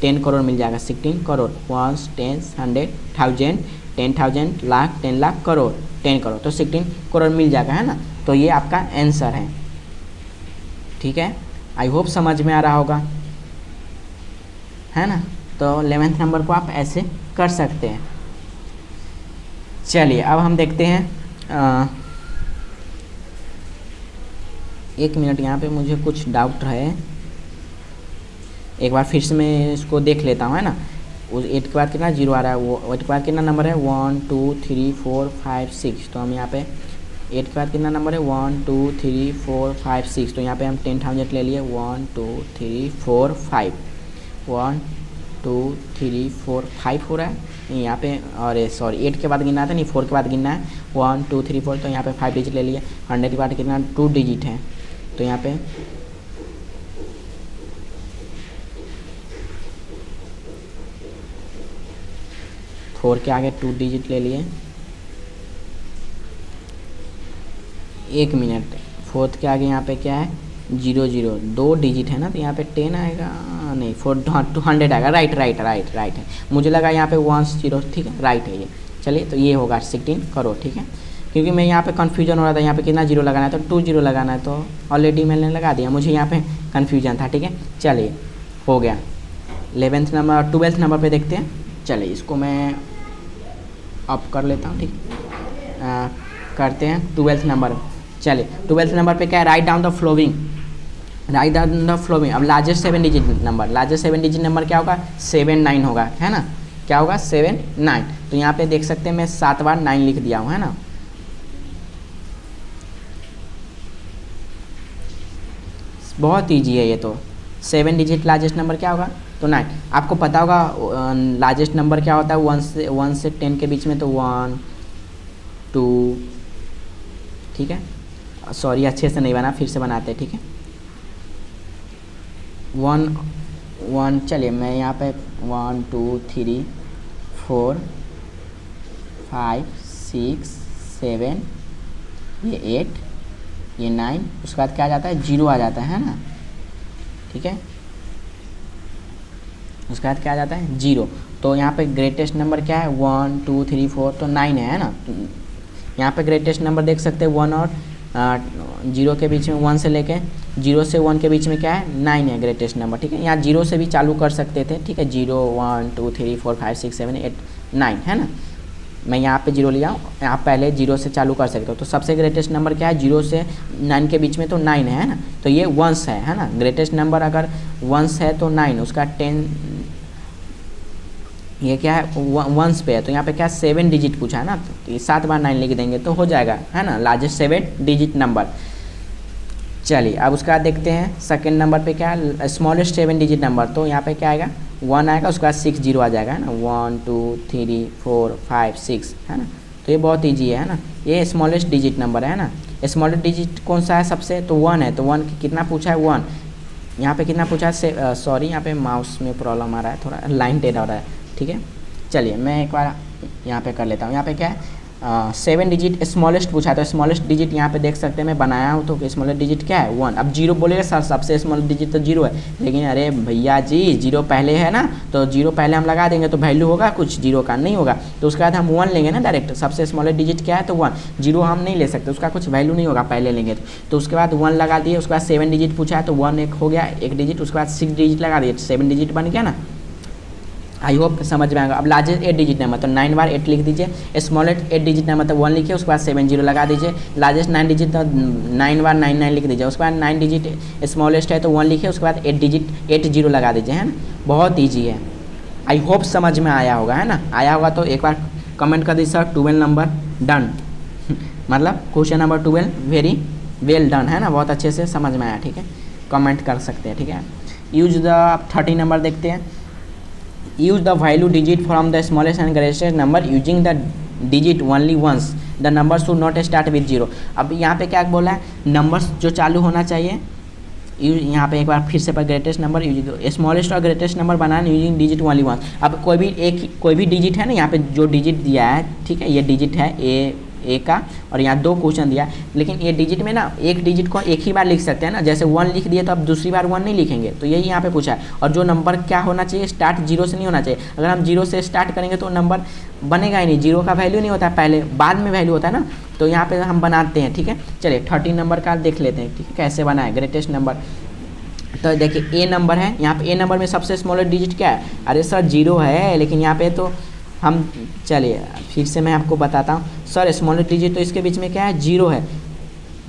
10 करोड़ मिल जाएगा 16 करोड़ 1 10 100 1000 10,000 लाख 10 लाख करोड़ 10 करोड़, तो 16 करोड़ मिल जाएगा, है ना। तो ये आपका आंसर है, ठीक है। आई होप समझ में आ रहा होगा, है ना। तो 11th नंबर को आप ऐसे कर सकते हैं। चलिए अब हम देखते हैं, एक मिनट, यहाँ पे मुझे कुछ डाउट है, एक बार फिर से मैं इसको देख लेता हूँ, है ना। उस 8 के बाद कितना 0 आ रहा है, वो 8 के बाद कितना नंबर है 1 2 3 4 5 6, तो हम यहाँ पे 8 के बाद कितना नंबर है 1 2 3 4 5 6, तो यहाँ पे हम 10,000 ले लिए 1 2 3 4 5 1 2 3 4 5 हो रहा है यहाँ पे, और सॉरी 8 के बाद गिनना था नहीं, 4 के बाद गिनना है 1 2 3 4, तो यहाँ पे 5 डिजिट ले लिए। 100 के बाद कितना 2 डिजिट है, तो यहाँ पे 4 के आगे 2 डिजिट ले लिए, एक मिनट, फोर्थ के आगे यहाँ पे क्या है 00, 2 डिजिट है ना, तो यहाँ पे 10 आएगा, नहीं 200 आएगा। राइट है, मुझे लगा यहाँ पे 1 0, ठीक है राइट है ये। चलिए तो ये होगा 16 करोड़, ठीक है, क्योंकि मैं यहाँ पे कन्फ्यूजन हो रहा था यहाँ पे कितना जीरो लगाना है, तो 2 0 लगाना है, तो ऑलरेडी मैंने लगा दिया, मुझे यहाँ पे कन्फ्यूजन था, ठीक है। चलिए हो गया। 11th नंबर 12th नंबर पे देखते हैं। चलिए इसको मैं अप कर लेता हूँ, ठीक है। करते हैं 12th नंबर। चलिए 12th नंबर पे क्या है, राइट डाउन द फ्लोइंग, अब largest 7 digit number, largest 7 digit number क्या होगा 7 9 होगा, है ना, क्या होगा 7 9। तो यहाँ पे देख सकते हैं मैं 7 बार 9 लिख दिया हूँ, है ना। बहुत ईजी है ये तो। 7 डिजिट लार्जेस्ट नंबर क्या होगा तो 9। आपको पता होगा लार्जेस्ट नंबर क्या होता है 1 से 10 के बीच में, तो 1 2, ठीक है। सॉरी अच्छे से नहीं बना, फिर से बनाते हैं, ठीक है। 1 चलिए मैं यहाँ पे 1 2 3 4 5 6 7, ये 8, ये 9, उसके बाद क्या आ जाता है 0 आ जाता है ना, ठीक है। उसके बाद क्या आ जाता है 0। तो यहाँ पे ग्रेटेस्ट नंबर क्या है 1 2 3 4, तो 9 है ना। तो यहाँ पे ग्रेटेस्ट नंबर देख सकते हैं 1 और 0 के बीच में, 1 से लेके 0 से 1 के बीच में क्या है 9 है ग्रेटेस्ट नंबर, ठीक है। यहाँ 0 से भी चालू कर सकते थे, ठीक है। 0 1 2 3 4 5 6 7 8 9, है ना। मैं यहाँ पे 0 लिया हूँ, आप पहले 0 से चालू कर सकते हो। तो सबसे ग्रेटेस्ट नंबर क्या है 0 से 9 के बीच में, तो 9 है ना। तो ये वंस है ना। ग्रेटेस्ट नंबर अगर वंस है तो 9, उसका 10, ये क्या है वंस पे है, तो यहाँ पे क्या 7 डिजिट पूछा है ना, तो ये 7 बार 9 लिख देंगे तो हो जाएगा, है ना, लार्जेस्ट 7 डिजिट नंबर। चलिए अब उसके बाद देखते हैं सेकंड नंबर पे क्या है स्मॉलेस्ट 7 डिजिट नंबर, तो यहाँ पे क्या आएगा 1 आएगा, उसके बाद 6 0 आ जाएगा, है ना। 1 2 3 4 5 6, है ना। तो ये बहुत ईजी है ना, ये स्मॉलेस्ट डिजिट नंबर है ना। स्मॉलेस्ट डिजिट कौन सा है सबसे, तो 1 है, तो 1 कितना पूछा है 1, यहाँ पे कितना पूछा है सॉरी यहाँ पे माउस में प्रॉब्लम आ रहा है, थोड़ा लाइन टेढ़ा हो रहा है, ठीक है। चलिए मैं एक बार यहाँ पे कर लेता हूँ। यहाँ पे क्या है 7 डिजिट स्मॉलेस्ट पूछा है, तो स्मॉलेस्ट डिजिट यहाँ पे देख सकते हैं मैं बनाया हूँ, तो स्मॉलेस्ट डिजिट क्या है 1। अब 0 बोलेगा सर सबसे स्मॉलेस्ट डिजिट तो 0 है, लेकिन अरे भैया जी 0 पहले है ना, तो 0 पहले हम लगा देंगे तो वैल्यू होगा कुछ 0 का नहीं होगा, तो उसके बाद हम 1 लेंगे ना डायरेक्ट। सबसे स्मॉलेस्ट डिजिट क्या है तो 1, 0 हम नहीं ले सकते, उसका कुछ वैल्यू नहीं होगा पहले लेंगे तो उसके बाद 1 लगा दिए। उसके बाद 7 डिजिट पूछा है तो 1 एक हो गया, एक डिजिट, उसके बाद 6 डिजिट लगा दिए, 7 डिजिट बन गया ना। आई होप समझ में आएगा। अब लार्जेस्ट 8 डिजिट नंबर, तो 9 बार 8 लिख दीजिए। स्मॉलेस्ट 8 डिजिट नंबर तो 1 लिखिए, उसके बाद 7 0 लगा दीजिए। लार्जेस्ट 9 डिजिट तो 9 बार 9 9 लिख दीजिए, उसके बाद 9 डिजिट स्मॉलेस्ट है तो 1 लिखिए, उसके बाद 8 डिजिट 8 0 लगा दीजिए, है ना। बहुत ईजी है, आई होप समझ में आया होगा, है ना। आया होगा तो एक बार कमेंट कर दीजिए सर 12 नंबर डन मतलब question number 12 very well done, है ना, बहुत अच्छे से समझ में आया, ठीक है। कमेंट कर सकते हैं, ठीक है। यूज द 30 नंबर देखते हैं। use the value digit from the smallest and greatest number using the digit only once, the number should not start with 0। अब यहाँ पे क्या बोला है नंबर्स जो चालू होना चाहिए, यहाँ पे एक बार फिर से पर ग्रेटेस्ट नंबर स्मॉलेस्ट और ग्रेटेस्ट नंबर बनाना यूजिंग डिजिट ओनली वन। अब कोई भी डिजिट है ना, यहाँ पे जो डिजिट दिया है, ठीक है, ये डिजिट है ए का, और यहाँ 2 क्वेश्चन दिया, लेकिन ये डिजिट में ना एक डिजिट को एक ही बार लिख सकते हैं ना, जैसे 1 लिख दिए तो अब दूसरी बार 1 नहीं लिखेंगे, तो यही यहाँ पे पूछा है। और जो नंबर क्या होना चाहिए स्टार्ट 0 से नहीं होना चाहिए। अगर हम 0 से स्टार्ट करेंगे तो नंबर बनेगा ही नहीं, 0 का वैल्यू नहीं होता है, पहले बाद में वैल्यू होता है ना, तो यहाँ पे हम बनाते हैं, ठीक है। चलिए 30 नंबर का देख लेते हैं, ठीक है, कैसे बना है ग्रेटेस्ट नंबर। तो देखिए ए नंबर है, यहाँ पे ए नंबर में सबसे स्मॉलेस्ट डिजिट क्या है, अरे सर 0 है, लेकिन यहाँ पे तो हम चलिए फिर से मैं आपको बताता हूँ सर स्मॉलेस्ट डिजिट तो इसके बीच में क्या है 0 है,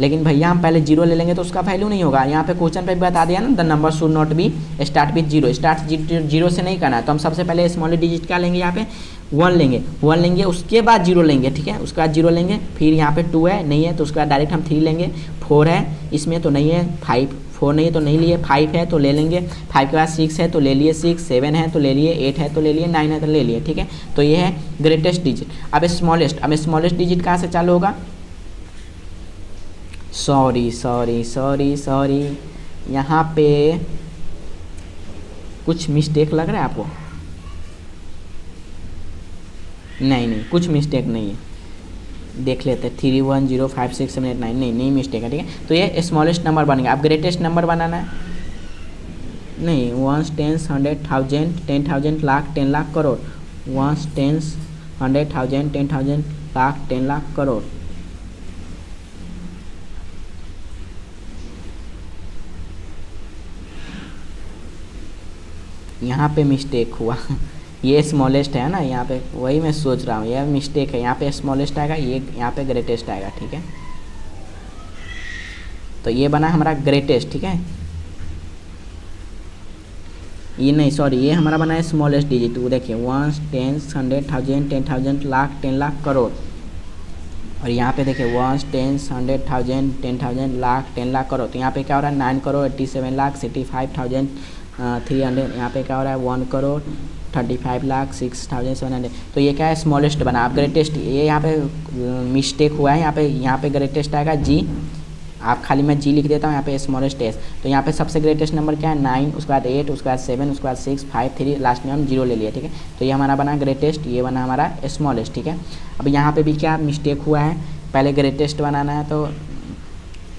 लेकिन भैया हम पहले 0 ले लेंगे तो उसका वैल्यू नहीं होगा। यहाँ पे क्वेश्चन पे बता दिया ना the number should not be start with 0, start 0 से नहीं करना है, तो हम सबसे पहले स्मॉलेस्ट डिजिट क्या लेंगे, यहाँ पे 1 लेंगे, उसके बाद 0 लेंगे, ठीक है, उसके बाद 0 लेंगे, फिर यहाँ पे 2 है नहीं है तो उसके बाद डायरेक्ट हम 3 लेंगे, 4 है इसमें तो नहीं है, 4 नहीं है तो नहीं लिए, 5 है तो ले लेंगे, 5 के बाद 6 है तो ले लिए 6, 7 है तो ले लिए, 8 है तो ले लिए, 9 है तो ले लिए, ठीक है। तो ये है ग्रेटेस्ट डिजिट। अब स्मॉलेस्ट डिजिट कहाँ से चालू होगा, सॉरी यहाँ पे कुछ मिस्टेक लग रहा है आपको, नहीं कुछ मिस्टेक नहीं है, देख लेते हैं 3 1 0 5 6 7 8 9 नहीं मिस्टेक है, ठीक है। तो ये स्मॉलेस्ट नंबर बन गया। अब ग्रेटेस्ट नंबर बनाना है, नहीं, ones tens 100,000 10,000 lakh 10 lakh crore, ones tens 100,000 10,000 lakh 10 lakh crore. यहाँ पे मिस्टेक हुआ ये स्मॉलेस्ट है ना, यहाँ पे वही मैं सोच रहा हूँ, यह मिस्टेक है। यहाँ पे स्मॉलेस्ट आएगा, ये यहाँ पे ग्रेटेस्ट आएगा, ठीक है। तो ये बना हमारा ग्रेटेस्ट, ठीक है। ये नहीं, सॉरी, ये हमारा बना है स्मॉलेस्ट डिजिट। वो देखिए 1 10 100,000 10,000 लाख 10 लाख करोड़। और यहाँ पे देखिए 1 10 100,000 10,000 लाख 10 लाख करोड़। तो यहाँ पे क्या हो रहा है 9 करोड़ 87 लाख 65,300। यहाँ पे क्या हो रहा है 1 करोड़ 35 लाख 6,700। तो ये क्या है स्मॉलेस्ट बना। अब ग्रेटेस्ट, ये यहाँ पे मिस्टेक हुआ है, यहाँ पे ग्रेटेस्ट आएगा जी। आप खाली मैं जी लिख देता हूँ, यहाँ पे स्मॉलेस्ट एस। तो यहाँ पे सबसे ग्रेटेस्ट नंबर क्या है 9, उसके बाद 8, उसके बाद 7, उसके बाद 6 5 3, लास्ट में हम 0 ले लिए, ठीक है। तो ये हमारा बना ग्रेटेस्ट, ये बना हमारा स्मॉलेस्ट, ठीक है। अब यहाँ पे भी क्या मिस्टेक हुआ है, पहले ग्रेटेस्ट बनाना है तो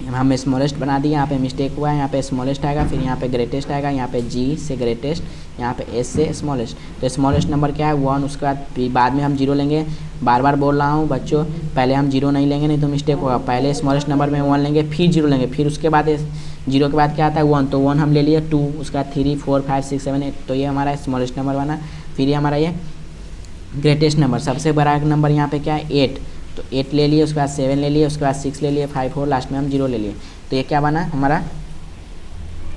हम स्मॉलेस्ट बना दिए, यहाँ पे मिस्टेक हुआ है, यहाँ पे स्मॉलेस्ट आएगा, फिर यहाँ पे ग्रेटेस्ट आएगा, यहाँ पे जी से ग्रेटेस्ट, यहाँ पे एस से स्मॉलेस्ट। तो स्मॉलेस्ट नंबर क्या है 1, उसके बाद में हम 0 लेंगे। बार बार बोल रहा हूँ बच्चों, पहले हम 0 नहीं लेंगे, नहीं तो मिस्टेक होगा। पहले स्मॉलेस्ट नंबर में 1 लेंगे, फिर 0 लेंगे, फिर उसके बाद 0 के बाद क्या आता है 1, तो 1 हम ले लिए, 2, उसके बाद 3 4 5 6 7 8। तो ये हमारा स्मॉलेस्ट नंबर बना। फिर ये हमारा ये ग्रेटेस्ट नंबर, सबसे बड़ा नंबर यहाँ पे क्या है 8, तो 8 ले लिए, उसके बाद 7 ले लिए, उसके बाद 6 ले लिए, 5 4, लास्ट में हम 0 ले लिए। तो ये क्या बना हमारा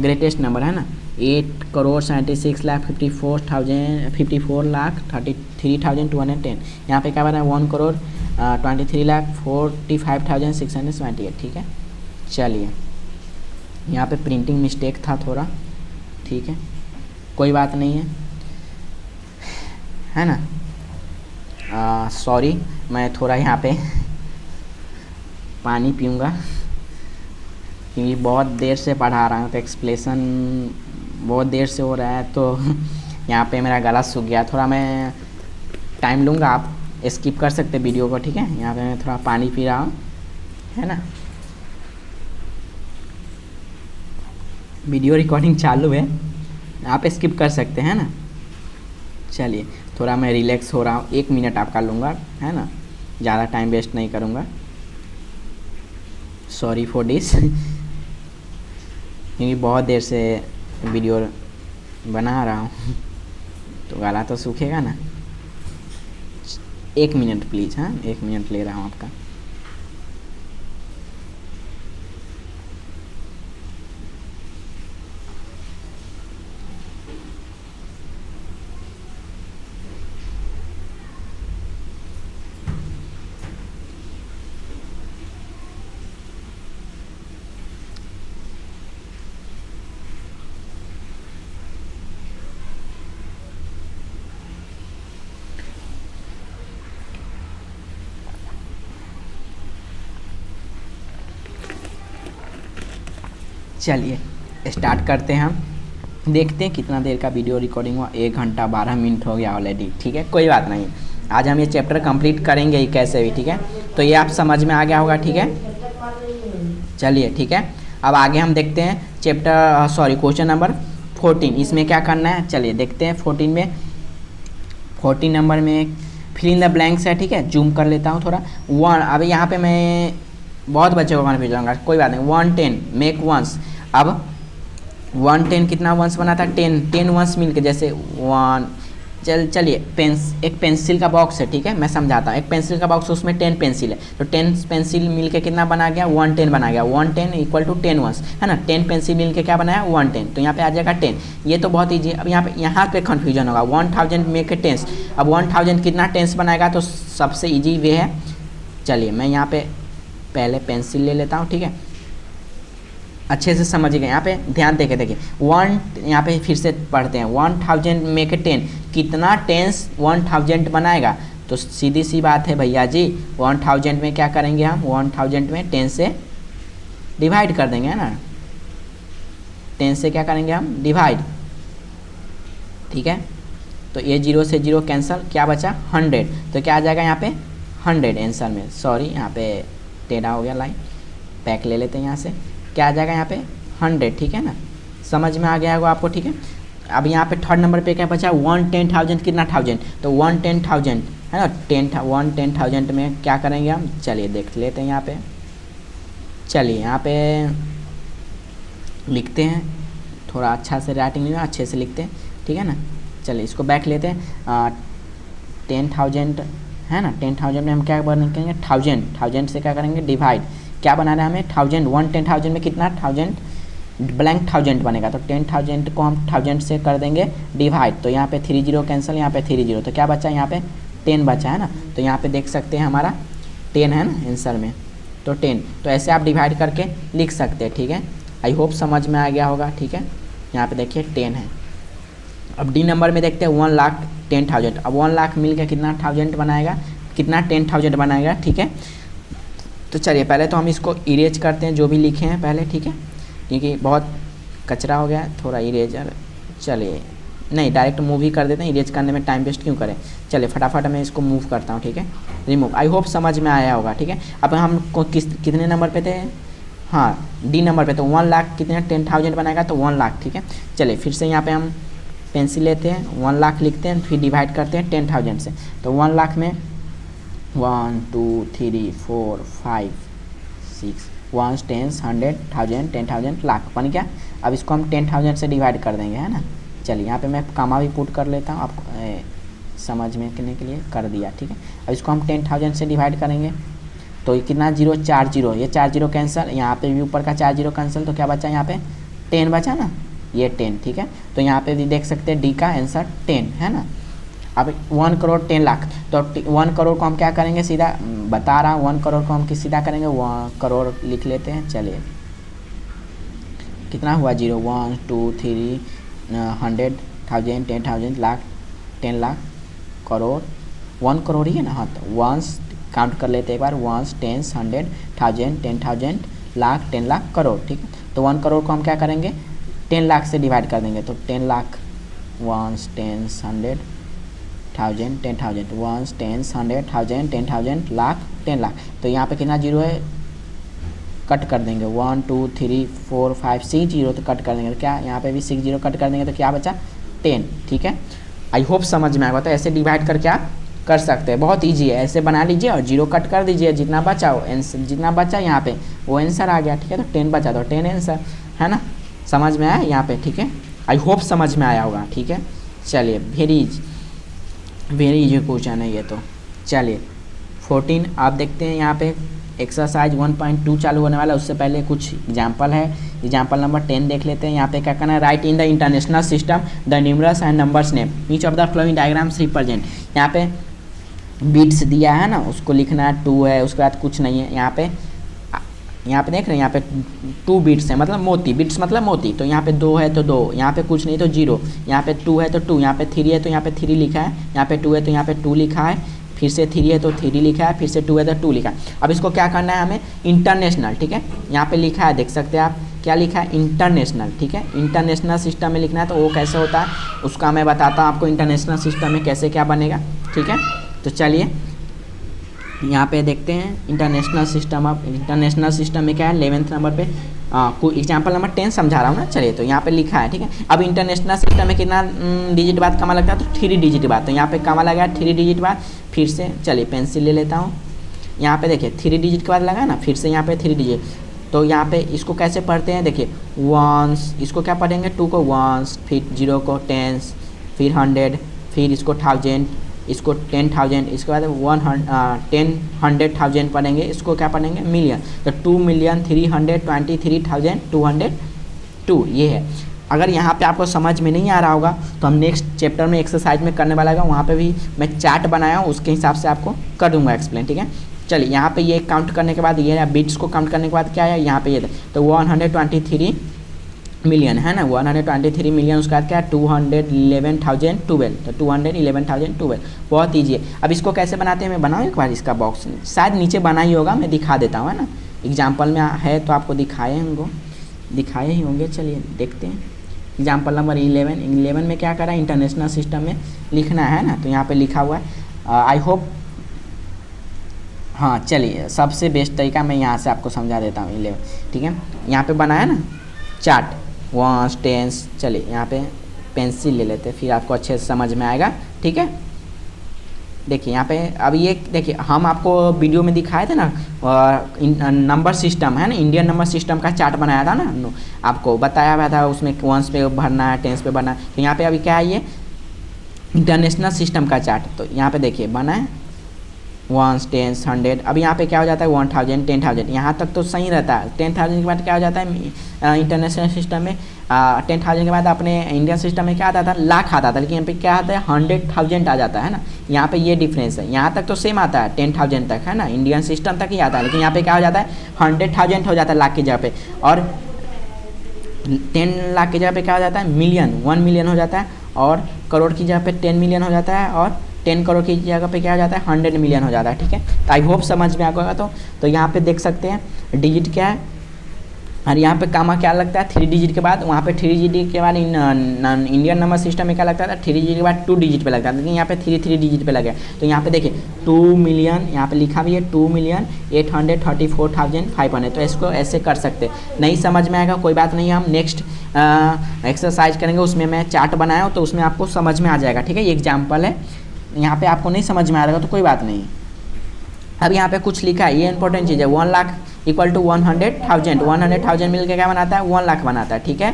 ग्रेटेस्ट नंबर, है ना। 8 करोड़ 76 लाख 54 लाख 33,210। यहाँ पे क्या बना 1 करोड़ 23 लाख 45,678, ठीक है। चलिए, यहाँ पे प्रिंटिंग मिस्टेक था थोड़ा, ठीक है, कोई बात नहीं है ना। सॉरी, मैं थोड़ा यहाँ पे पानी पीऊँगा क्योंकि बहुत देर से पढ़ा रहा हूँ, तो एक्सप्लेशन बहुत देर से हो रहा है, तो यहाँ पे मेरा गला सूख गया। थोड़ा मैं टाइम लूँगा, आप स्किप कर सकते वीडियो को, ठीक है। यहाँ पे मैं थोड़ा पानी पी रहा हूँ, है ना। वीडियो रिकॉर्डिंग चालू है, आप स्किप कर सकते हैं ना। चलिए, थोड़ा मैं रिलैक्स हो रहा हूँ, 1 मिनट आपका लूँगा, है ना, ज़्यादा टाइम वेस्ट नहीं करूँगा। सॉरी फॉर दिस क्योंकि बहुत देर से वीडियो बना रहा हूँ तो गला तो सूखेगा ना। 1 मिनट प्लीज़, हाँ, 1 मिनट ले रहा हूँ आपका। चलिए स्टार्ट करते हैं हम, देखते हैं कितना देर का वीडियो रिकॉर्डिंग हुआ। 1 घंटा 12 मिनट हो गया ऑलरेडी, ठीक है, कोई बात नहीं। आज हम ये चैप्टर कंप्लीट करेंगे ही कैसे भी, ठीक है। तो ये आप समझ में आ गया होगा, ठीक है। चलिए, ठीक है, अब आगे हम देखते हैं क्वेश्चन नंबर 14। इसमें क्या करना है, चलिए देखते हैं। 14 नंबर में फिल इन द ब्लैंक्स है, ठीक है। जूम कर लेता हूँ थोड़ा। 1, अब यहाँ पे मैं बहुत बच्चे को कन्फ्यूज होगा, कोई बात नहीं। 1 10 मेक वंस। अब 1 10 कितना वंस बना था 10 वंस मिल के, जैसे 1। चलिए एक पेंसिल का बॉक्स है, ठीक है, मैं समझाता हूँ। एक पेंसिल का बॉक्स, उसमें 10 पेंसिल है, तो 10 पेंसिल मिल के कितना बना गया 1 10 बना गया। 1 10 इक्वल टू 10 वंस, है ना। 10 पेंसिल मिल के क्या बनाया 1 10, तो यहाँ पे आ जाएगा 10। ये तो बहुत ईजी। अब यहाँ पे कन्फ्यूजन होगा 1000 मेक ए टेंस। अब 1000 कितना टेंस बनाएगा, तो सबसे ईजी वे है। चलिए मैं यहाँ पे पहले पेंसिल ले लेता हूँ, ठीक है, अच्छे से समझिएगा। यहाँ पे ध्यान देके देखिए 1, यहाँ पे फिर से पढ़ते हैं। 1000 मेक ए 10, कितना टेंस 1000 बनाएगा, तो सीधी सी बात है भैया जी, 1000 में क्या करेंगे हम, 1000 में 10 से डिवाइड कर देंगे, है ना। 10 से क्या करेंगे हम, डिवाइड, ठीक है। तो ये 0 से 0 कैंसिल, क्या बचा 100, तो क्या आ जाएगा यहाँ पे 100 आंसर में, सॉरी यहाँ पे टेढ़ा हो गया लाइन, बैक ले लेते हैं यहाँ से, क्या आ जाएगा यहाँ पे 100, ठीक है ना, समझ में आ गया होगा आपको, ठीक है। अब यहाँ पे थर्ड नंबर पे क्या बचा 110,000, कितना 1000, तो 110,000 है ना, 110,000 में क्या करेंगे हम, चलिए देख लेते हैं यहाँ पे, चलिए यहाँ पे लिखते हैं, थोड़ा अच्छा से राइटिंग नहीं, अच्छे से लिखते हैं, ठीक है ना। चलिए इसको बैक लेते हैं, 10,000 है ना, 10,000 में हम क्या करेंगे, 1000 से क्या करेंगे डिवाइड, क्या बनाना है हमें 1000, 110,000 में कितना 1000 ब्लैंक 1000 बनेगा, तो 10,000 को हम 1000 से कर देंगे डिवाइड, तो यहाँ पे 30 कैंसिल, यहाँ पे 30, तो क्या बचा यहाँ पे 10 बचा है ना, तो यहाँ पे देख सकते हैं हमारा 10 है ना आंसर में, तो 10, तो ऐसे आप डिवाइड करके लिख सकते हैं, ठीक है। आई होप समझ में आ गया होगा, ठीक है। यहाँ पे देखिए 10 है। अब डी नंबर में देखते हैं 1,10,000, अब 1 लाख मिल के कितना 1000 बनाएगा, कितना 10,000 बनाएगा, ठीक है। तो चलिए पहले तो हम इसको इरेज करते हैं जो भी लिखे हैं पहले, ठीक है, क्योंकि बहुत कचरा हो गया, थोड़ा इरेजर, चलिए नहीं डायरेक्ट मूव ही कर देते हैं, इरेज करने में टाइम वेस्ट क्यों करें, चलिए फटाफट मैं इसको मूव करता हूँ, ठीक है, रिमूव। आई होप समझ में आया होगा, ठीक है। अब हम कितने नंबर पे थे, हाँ डी नंबर पे, तो 1 लाख कितने 10,000 बनाएगा, तो 1 लाख, ठीक है। चलिए फिर से यहाँ पे हम पेंसिल लेते हैं, 1 लाख लिखते हैं, फिर डिवाइड करते हैं 10,000 से, तो 1 लाख में 1 2 3 4 5 6 1 10 100 1000 10,000 लाख बन गया। अब इसको हम 10,000 से डिवाइड कर देंगे, है ना। चलिए यहाँ पे मैं कामा भी पुट कर लेता हूँ, आपको समझ में करने के लिए कर दिया, ठीक है। अब इसको हम 10,000 से डिवाइड करेंगे, तो ये कितना 0 4 0, ये 4 0 कैंसिल, यहाँ पे भी ऊपर का 4 0 कैंसिल, तो क्या बचा यहाँ पे 10 बचा ना, ये 10, ठीक है। तो यहाँ पे भी देख सकते हैं डी का आंसर 10 है ना। अब 1 करोड़ 10 लाख, तो 1 करोड़ को हम क्या करेंगे, सीधा बता रहा हूँ, 1 करोड़ को हम किस सीधा करेंगे, 1 करोड़ लिख लेते हैं। चलिए कितना हुआ 0 1 2 3 100 1000 10,000 लाख 10 लाख करोड़, 1 करोड़ ही है ना, हाँ तो वंस काउंट कर लेते एक बार, 1 10 100 1000 10,000 लाख 10 लाख करोड़, ठीक है। तो 1 करोड़ को हम क्या करेंगे 10 लाख से डिवाइड कर देंगे, तो 10 लाख 1 10 100 1000 10,000 1 10 100 1000 10,000 लाख 10 लाख, तो यहाँ पे कितना जीरो है, कट कर देंगे 1 2 3 4 5 6 जीरो, तो कट कर देंगे, तो क्या यहाँ पे भी 6 जीरो कट कर देंगे, तो क्या बचा 10, ठीक है। आई होप समझ में आएगा, तो ऐसे डिवाइड करके आप कर सकते हैं, बहुत इजी है, ऐसे बना लीजिए और जीरो कट कर दीजिए, जितना बचा वो आंसर, जितना बचा यहाँ पे वो आंसर आ गया, ठीक है। तो 10 बचा तो 10 आंसर है ना, समझ में आया यहाँ पे, ठीक है। आई होप समझ में आया होगा, ठीक है। चलिए वेरी इजी क्वेश्चन है ये तो। चलिए 14 आप देखते हैं यहाँ पे एक्सरसाइज 1.2 चालू होने वाला है, उससे पहले कुछ एग्जाम्पल है। एग्जाम्पल नंबर 10 देख लेते हैं। यहाँ पे क्या करना है, right in the international system the numerals and numbers name each of the flowing diagrams represent. यहाँ पे बिट्स दिया है ना, उसको लिखना है, 2 है, उसके बाद कुछ नहीं है। यहाँ पे देख रहे हैं, यहाँ पे 2 बिट्स है, मतलब मोती, बिट्स मतलब मोती, तो यहाँ पे 2 है तो 2, यहाँ पे कुछ नहीं तो 0, यहाँ पे 2 है तो 2, यहाँ पे 3 है तो यहाँ पे 3 लिखा है, यहाँ पे 2 है तो यहाँ पे 2 लिखा है, फिर से 3 है तो 3 लिखा है, फिर से 2 है तो 2 लिखा है। अब इसको क्या करना है हमें, इंटरनेशनल, ठीक है, यहाँ पे लिखा है, देख सकते हैं आप, क्या लिखा है, इंटरनेशनल, ठीक है। इंटरनेशनल सिस्टम में लिखना है, तो वो कैसे होता है उसका मैं बताता हूँ आपको, इंटरनेशनल सिस्टम में कैसे क्या बनेगा, ठीक है। तो चलिए यहाँ पे देखते हैं इंटरनेशनल सिस्टम। अब इंटरनेशनल सिस्टम में क्या है, 11th नंबर पे कोई एग्जाम्पल नंबर 10 समझा रहा हूँ ना। चलिए तो यहाँ पे लिखा है, ठीक है। अब इंटरनेशनल सिस्टम में कितना डिजिट बाद कमा लगता है, तो 3 डिजिट बाद, तो यहाँ पे कमा लगा 3 डिजिट बाद, फिर से चलिए पेंसिल ले लेता हूँ, यहाँ पे देखिए 3 डिजिट के बाद लगा ना, फिर से यहाँ पे 3 डिजिट, तो यहाँ पे इसको कैसे पढ़ते हैं, देखिए वंस, इसको क्या पढ़ेंगे, 2 को वंस, फिर 0 को टेंस, फिर 100, फिर इसको 1000, इसको 10,000, इसके बाद 100,000 पढ़ेंगे, इसको क्या पढ़ेंगे, मिलियन, तो 2,323,202, ये है। अगर यहाँ पे आपको समझ में नहीं आ रहा होगा तो हम नेक्स्ट चैप्टर में एक्सरसाइज में करने वाला है, वहाँ पे भी मैं चार्ट बनाया हूँ, उसके हिसाब से आपको कर दूंगा एक्सप्लेन, ठीक है। चलिए यहाँ पे ये काउंट करने के बाद, ये बिट्स को काउंट करने के बाद क्या है, यहाँ पे ये तो 123 मिलियन है ना, 123 मिलियन, उसके बाद क्या है 211,012, तो 211,012, बहुत ईजी है। अब इसको कैसे बनाते हैं मैं बनाऊँ एक बार, इसका बॉक्स शायद नीचे बना ही होगा, मैं दिखा देता हूँ, है ना, एग्जाम्पल में है तो आपको दिखाए ही होंगे। चलिए देखते हैं एग्जाम्पल नंबर 11 में क्या करा है, इंटरनेशनल सिस्टम में लिखना है ना, तो यहाँ पे लिखा हुआ है। आई होप हाँ चलिए, सबसे बेस्ट तरीका मैं यहाँ से आपको समझा देता हूँ 11, ठीक है। यहाँ पे बनाया ना चार्ट, वंस टेंस, चलिए यहाँ पे पेंसिल ले लेते हैं, फिर आपको अच्छे से समझ में आएगा, ठीक है। देखिए यहाँ पे अब ये देखिए, हम आपको वीडियो में दिखाए थे ना नंबर सिस्टम है ना, इंडियन नंबर सिस्टम का चार्ट बनाया था ना, आपको बताया हुआ था, उसमें वंस पे भरना है, टेंस पे भरना है। तो यहाँ पे अभी क्या है, ये इंटरनेशनल सिस्टम का चार्ट। तो यहाँ पे देखिए बना है वंस टेंस 100, अब यहाँ पे क्या हो जाता है 1000 10,000, यहाँ तक तो सही रहता है। 10,000 के बाद क्या हो जाता है इंटरनेशनल सिस्टम में, 10,000 के बाद अपने इंडियन सिस्टम में क्या आता था, लाख आता था, लेकिन यहाँ पे क्या आता है 100,000 आ जाता है ना। यहाँ पे ये डिफरेंस है, यहाँ तक तो सेम आता है 10,000 तक है ना, इंडियन सिस्टम तक ही आता है, लेकिन यहाँ पे क्या हो जाता है 100,000 हो जाता है लाख की जगह पे, और 10 लाख की जगह पे क्या हो जाता है मिलियन, 1 मिलियन हो जाता है, और करोड़ की जगह पे 10 मिलियन हो जाता है, और 10 करोड़ की जगह पे क्या हो जाता है 100 मिलियन हो जाता है, ठीक है। तो आई होप समझ में आ गया। तो यहाँ पे देख सकते हैं डिजिट क्या है, और यहाँ पे कामा क्या लगता है 3 डिजिट के बाद, वहाँ पे 3 डिजिट के बाद इंडियन नंबर सिस्टम में क्या लगता था 3 डिजिट के बाद 2 डिजिट पे लगता था, लेकिन यहाँ पे 3 डिजिट पे लगे। तो यहाँ पे देखिए 2 मिलियन, यहाँ पे लिखा भी है 2,834,500। तो इसको ऐसे कर सकते, नहीं समझ में आएगा कोई बात नहीं, हम नेक्स्ट एक्सरसाइज करेंगे, उसमें मैं चार्ट बनाया हूँ, तो उसमें आपको समझ में आ जाएगा, ठीक है। ये एग्जाम्पल है, यहाँ पे आपको नहीं समझ में आ रहा तो कोई बात नहीं। अब यहाँ पे कुछ लिखा है, ये इंपॉर्टेंट चीज़ है, 1 लाख इक्वल टू 100,000, 100,000 मिलकर क्या बनाता है 1 लाख बनाता है, ठीक है।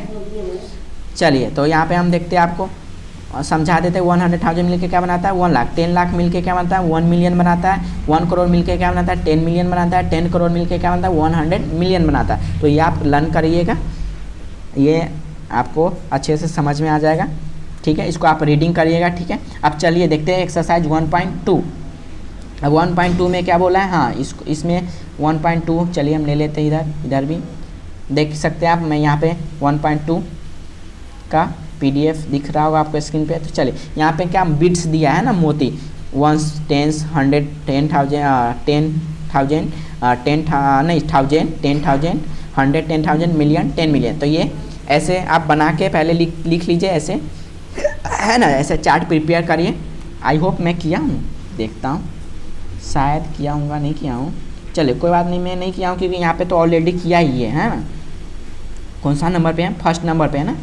चलिए तो यहाँ पे हम देखते हैं, आपको समझा देते हैं 100,000 मिलकर क्या बनाता है 1 लाख, 10 लाख मिलकर क्या बनता है 1 मिलियन बनाता है, 1 करोड़ मिलकर क्या बनाता है 10 मिलियन बनाता है, 10 करोड़ मिलकर क्या बनता है 100 मिलियन बनाता है। तो ये आप लर्न करिएगा, ये आपको अच्छे से समझ में आ जाएगा, ठीक है। इसको आप रीडिंग करिएगा, ठीक है। अब चलिए देखते हैं एक्सरसाइज 1.2। अब 1.2 में क्या बोला है, हाँ इसमें 1.2 चलिए हम ले लेते हैं, इधर भी देख सकते हैं आप, मैं यहाँ पे 1.2 का PDF दिख रहा होगा आपको स्क्रीन पे। तो चलिए यहाँ पे क्या बिट्स दिया है ना, मोती, वंस टेंस 100 10,000 10,000 नहीं 10,000 10,000 100 10,000 मिलियन 10 मिलियन। तो ये ऐसे आप बना के पहले लिख लीजिए, ऐसे है ना, ऐसे चार्ट प्रिपेयर करिए। आई होप मैं किया हूँ, देखता हूँ शायद किया हूँगा, नहीं किया हूँ, चलिए कोई बात नहीं, मैं नहीं किया हूँ क्योंकि यहाँ पे तो ऑलरेडी किया ही है ना। कौन सा नंबर पे है, फर्स्ट नंबर पे है ना।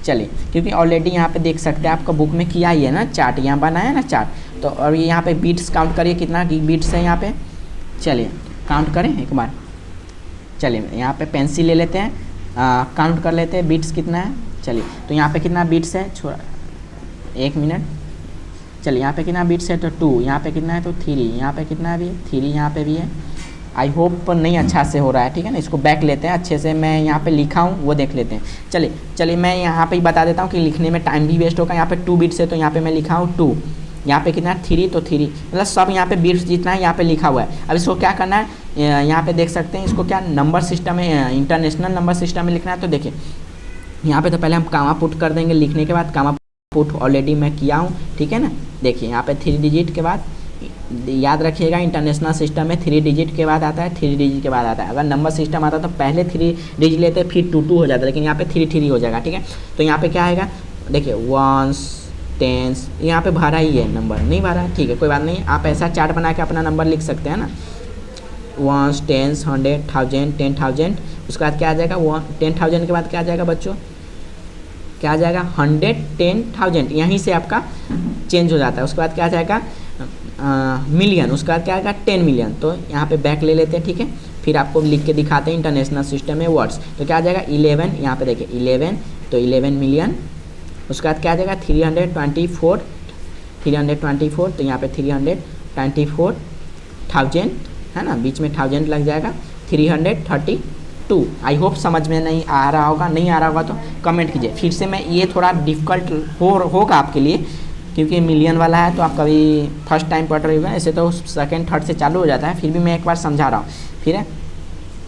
चलिए क्योंकि ऑलरेडी यहाँ पे देख सकते हैं आपका बुक में किया ही है ना चार्ट, यहाँ बनाया ना चार्ट। तो और ये यहाँ पे बीट्स काउंट करिए, कितना बीट्स है यहाँ पे, चलिए काउंट करें एक बार। चलिए यहाँ पे पेंसिल ले लेते हैं, काउंट कर लेते हैं बीट्स कितना है। चलिए तो यहाँ पे कितना बीट्स है, छोड़ा 1 मिनट। चलिए यहाँ पे कितना बीट्स है, तो 2, यहाँ पे कितना है तो 3, यहाँ पे कितना है भी 3, यहाँ पे भी है। आई होप नहीं अच्छा से हो रहा है, ठीक है ना। इसको बैक लेते हैं, अच्छे से मैं यहाँ पे लिखा हूँ वो देख लेते हैं। चलिए मैं यहाँ पे ही बता देता हूँ कि लिखने में टाइम भी वेस्ट होगा। यहाँ पे 2 बीट्स है, तो यहाँ पे मैं लिखा हूँ 2, यहाँ पे कितना 3, तो 3, मतलब सब यहाँ पे बीट्स जितना है यहाँ पे लिखा हुआ है। अब इसको क्या करना है, यहाँ पे देख सकते हैं, इसको क्या नंबर सिस्टम में, इंटरनेशनल नंबर सिस्टम में लिखना है। तो देखिए यहाँ पे तो पहले हम कामा पुट कर देंगे, लिखने के बाद कामा पुट ऑलरेडी मैं किया हूँ, ठीक है ना। देखिए यहाँ पे 3 डिजिट के बाद, याद रखिएगा इंटरनेशनल सिस्टम में 3 डिजिट के बाद आता है, 3 डिजिट के बाद आता है। अगर नंबर सिस्टम आता तो पहले 3 डिजिट लेते फिर 2 हो जाता, लेकिन यहाँ पे 3 हो जाएगा, ठीक है। तो यहाँ पे क्या आएगा, देखिए वंस टेंस, यहाँ पे भरा ही है नंबर, नहीं भरा, ठीक है कोई बात नहीं। आप ऐसा चार्ट बना के अपना नंबर लिख सकते हैं ना, वंस टेंस 100 1000 10,000। उसके बाद क्या आ जाएगा 10,000 के बाद क्या आ जाएगा बच्चों, क्या आ जाएगा 100 10,000, यहीं से आपका चेंज हो जाता है। उसके बाद क्या आ जाएगा मिलियन, उसके बाद क्या आएगा 10 मिलियन। तो यहाँ पे बैक ले लेते हैं, ठीक है। फिर आपको लिख के दिखाते हैं इंटरनेशनल सिस्टम में वर्ड्स। तो क्या आ जाएगा 11, यहाँ पे देखिए 11, तो 11 मिलियन। उसके बाद क्या आ जाएगा 324, तो यहाँ पे 324,000 है ना, बीच में 1000 लग जाएगा, 332। आई होप समझ में नहीं आ रहा होगा, नहीं आ रहा होगा तो कमेंट कीजिए। फिर से मैं, ये थोड़ा डिफ़िकल्ट होगा आपके लिए क्योंकि मिलियन वाला है, तो आप कभी फर्स्ट टाइम पढ़ रहे होगा, ऐसे तो सेकंड थर्ड से चालू हो जाता है, फिर भी मैं एक बार समझा रहा हूँ। फिर है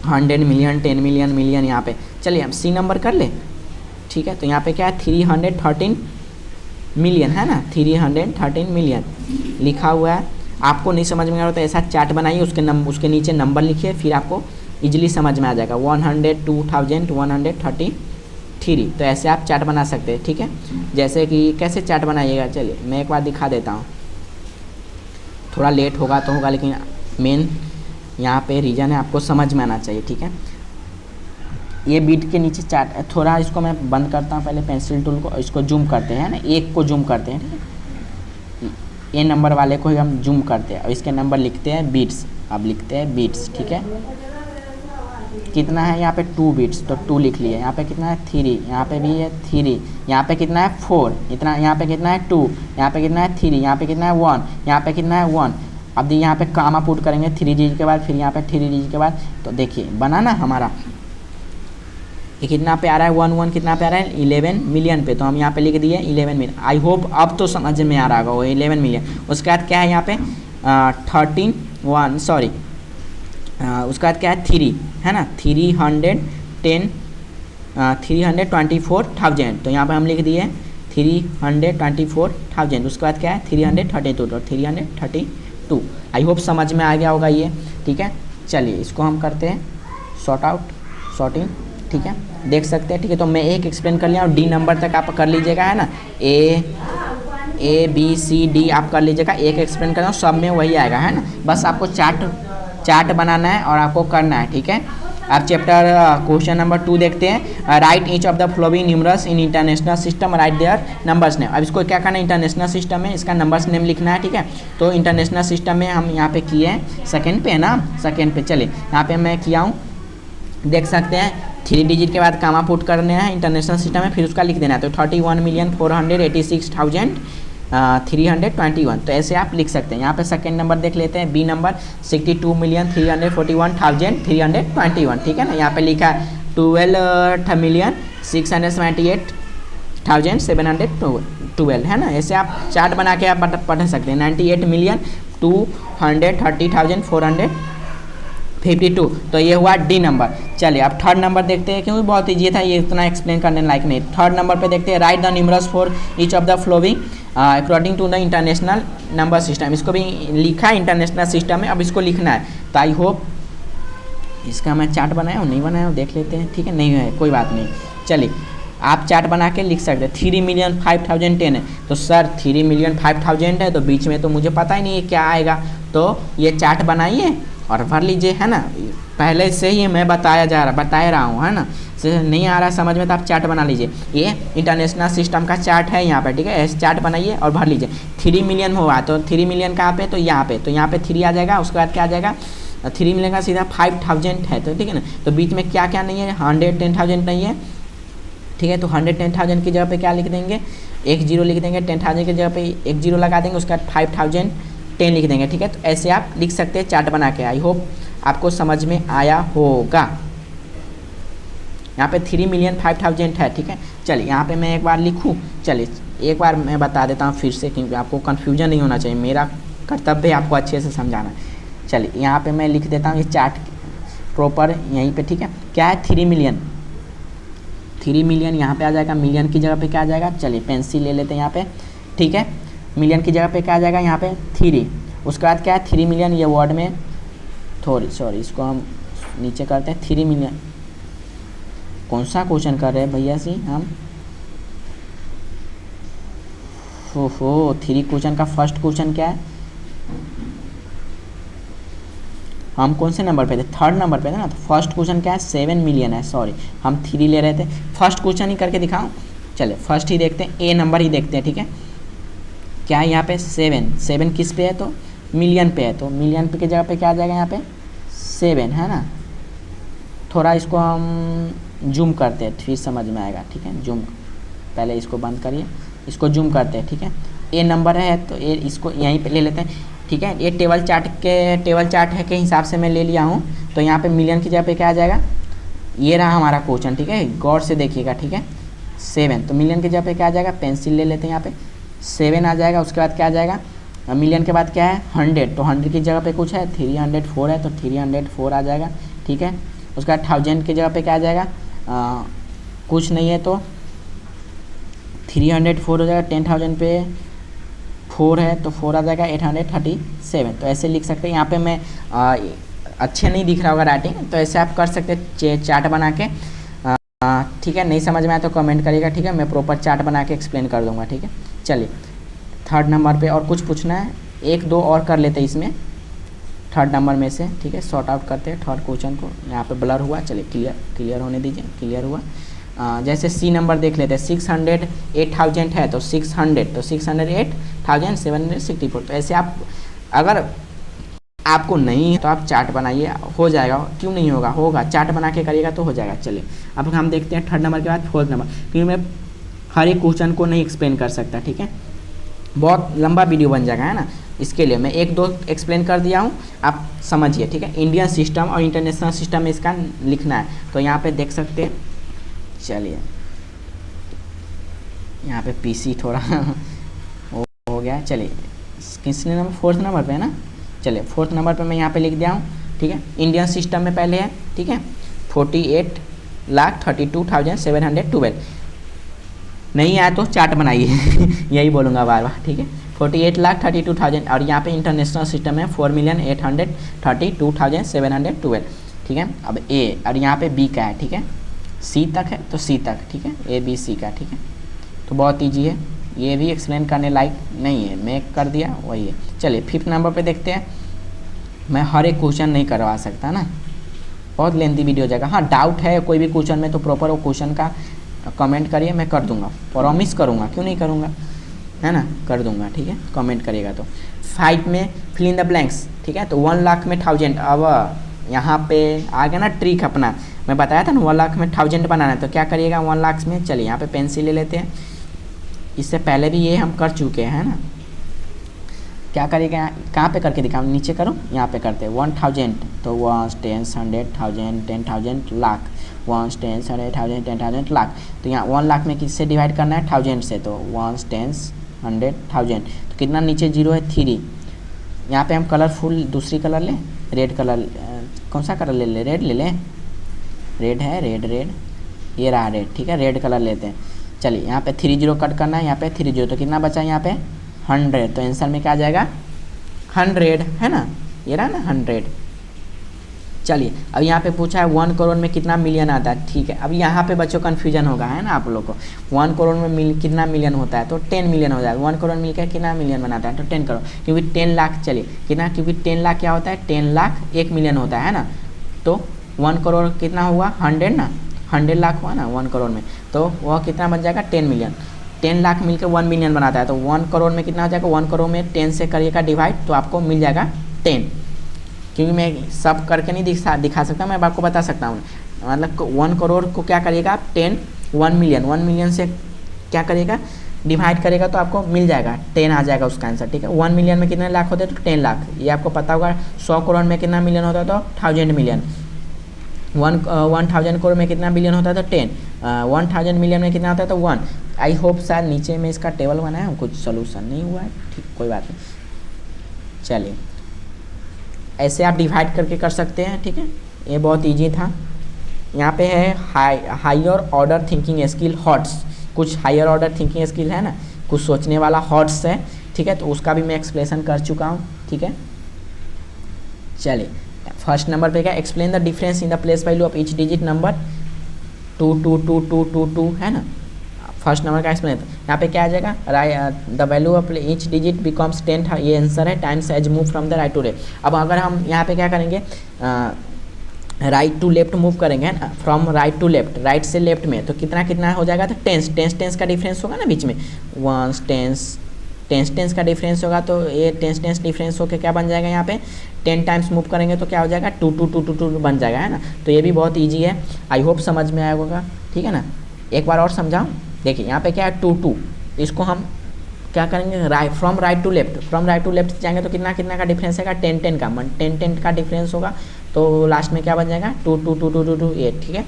100 मिलियन 10 मिलियन मिलियन, यहाँ पे चलिए हम C नंबर कर ले, ठीक है। तो यहाँ पे क्या है 313 मिलियन है ना, 313 मिलियन लिखा हुआ है। आपको नहीं समझ में आ रहा तो ऐसा चार्ट बनाइए, उसके नीचे नंबर लिखिए, फिर आपको इजीली समझ में आ जाएगा। 102,133, तो ऐसे आप चार्ट बना सकते हैं, ठीक है। जैसे कि कैसे चार्ट बनाइएगा, चलिए मैं एक बार दिखा देता हूँ, थोड़ा लेट होगा तो होगा, लेकिन मेन यहाँ पे रीजन है, आपको समझ में आना चाहिए, ठीक है। ये बीट के नीचे चार्ट, थोड़ा इसको मैं बंद करता हूँ पहले पेंसिल टूल को, इसको जूम करते हैं ना, एक को जूम करते हैं, ठीक है। ये नंबर वाले को ही हम जूम करते हैं और इसके नंबर लिखते हैं बीट्स, अब लिखते हैं बीट्स, ठीक है। कितना है यहाँ पे 2 बीट्स, तो 2 लिख लिए। यहाँ पे कितना है 3, यहाँ पे भी है 3, यहाँ पे कितना है 4, इतना, यहाँ पे कितना है 2, यहाँ पे कितना है 3, यहाँ पे कितना है 1, यहाँ पे कितना है 1। अब यहाँ पे कामा पुट करेंगे 3 डिजिट के बाद, फिर यहाँ पे 3 डिजिट के बाद, तो देखिए बना ना हमारा। ये कितना पे आ रहा है 11 कितना पे आ रहा है 11 मिलियन पे, तो हम यहाँ पे लिख दिए 11 मिलियन। आई होप अब तो समझ में आ रहा होगा वो 11 मिलियन। उसके बाद क्या है यहाँ पे 324 है ना 324,000, तो यहाँ पे हम लिख दिए 324,000। उसके बाद क्या है 332, तो 332। आई होप समझ में आ गया होगा ये, ठीक है। चलिए इसको हम करते हैं सॉर्टिंग, ठीक है, देख सकते हैं, ठीक है। तो मैं एक एक्सप्लेन कर लिया और डी नंबर तक आप कर लीजिएगा, है ना। ए बी सी डी आप कर लीजिएगा, एक एक्सप्लेन कर रहा हूँ, सब में वही आएगा, है ना। बस आपको चार्ट बनाना है और आपको करना है, ठीक है। आप चैप्टर क्वेश्चन नंबर 2 देखते हैं। Write each of the following numerals in international system, write their numbers name. अब इसको क्या करना है, इंटरनेशनल सिस्टम में इसका नंबर्स नेम लिखना है, ठीक है। तो इंटरनेशनल सिस्टम में हम यहाँ पे किए हैं, सेकेंड पे है ना, सेकेंड पे। चलिए यहाँ पे मैं किया हूँ, देख सकते हैं 3 डिजिट के बाद कामा पुट करने हैं इंटरनेशनल सिस्टम में, फिर उसका लिख देना है। तो 31,486,321, तो ऐसे आप लिख सकते हैं। यहाँ पे सेकंड नंबर देख लेते हैं, बी नंबर 62,341,321, ठीक है ना। यहाँ पे लिखा है 12,678,712, है ना। ऐसे आप चार्ट बना के आप पढ़ सकते हैं। 98,230,452, तो ये हुआ डी नंबर। चलिए अब थर्ड नंबर देखते हैं, क्योंकि बहुत ईजी था, ये इतना एक्सप्लेन करने लायक नहीं। थर्ड नंबर पे देखते हैं, write the numerals for each of the following according to the international number system. इसको भी लिखा है इंटरनेशनल सिस्टम में, अब इसको लिखना है। तो आई होप इसका मैं चार्ट बनाया हूँ, नहीं बनाया हूँ, देख लेते हैं, ठीक है। नहीं है कोई बात नहीं, चलिए आप चार्ट बना के लिख सकते हैं। 3,05,010 है, तो सर 3,05,000 है, तो बीच में तो मुझे पता ही नहीं है क्या आएगा, तो ये चार्ट बनाइए और भर लीजिए, है ना। पहले से ही मैं बता रहा हूँ, है ना। से नहीं आ रहा समझ में तो आप चार्ट बना लीजिए। ये इंटरनेशनल सिस्टम का चार्ट है यहाँ पे, ठीक है। ऐसे चार्ट बनाइए और भर लीजिए। 3 मिलियन हुआ, तो 3 मिलियन कहाँ पे, तो यहाँ पे 3 आ जाएगा। उसके बाद क्या आ जाएगा, 3 मिलियन का सीधा 5,000 है, तो ठीक है ना। तो बीच में क्या क्या नहीं है, 110,000 नहीं है, ठीक है। तो 110,000 की जगह पे क्या लिख देंगे, 1 0 लिख देंगे। 10,000 की जगह पे 1 0 लगा देंगे, उसके बाद 5,010 लिख देंगे, ठीक है। तो ऐसे आप लिख सकते हैं चार्ट बना के। आई होप आपको समझ में आया होगा। यहाँ पे 3,05,000 है, ठीक है। चलिए यहाँ पे मैं एक बार लिखूँ, चलिए एक बार मैं बता देता हूँ फिर से, क्योंकि आपको कन्फ्यूजन नहीं होना चाहिए, मेरा कर्तव्य है आपको अच्छे से समझाना। चलिए यहाँ पे मैं लिख देता हूँ ये चार्ट प्रॉपर यहीं पे, ठीक है। क्या है 3 मिलियन यहाँ पे आ जाएगा। मिलियन की जगह पे क्या आ जाएगा, चलिए पेंसिल ले लेते हैं यहाँ पे, ठीक है। मिलियन की जगह पे क्या आ जाएगा यहाँ पे 3। उसके बाद क्या है 3 मिलियन, ये वर्ड में सॉरी इसको हम नीचे करते हैं। 3 मिलियन कौन सा क्वेश्चन कर रहे हैं भैया जी हम, 3 क्वेश्चन का फर्स्ट क्वेश्चन क्या है, हम कौन से नंबर पे थे, थर्ड नंबर पे थे ना। तो फर्स्ट क्वेश्चन क्या है 7 मिलियन है, सॉरी हम 3 ले रहे थे। फर्स्ट क्वेश्चन ही करके दिखाऊं, चले फर्स्ट ही देखते हैं, ए नंबर ही देखते हैं, ठीक है। क्या है यहाँ पे 7 किस पे है, तो मिलियन पे है। तो मिलियन पे की जगह पे क्या आ जाएगा यहाँ पे 7, है ना। थोड़ा इसको हम जूम करते हैं, फिर समझ में आएगा, ठीक है। जूम, पहले इसको बंद करिए, इसको जूम करते हैं, ठीक है। ए नंबर है तो ए इसको यहीं पे ले लेते हैं, ठीक है। ये टेबल चार्ट है के हिसाब से मैं ले लिया हूँ। तो यहाँ पे मिलियन की जगह पे क्या आ जाएगा, ये रहा हमारा क्वेश्चन, ठीक है। गौर से देखिएगा, ठीक है। 7, तो मिलियन की जगह पे क्या आ जाएगा, पेंसिल ले लेते हैं, यहाँ पे 7 आ जाएगा। उसके बाद क्या आ जाएगा, मिलियन के बाद क्या है 100, तो 100 की जगह पे कुछ है 304 है, तो 304 आ जाएगा, ठीक है। उसके बाद 1000 की जगह पे क्या आ जाएगा, कुछ नहीं है, तो 304 हो जाएगा। 10,000 पे 4 है, तो 4 आ जाएगा 837। तो ऐसे लिख सकते हैं। यहाँ पे मैं अच्छे नहीं दिख रहा होगा राइटिंग, तो ऐसे आप कर सकते हैं चार्ट बना के, ठीक है। नहीं समझ में आया तो कमेंट करिएगा, ठीक है। मैं प्रॉपर चार्ट बना के एक्सप्लेन कर दूंगा, ठीक है। चलिए थर्ड नंबर पे और कुछ पूछना है, 1 2 और कर लेते हैं इसमें। थर्ड नंबर में से, ठीक है, सॉर्ट आउट करते हैं थर्ड क्वेश्चन को। यहाँ पे ब्लर हुआ, चलिए क्लियर होने दीजिए, क्लियर हुआ। जैसे सी नंबर देख लेते हैं, 608,000 है तो 600 तो 608,764। तो ऐसे आप अगर आपको नहीं है तो आप चार्ट बनाइए, हो जाएगा। क्यों नहीं होगा, होगा, चार्ट बना के करिएगा तो हो जाएगा। चलिए अब हम देखते हैं थर्ड नंबर के बाद फोर्थ नंबर, क्योंकि मैं हर एक क्वेश्चन को नहीं एक्सप्लेन कर सकता, ठीक है, बहुत लंबा वीडियो बन जाएगा, है ना। इसके लिए मैं एक दो एक्सप्लेन कर दिया हूँ, आप समझिए, ठीक है। इंडियन सिस्टम और इंटरनेशनल सिस्टम में इसका लिखना है, तो यहाँ पे देख सकते हैं। चलिए यहाँ पे पीसी थोड़ा हो गया। चलिए किसने नंबर, फोर्थ नंबर पे है ना। चलिए फोर्थ नंबर पे मैं यहाँ पे लिख दिया हूँ, ठीक है। इंडियन सिस्टम में पहले है, ठीक है, 48,32,712। नहीं आया तो चार्ट बनाइए यही बोलूँगा बार बार, ठीक है। 48,32,000 और यहाँ पे इंटरनेशनल सिस्टम है 4,832,712, ठीक है। अब ए और यहाँ पे बी का है, ठीक है, सी तक है तो सी तक, ठीक है, ए बी सी का, ठीक है। तो बहुत ईजी है, ये भी एक्सप्लेन करने लायक नहीं है, मैं कर दिया वही है। चलिए फिफ्थ नंबर पे देखते हैं। मैं हर एक क्वेश्चन नहीं करवा सकता ना, बहुत लेंथी वीडियो हो जाएगा। हाँ डाउट है कोई भी क्वेश्चन में तो प्रॉपर वो क्वेश्चन का कमेंट करिए, मैं कर दूंगा, प्रॉमिस करूंगा, क्यों नहीं करूंगा, है ना, कर दूंगा, ठीक है, कमेंट करिएगा तो। 5 में फिल इन द ब्लैंक्स, ठीक है। तो 1 लाख में 1000, अब यहाँ पे आ गया ना ट्रिक अपना, मैं बताया था ना 1 लाख में 1000 बनाना है, तो क्या करिएगा 1 लाख में। चलिए यहाँ पे पेंसिल ले लेते हैं, इससे पहले भी ये हम कर चुके हैं ना। क्या करिएगा, कहाँ पे करके दिखाऊँ, नीचे करूँ, यहाँ पे करते हैं 1000, तो 1 10 100 1000 10,000 लाख, 1 10 100 10,000 लाख। तो यहाँ 1 लाख में किससे डिवाइड करना है, 1000 से, तो 1 10 100 1000। तो कितना नीचे जीरो है, 3। यहाँ पे हम कलरफुल दूसरी कलर लें, रेड कलर, कौन सा कलर ले लें, रेड ले लें, रेड है, रेड, ये रहा रेड, ठीक है, रेड कलर लेते हैं। चलिए यहाँ पे 30 कट करना है, यहाँ पे 30, तो कितना बचा यहाँ पे 100, तो आंसर में क्या आ जाएगा 100, है ना, ये रहा ना 100। चलिए अब यहाँ पे पूछा है 1 करोड़ में कितना मिलियन आता है, ठीक है। अब यहाँ पे बच्चों कन्फ्यूजन होगा, है ना, आप लोग को 1 करोड़ में कितना मिलियन होता है, तो 10 मिलियन हो जाएगा। 1 करोड़ मिलकर कितना मिलियन बनाता है, तो 10 करोड़, क्योंकि 10 लाख, चलिए कितना, क्योंकि 10 लाख क्या होता है, 10 लाख 1 मिलियन होता है ना। तो 1 करोड़ कितना हुआ 100 ना, 100 लाख हुआ ना 1 करोड़ में, तो वह कितना बन जाएगा 10 मिलियन। 10 लाख मिलकर 1 मिलियन बनाता है, तो 1 करोड़ में कितना हो जाएगा, 1 करोड़ में 10 से करिएगा डिवाइड, तो आपको मिल जाएगा 10। क्योंकि मैं सब करके नहीं दिखा सकता, मैं आपको बता सकता हूँ, मतलब 1 करोड़ को क्या करिएगा आप 1 मिलियन से क्या करिएगा डिवाइड करेगा, तो आपको मिल जाएगा 10 आ जाएगा उसका आंसर, ठीक है। 1 मिलियन में कितने लाख होते हैं, तो 10 लाख, ये आपको पता होगा। 100 करोड़ में कितना मिलियन होता है, तो 1000 मिलियन। 1000 करोड़ में कितना बिलियन होता है, तो 10। 1000 मिलियन में कितना होता है, तो 1। आई होप शायद नीचे में इसका टेबल बनाया हूँ, कुछ सोल्यूशन नहीं हुआ है, ठीक, कोई बात नहीं। चलिए ऐसे आप डिवाइड करके कर सकते हैं, ठीक है, ये बहुत इजी था। यहाँ पे है higher order thinking skill HOTS, कुछ हायर ऑर्डर थिंकिंग स्किल है ना, कुछ सोचने वाला हॉट्स है, ठीक है, तो उसका भी मैं एक्सप्लेनेशन कर चुका हूँ, ठीक है। चलिए फर्स्ट नंबर पे क्या, explain the difference in the place value of each digit number 2222222, है ना। फर्स्ट नंबर का एक्सप्लेन, यहाँ पे क्या आ जाएगा, the value of each digit becomes 10, ये आंसर है, times as move from the right to left. अब अगर हम यहाँ पे क्या करेंगे, राइट टू लेफ्ट मूव करेंगे, है ना, from right to left, right से लेफ्ट में, तो कितना कितना हो जाएगा, तो टेंस का डिफरेंस होगा ना बीच में, 1 टेंस का डिफरेंस होगा, तो ये टेंस डिफरेंस होकर क्या बन जाएगा, यहाँ पे 10 टाइम्स मूव करेंगे तो क्या हो जाएगा 2 बन जाएगा, है ना। तो ये भी बहुत ईजी है, आई होप समझ में आया होगा, ठीक है ना। एक बार और समझाऊँ, देखिए यहाँ पे क्या है 2, इसको हम क्या करेंगे, फ्रॉम राइट टू लेफ्ट जाएंगे तो कितना का डिफरेंस है, 10 का 10 का डिफरेंस होगा, तो लास्ट में क्या बन जाएगा 2 8, ठीक है।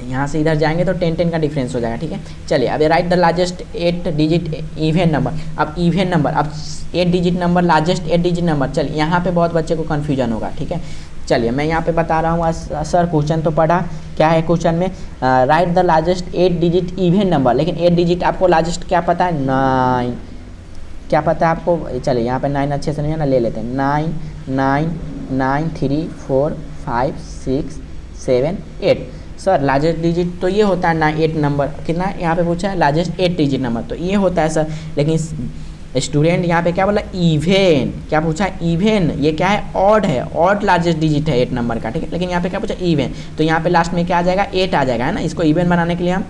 यहाँ से इधर जाएंगे तो 10 का डिफरेंस हो जाएगा, ठीक है। चलिए अब right the largest 8 digit even number, अब इवन नंबर, अब 8 digit number, largest 8 digit number. चलिए यहाँ पे बहुत बच्चे को कन्फ्यूजन होगा, ठीक है। चलिए मैं यहाँ पे बता रहा हूँ, सर क्वेश्चन तो पढ़ा, क्या है क्वेश्चन में, right the largest 8 digit even number, लेकिन 8 डिजिट आपको लार्जेस्ट क्या पता है, 9, क्या पता है आपको। चलिए यहाँ पे 9 अच्छे से नहीं है ना, ले लेते हैं 9 9 9 3 4 5 6 7 8। सर लार्जेस्ट डिजिट तो ये होता है ना 8 नंबर, कितना यहाँ पे पूछा है लार्जेस्ट 8 डिजिट नंबर, तो ये होता है सर, लेकिन स्टूडेंट यहाँ पे क्या बोला, इवेन, क्या पूछा, इवेन, ये क्या है, ऑड है, ऑड लार्जेस्ट डिजिट है 8 नंबर का, ठीक है, लेकिन यहाँ पे क्या पूछा, इवेन, तो यहाँ पे लास्ट में क्या आ जाएगा, 8 आ जाएगा, है ना, इसको इवेन बनाने के लिए हम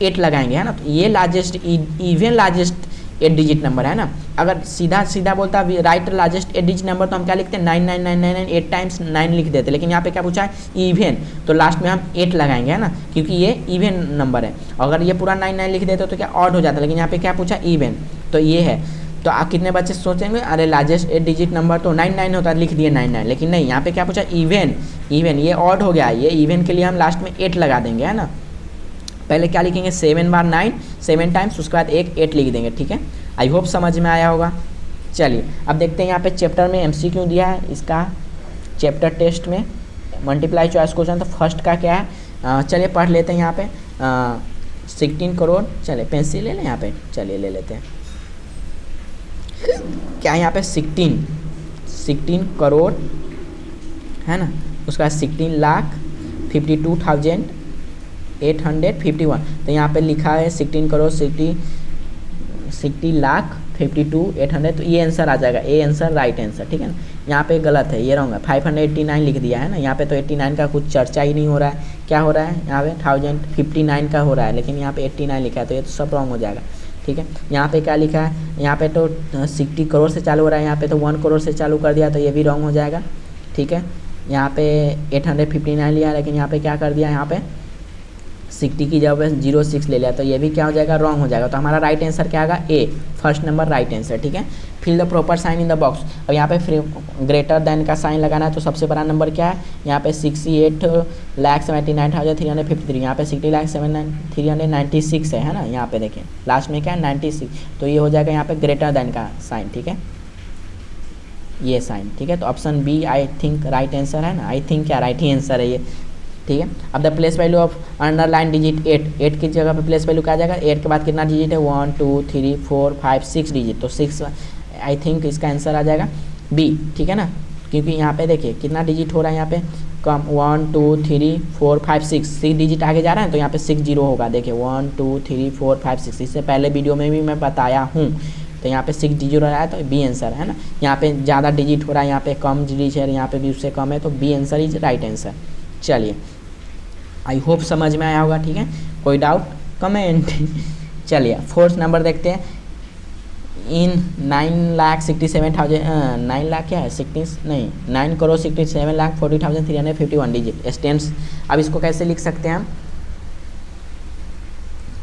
8 लगाएंगे, है ना, तो ये largest, even largest 8 digit number है ना। अगर सीधा सीधा बोलता राइट लार्जेस्ट 8 डिजिट नंबर तो हम क्या लिखते हैं, 99999 8 टाइम्स 9 लिख देते, लेकिन यहाँ पे क्या पूछा है, इवेन, तो लास्ट में हम 8 लगाएंगे, है ना, क्योंकि ये इवेन नंबर है। अगर ये पूरा 99 लिख देते तो क्या ऑड हो जाता, लेकिन यहाँ पे क्या पूछा, इवेन, तो ये है। तो आप कितने बच्चे सोचेंगे, अरे लार्जेस्ट 8 डिजिट नंबर तो 99 होता है, लिख दिए 99, लेकिन नहीं, यहाँ पे क्या पूछा, इवेन, इवेन, ये ऑड हो गया, ये इवेन के लिए हम लास्ट में 8 लगा देंगे, है ना। पहले क्या लिखेंगे, 7 बार 9 7 टाइम्स, उसके बाद एक 8 लिख देंगे, ठीक है। आई होप समझ में आया होगा। चलिए अब देखते हैं यहाँ पे चैप्टर में MCQ दिया है इसका, चैप्टर टेस्ट में मल्टीप्लाई चॉइस क्वेश्चन, तो फर्स्ट का क्या है, चलिए पढ़ लेते हैं यहाँ पे, 16 करोड़, चलिए पेंसिल ले लें यहाँ पे, चलिए ले लेते हैं, क्या है यहाँ पे, 16 करोड़, है ना, उसका 16 लाख 52,851, तो यहाँ पे लिखा है 16 करोड़ 60 लाख 52,800, तो ये आंसर आ जाएगा, ए आंसर राइट आंसर, ठीक है ना। यहाँ पे गलत है, ये रॉन्ग है, 589 लिख दिया है ना, यहाँ पे तो 89 का कुछ चर्चा ही नहीं हो रहा है, क्या हो रहा है यहाँ पे 1059 का हो रहा है, लेकिन यहाँ पे 89 लिखा है, तो ये तो सब रॉन्ग हो जाएगा, ठीक है। यहाँ पे क्या लिखा है, यहाँ पे तो 60 करोड़ से चालू हो रहा है, यहाँ पे तो 1 करोड़ से चालू कर दिया, तो ये भी रॉन्ग हो जाएगा, ठीक है। यहाँ पे 859 लिया, लेकिन यहाँ पे क्या कर दिया, यहाँ पे 60 की जगह 06 ले लिया, तो ये भी क्या हो जाएगा, रॉन्ग हो जाएगा। तो हमारा राइट आंसर क्या आएगा, A, first number right answer, ठीक है। Fill the proper sign in the box, और यहाँ पे ग्रेटर देन का साइन लगाना है, तो सबसे बड़ा नंबर क्या है, यहाँ पे 68,79,353, यहाँ पे 60,7396 है ना, यहाँ पे देखिए लास्ट में क्या है 96, तो ये हो जाएगा यहाँ पे ग्रेटर देन का साइन, ठीक है, ये साइन, ठीक है। तो option B I think right answer है ना, आई थिंक क्या राइट ही आंसर है ये, ठीक है। अब the place value of underline digit 8 की जगह पे प्लेस वैल्यू क्या आ जाएगा, 8 के बाद कितना डिजिट है, 1 2 3 4 5 6 डिजिट, तो 6 आई थिंक इसका आंसर आ जाएगा बी, ठीक है ना, क्योंकि यहाँ पे देखिए कितना डिजिट हो रहा है, यहाँ पे कम 1 2 3 4 5 6 डिजिट आगे जा रहा है, तो यहाँ पे 6 जीरो होगा, देखिए 1 2 3 4 5 6, इससे पहले वीडियो में भी मैं बताया हूँ, तो यहाँ पे 6 डिजिट हो रहा है, तो बी आंसर है ना। यहाँ पे ज़्यादा डिजिट हो रहा है, यहाँ पे कम डिजिट है, यहाँ पे भी उससे कम है, तो B answer is right answer. चलिए आई होप समझ में आया होगा, ठीक है, कोई डाउट कमेंट। चलिए फोर्थ नंबर देखते हैं, इन 9,67,000 9 लाख क्या है 60 नहीं 9,67,40,351 डिजिट स्टैंड्स। अब इसको कैसे लिख सकते हैं हम,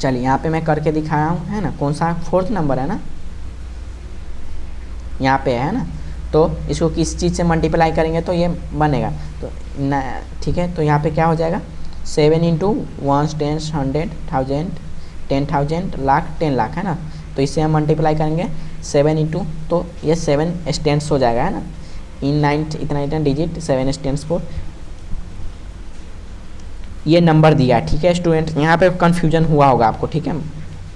चलिए यहाँ पे मैं करके दिखाया हूँ, है ना, कौन सा फोर्थ नंबर है ना, यहाँ पे है ना, तो इसको किस चीज़ से मल्टीप्लाई करेंगे तो ये बनेगा, तो ठीक है, तो यहाँ पे क्या हो जाएगा 7 इंटू 1 10 100 1000 10,000 लाख 10 लाख, है ना, तो इससे हम मल्टीप्लाई करेंगे 7 इंटू, तो ये 7 स्टैंड्स हो जाएगा, है ना, इन 9 इतना डिजिट 7 स्टैंड्स फॉर, ये नंबर दिया, ठीक है स्टूडेंट, यहाँ पे कन्फ्यूजन हुआ होगा आपको, ठीक है,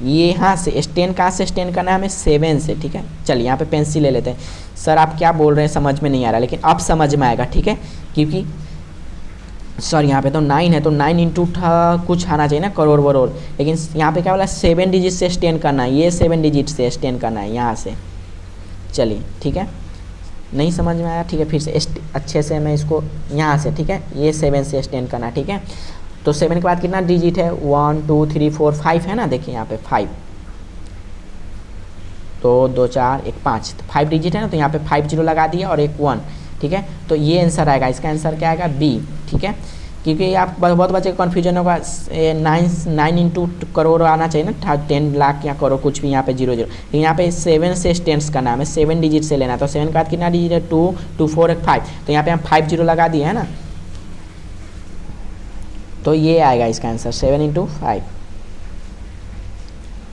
ये यहाँ से स्टैंड कहाँ से स्टैंड करना है हमें 7 से, ठीक है। चलिए यहाँ पे पेंसिल ले लेते हैं, सर आप क्या बोल रहे हैं समझ में नहीं आ रहा, लेकिन अब समझ में आएगा, ठीक है, क्योंकि सर यहाँ पे तो 9 है, तो 9 इंटू कुछ आना चाहिए ना, करोड़ वरोड़, लेकिन यहाँ पे क्या बोला 7 डिजिट से स्टैंड करना है, ये 7 डिजिट से स्टैंड करना है यहाँ से। चलिए ठीक है, नहीं समझ में आया, ठीक है, फिर से अच्छे से मैं इसको यहाँ से, ठीक है, ये 7 से स्टैंड करना है, ठीक है। तो 7 के बाद कितना डिजिट है 1 2 3 4 5 है ना, देखिए यहाँ पे 5, तो 2 4 1 5, तो 5 डिजिट है ना, तो यहाँ पे 5 जीरो लगा दिया और एक 1, ठीक है, तो ये आंसर आएगा, इसका आंसर क्या आएगा बी, ठीक है, क्योंकि आप बहुत बच्चे का कन्फ्यूजन होगा, 9 इंटू करोड़ आना चाहिए ना, 10 लाख या करोड़ कुछ भी, यहाँ पे 0 0, लेकिन यहाँ पे 7 से स्टैंड्स करना है, हमें 7 डिजिट से लेना है, तो 7 के बाद कितना डिजिट है 2 2 4 1 5, तो यहाँ पे हम 5 जीरो लगा दिए है ना, तो ये आएगा इसका answer 7 into 5,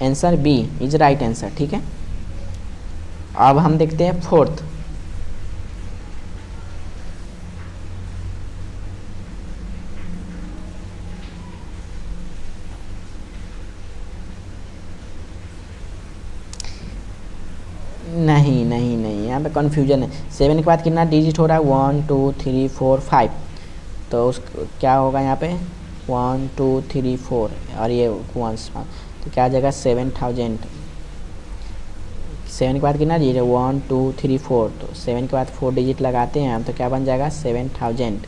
answer B is right answer, ठीक है। अब हम देखते हैं फोर्थ, नहीं नहीं नहीं, यहाँ पे कन्फ्यूजन है, 7 के बाद कितना डिजिट हो रहा है 1 2 3 4 5, तो उस क्या होगा यहाँ पे 1 2 3 4 और ये 1, तो क्या आ जाएगा 7,000, 7 के बाद कितना डिजिट है, 1 2 3 4, तो 7 के बाद 4 डिजिट लगाते हैं हम तो क्या बन जाएगा 7000,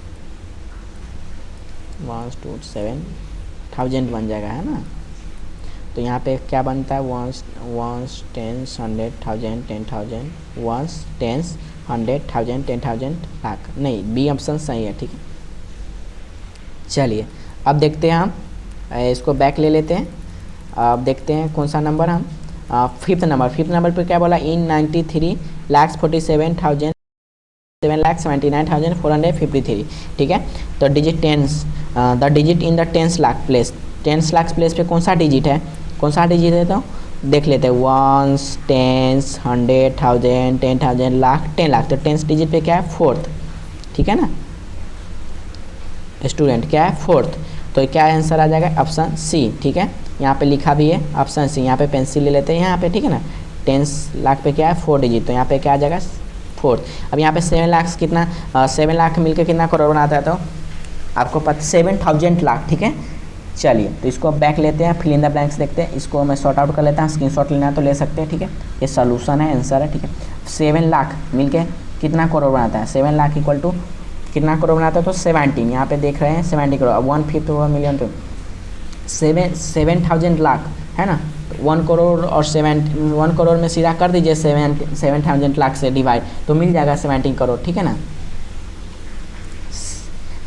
1 2 7000 बन जाएगा, है ना। तो यहाँ पे क्या बनता है, ones tens 100 1000 10,000, ones tens 100 1000 10,000 lakh, नहीं बी ऑप्शन सही है, ठीक है। चलिए अब देखते हैं हम इसको बैक ले लेते हैं। अब देखते हैं कौन सा नंबर हम फिफ्थ नंबर पे क्या बोला, इन 93,47,000 7,79,453, ठीक है। तो digit tens, the digit in the tens lakh place, tens lakh place पे कौन सा डिजिट है, तो देख लेते हैं, वंस टेंस 100 1000 10,000 लाख 10 लाख, तो टेंस डिजिट पे क्या है 4th, ठीक है ना स्टूडेंट, क्या है 4th। तो क्या आंसर आ जाएगा ऑप्शन सी, ठीक है। यहाँ पे लिखा भी है ऑप्शन सी, यहाँ पे पेंसिल ले लेते हैं यहाँ पे, ठीक है ना। टेंस लाख पे क्या है 4 डिजिट, तो यहाँ पे क्या आ जाएगा 4th। अब यहाँ पे 7 लाख कितना, 7 लाख मिलकर कितना करोड़ बनाता है, तो आपको पता 7000 लाख, ठीक है। चलिए तो इसको बैक लेते हैं, फिल इन द ब्लैंक्स देखते हैं, इसको मैं सॉर्ट आउट कर लेता हूँ, स्क्रीनशॉट लेना है तो ले सकते हैं, ठीक है। ये सोल्यूशन है, आंसर है, ठीक है। 7 लाख मिलके कितना करोड़ बनाता है, 7 लाख इक्वल टू कितना करोड़ बनाता है, तो 17, यहाँ पे देख रहे हैं 70 करोड़, अब 1/5 मिलियन पे 7,000 लाख है ना, 1 करोड़ और 1 करोड़ में सीधा कर दीजिए 7,000 लाख से डिवाइड, तो मिल जाएगा 17 करोड़, ठीक है ना,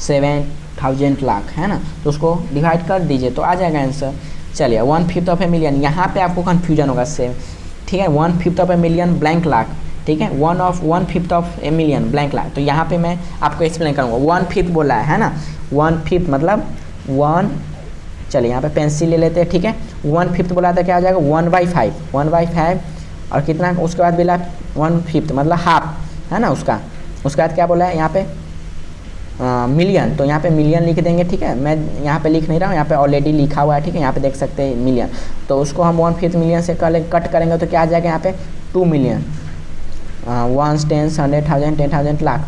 7,000 लाख है ना, तो उसको डिवाइड कर दीजिए तो आ जाएगा आंसर। चलिए 1/5 ऑफ ए मिलियन, यहाँ पे आपको कन्फ्यूजन होगा सेम, ठीक है। 1/5 of a million blank lakh, ठीक है, 1/5 of a million blank lakh, तो यहाँ पे मैं आपको एक्सप्लेन करूँगा। 1/5 बोला है ना, 1/5 मतलब 1, चलिए यहाँ पे पेंसिल ले लेते हैं, ठीक है। 1/5 बोला था क्या हो जाएगा 1/5 और कितना, उसके बाद बोला 1/5 मतलब हाफ, है ना, उसका बाद क्या बोला है यहाँ पे मिलियन, तो यहाँ पे मिलियन लिख देंगे, ठीक है। मैं यहाँ पे लिख नहीं रहा हूँ, यहाँ पे ऑलरेडी लिखा हुआ है, ठीक है, यहाँ पे देख सकते हैं मिलियन, तो उसको हम 1/5 मिलियन से कट करेंगे तो क्या आ जाएगा यहाँ पे 2 मिलियन, 1 10 100 1000 10,000 लाख,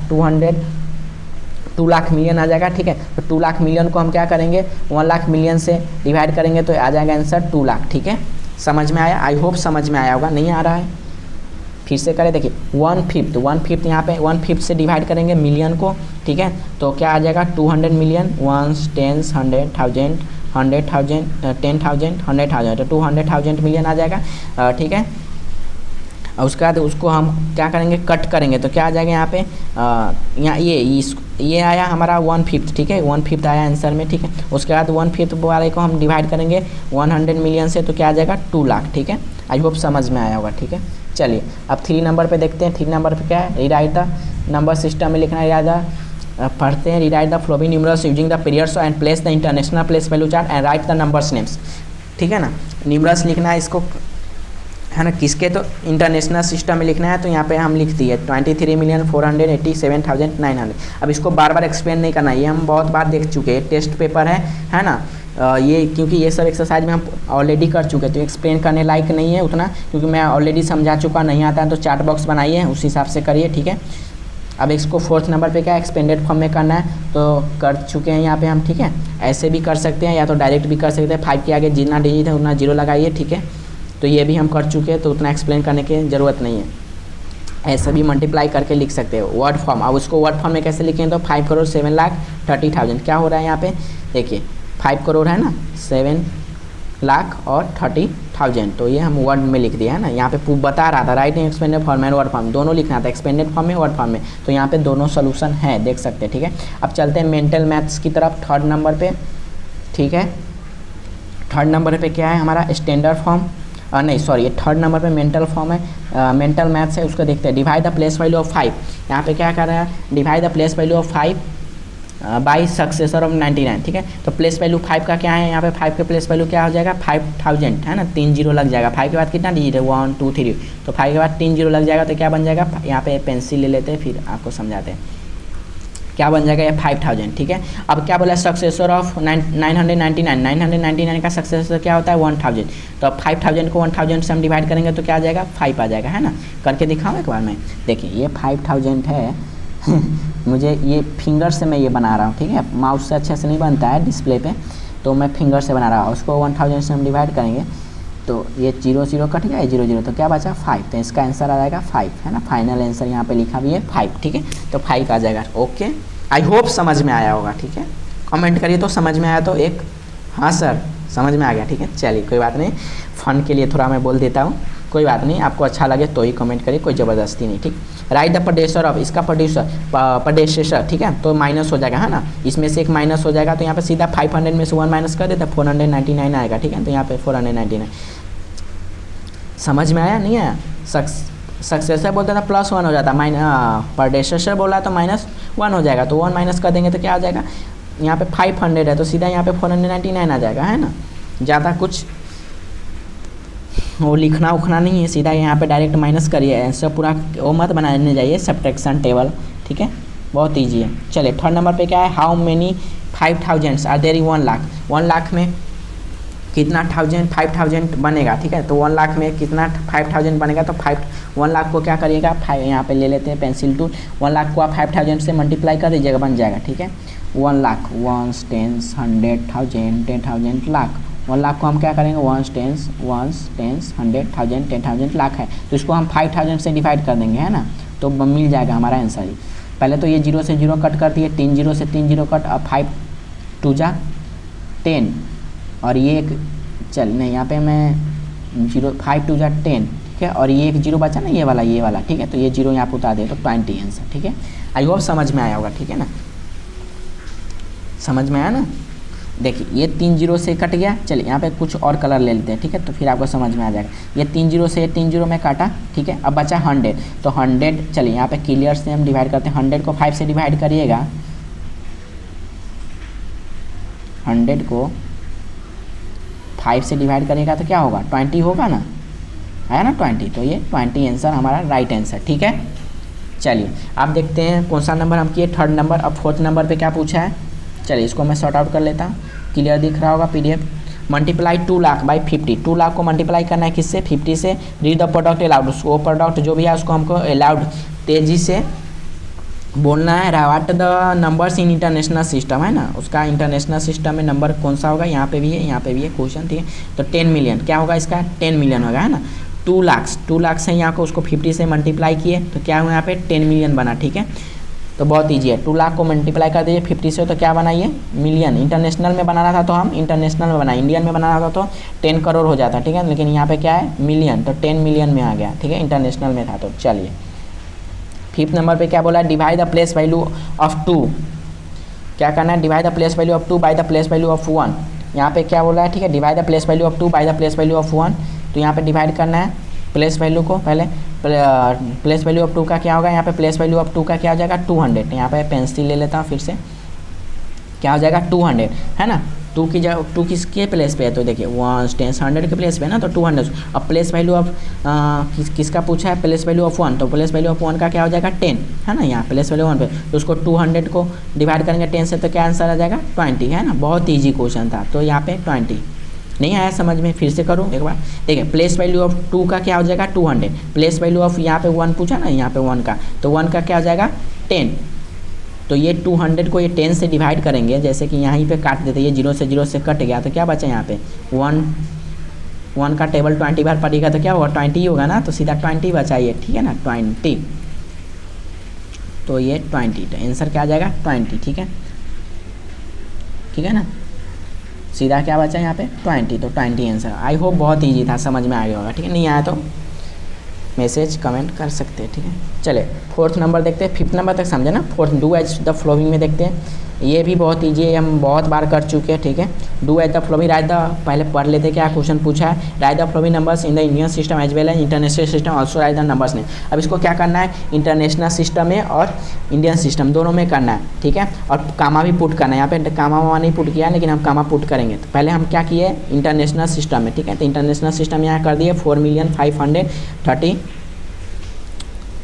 2 लाख मिलियन आ जाएगा, ठीक है। तो 2 लाख मिलियन को हम क्या करेंगे 1 लाख मिलियन से डिवाइड करेंगे तो आ जाएगा आंसर 2 लाख, ठीक है। समझ में आया, आई होप समझ में आया होगा, नहीं आ रहा है फिर से करें, देखिए 1/5 यहाँ पे 1/5 से डिवाइड करेंगे मिलियन को, ठीक है, तो क्या आ जाएगा 200 मिलियन, 1 10 100 1000 100,000 10,000 100,000, तो 200,000 मिलियन आ जाएगा, ठीक है। और उसके बाद उसको हम क्या करेंगे कट करेंगे तो क्या आ जाएगा यहाँ पे यहाँ ये आया हमारा 1/5, ठीक है, 1/5 आया आंसर में, ठीक है। उसके बाद 1/5 वाले को हम डिवाइड करेंगे 100 मिलियन से तो क्या आ जाएगा 2 लाख, ठीक है। आई होप समझ में आया होगा, ठीक है। चलिए अब 3 नंबर पे देखते हैं, 3 नंबर पे क्या है, रीराइट द नंबर सिस्टम में लिखना है, पढ़ते हैं, rewrite the following numerals using the periods and place the international place value chart and right the numbers names, ठीक है ना। न्यूमरल्स लिखना है इसको, है ना, किसके, तो इंटरनेशनल सिस्टम में लिखना है, तो यहाँ पे हम लिख दिए 23,487,900। अब इसको बार बार एक्सप्लेन नहीं करना, ये हम बहुत बार देख चुके हैं, टेस्ट पेपर है ना, ये क्योंकि ये सब एक्सरसाइज में हम ऑलरेडी कर चुके हैं तो एक्सप्लेन करने लायक नहीं है उतना, क्योंकि मैं ऑलरेडी समझा चुका, नहीं आता है तो चार्ट बॉक्स बनाइए उस हिसाब से करिए, ठीक है। अब इसको 4th नंबर पे क्या एक्सपेंडेड फॉर्म में करना है तो कर चुके हैं यहाँ पे हम, ठीक है। ऐसे भी कर सकते हैं या तो डायरेक्ट भी कर सकते हैं, 5 के आगे जितना डिजिट है उतना 0 लगाइए, ठीक है। तो ये भी हम कर चुके हैं तो उतना एक्सप्लेन करने की ज़रूरत नहीं है, ऐसे भी मल्टीप्लाई करके लिख सकते हो वर्ड फॉर्म। अब उसको वर्ड फॉर्म में कैसे लिखें, तो 5,07,30,000 क्या हो रहा है यहाँ पे, देखिए 5 करोड़ है ना, 7,30,000, तो ये हम वर्ड में लिख दिया है ना, यहाँ पे बता रहा था right expanded form and word form दोनों लिखना था, एक्सपेंडेड फॉर्म में वर्ड फॉर्म में, तो यहाँ पे दोनों सोल्यूशन है, देख सकते हैं, ठीक है। अब चलते हैं मेंटल मैथ्स की तरफ 3rd नंबर पे, ठीक है। 3rd नंबर पे क्या है हमारा स्टैंडर्ड फॉर्म, नहीं सॉरी ये 3rd नंबर पे मेंटल फॉर्म है, मेंटल मैथ्स है, उसको देखते हैं। Divide the place value of 5, यहाँ पे क्या कर रहा है, divide the place value of 5 by successor of 99, ठीक है। तो प्लेस वैल्यू 5 का क्या है, यहाँ पे 5 के प्लेस वैल्यू क्या हो जाएगा 5,000, है ना, 3 0 लग जाएगा, 5 के बाद कितना डिजिट है 1 2 3, तो 5 के बाद 3 0 लग जाएगा तो क्या बन जाएगा, यहाँ पे पेंसिल ले लेते हैं फिर आपको समझाते हैं क्या बन जाएगा, ये 5,000, ठीक है। अब क्या बोला सक्सेसर ऑफ 999 का सक्सेसर क्या होता है 1,000, तो अब 5,000 को 1,000 से हम डिवाइड करेंगे तो क्या आ जाएगा 5 आ जाएगा, है ना। करके दिखाऊँ एक बार मैं, देखिए ये 5,000 है मुझे ये फिंगर से मैं ये बना रहा हूँ, ठीक है, माउस से अच्छे से नहीं बनता है डिस्प्ले पे, तो मैं फिंगर से बना रहा हूँ, उसको 1,000 से हम डिवाइड करेंगे तो ये 0 0 कट गया, 0 0, तो क्या बचा 5, तो इसका आंसर आ जाएगा 5, है ना। फाइनल आंसर यहाँ पे लिखा भी है 5, ठीक है, तो 5 आ जाएगा। ओके, आई होप समझ में आया होगा, ठीक है। कमेंट करिए तो समझ में आया तो एक हाँ सर समझ में आ गया, ठीक है। चलिए कोई बात नहीं, फन के लिए थोड़ा मैं बोल देता हूँ, कोई बात नहीं, आपको अच्छा लगे तो ही कमेंट करिए, कोई ज़बरदस्ती नहीं, ठीक। राइट द प्रोड्यूसर ऑफ, इसका प्रोड्यूसर, ठीक है, तो माइनस हो जाएगा, है ना, इसमें से एक माइनस हो जाएगा, तो यहाँ पे सीधा 500 में से 1 माइनस कर देता, 499 आएगा, ठीक है, तो यहाँ पे 499। समझ में आया नहीं आया? सक्सेसर बोलता था +1 हो जाता, प्रोड्यूसर बोला तो -1 हो जाएगा, तो 1 माइनस कर देंगे तो क्या आ जाएगा, यहाँ पे 500 है तो सीधा यहाँ पे 499 आ जाएगा, है ना। ज़्यादा कुछ वो लिखना उखना नहीं है, सीधा यहाँ पे डायरेक्ट माइनस करिए, आंसर पूरा वो मत बनाने जाइए सब्ट्रैक्शन टेबल, ठीक है, बहुत ईजी है। चलिए थर्ड नंबर पे क्या है, how many 5000 are there in 1 lakh, 1 lakh में कितना 5000 बनेगा, ठीक है, तो 1 लाख में कितना 5000 बनेगा, तो 1 लाख को क्या करिएगा, 5 यहाँ पे ले लेते हैं पेंसिल टूल, 1 लाख को आप 5000 से मल्टीप्लाई कर दीजिएगा, बन जाएगा, ठीक है। 1 लाख 1 10 100 1000 10,000 लाख, 1 लाख को हम क्या करेंगे, 1 10 100 10,000 लाख है, तो इसको हम 5000 से डिवाइड कर देंगे, है ना, तो मिल जाएगा हमारा आंसर ही। पहले तो ये 0 से 0 कट कर दिए, 3 0 से 3 0 कट, अब 5 2 जा 10, और ये एक चल नहीं, यहाँ पे मैं 5 2 जा 10, ठीक है, और ये एक 0 बचा ना, ये वाला, ठीक है, तो ये 0 यहाँ पे उतार दे तो 20 आंसर, ठीक है। आई होप समझ में आया होगा, ठीक है ना, समझ में आया ना। देखिए ये 3 0 से कट गया, चलिए यहाँ पे कुछ और कलर ले लेते हैं, ठीक है, तो फिर आपको समझ में आ जाएगा। ये 3 0 से 3 0 में काटा, ठीक है, अब बचा 100, तो 100 चलिए यहाँ पे क्लियर से हम डिवाइड करते हैं, 100 को 5 से डिवाइड करिएगा, 100 को 5 से डिवाइड करेगा तो क्या होगा, 20 होगा ना, है ना 20, तो ये 20 आंसर हमारा राइट आंसर, ठीक है। चलिए अब देखते हैं कौन सा नंबर हम किए, थर्ड नंबर। अब फोर्थ नंबर पे क्या पूछा है, चलिए इसको मैं सॉर्ट आउट कर लेता हूँ, क्लियर दिख रहा होगा PDF। Multiply 2 lakh by 50, 2 lakh को मल्टीप्लाई करना है किससे, 50 से। रीड द प्रोडक्ट अलाउड, वो प्रोडक्ट जो भी है उसको हमको अलाउड तेज़ी से बोलना है। What the numbers in international system, है ना, उसका इंटरनेशनल सिस्टम में नंबर कौन सा होगा, यहाँ पे भी है, यहाँ पे भी है क्वेश्चन, ठीक है, तो 10 मिलियन क्या होगा इसका, 10 मिलियन होगा, है ना। 2 लाख से यहाँ को उसको 50 से मल्टीप्लाई किए तो क्या हुआ, यहाँ पे 10 मिलियन बना, ठीक है, तो बहुत ईजी है। 2 लाख को मल्टीप्लाई कर दीजिए 50 से तो क्या बनाइए, मिलियन। इंटरनेशनल में बनाना था तो हम इंटरनेशनल में बनाए, इंडियन में बनाना था तो 10 करोड़ हो जाता, ठीक है, लेकिन यहाँ पे क्या है मिलियन, तो 10 मिलियन में आ गया, ठीक है, इंटरनेशनल में था तो। चलिए फिफ्थ नंबर पे क्या बोला, divide the place value of 2, क्या करना है, divide the place value of 2 by the place value of 1, यहाँ पे क्या बोला है, ठीक है, divide the place value of 2 by the place value of 1, तो यहाँ पे डिवाइड करना है प्लेस वैल्यू को, पहले प्लेस वैल्यू ऑफ 2 का क्या होगा, यहाँ पे प्लेस वैल्यू ऑफ 2 का क्या हो जाएगा 200, यहाँ पे पेंसिल ले लेता हूँ फिर से, क्या हो जाएगा 200, है ना। 2 की जगह 2 किसके प्लेस पे है, तो देखिए 1 10 100 के प्लेस पे है ना, तो 200। अब प्लेस वैल्यू ऑफ किसका पूछा है, प्लेस वैल्यू ऑफ 1, तो प्लेस वैल्यू ऑफ 1 का क्या हो जाएगा 10, है ना, यहाँ प्लेस वैल्यू 1 पे, तो उसको 200 को डिवाइड करेंगे 10 से तो क्या आंसर आ जाएगा 20, है ना, बहुत ईजी क्वेश्चन था, तो यहाँ पे 20। नहीं आया समझ में, फिर से करूँ एक बार, देखिए प्लेस वैल्यू ऑफ 2 का क्या हो जाएगा 200, प्लेस वैल्यू ऑफ यहाँ पे 1 पूछा ना, यहाँ पे 1 का, तो 1 का क्या हो जाएगा 10, तो ये 200 को ये 10 से डिवाइड करेंगे, जैसे कि यहीं पे काट देते, ये 0 से 0 से कट गया तो क्या बचा यहाँ पे 1 का टेबल 20 बार पड़ेगा तो क्या होगा 20 ही होगा ना, तो सीधा 20 बचा ये, ठीक है ना 20, तो ये 20, तो आंसर क्या आ जाएगा 20, ठीक है ना, सीधा क्या बचा यहाँ पे 20, तो 20 आंसर। आई होप बहुत ईजी था, समझ में आ गया होगा, ठीक है, नहीं आया तो मैसेज कमेंट कर सकते हैं, ठीक है। चले फोर्थ नंबर देखते हैं, फिफ्थ नंबर तक समझे ना, fourth do as the following में देखते हैं, ये भी बहुत ईजी है, हम बहुत बार कर चुके हैं, ठीक है। Do as the following, write the, पहले पढ़ लेते क्या क्वेश्चन पूछा है, write the flowing numbers in the Indian system as well as international system, also write the numbers ने। अब इसको क्या करना है, इंटरनेशनल सिस्टम में और इंडियन सिस्टम दोनों में करना है, ठीक है, और कामा भी पुट करना है, यहाँ पे कामा वामा नहीं पुट किया है, लेकिन हम कामा पुट करेंगे। तो पहले हम क्या किए इंटरनेशनल सिस्टम में, ठीक है, तो इंटरनेशनल सिस्टम यहाँ कर दिए 4,530,000,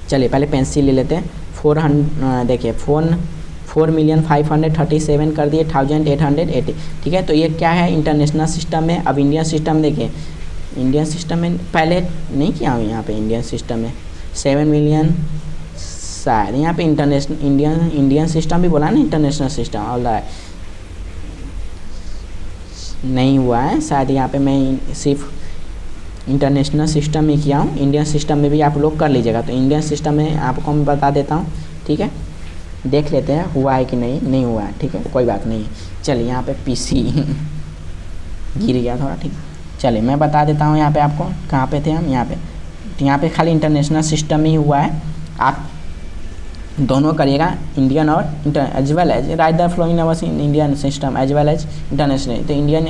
चलिए पहले पेंसिल ले लेते हैं, 400 देखिए 4,537,000 कर दिए 1,880, ठीक है, तो ये क्या है इंटरनेशनल सिस्टम में। अब इंडियन सिस्टम देखिए, इंडियन सिस्टम में पहले नहीं किया हूँ, यहाँ पे इंडियन सिस्टम में 7 मिलियन शायद, यहाँ पे इंटरनेशनल इंडियन सिस्टम भी बोला ना, इंटरनेशनल सिस्टम ऑल राइट नहीं हुआ है शायद, यहाँ पे मैं सिर्फ इंटरनेशनल सिस्टम में किया हूँ, इंडियन सिस्टम में भी आप लोग कर लीजिएगा। तो इंडियन सिस्टम में आपको मैं बता देता हूँ, ठीक है, देख लेते हैं हुआ है कि नहीं हुआ है, ठीक है, कोई बात नहीं है। चलिए यहाँ पे पीसी गिर गया थोड़ा, ठीक है। चलिए मैं बता देता हूँ यहाँ पे आपको, कहाँ पे थे हम, यहाँ पे। तो यहाँ पे खाली इंटरनेशनल सिस्टम ही हुआ है, आप दोनों करिएगा, इंडियन और as well as write the flowing numbers in Indian system as well as international. तो इंडियन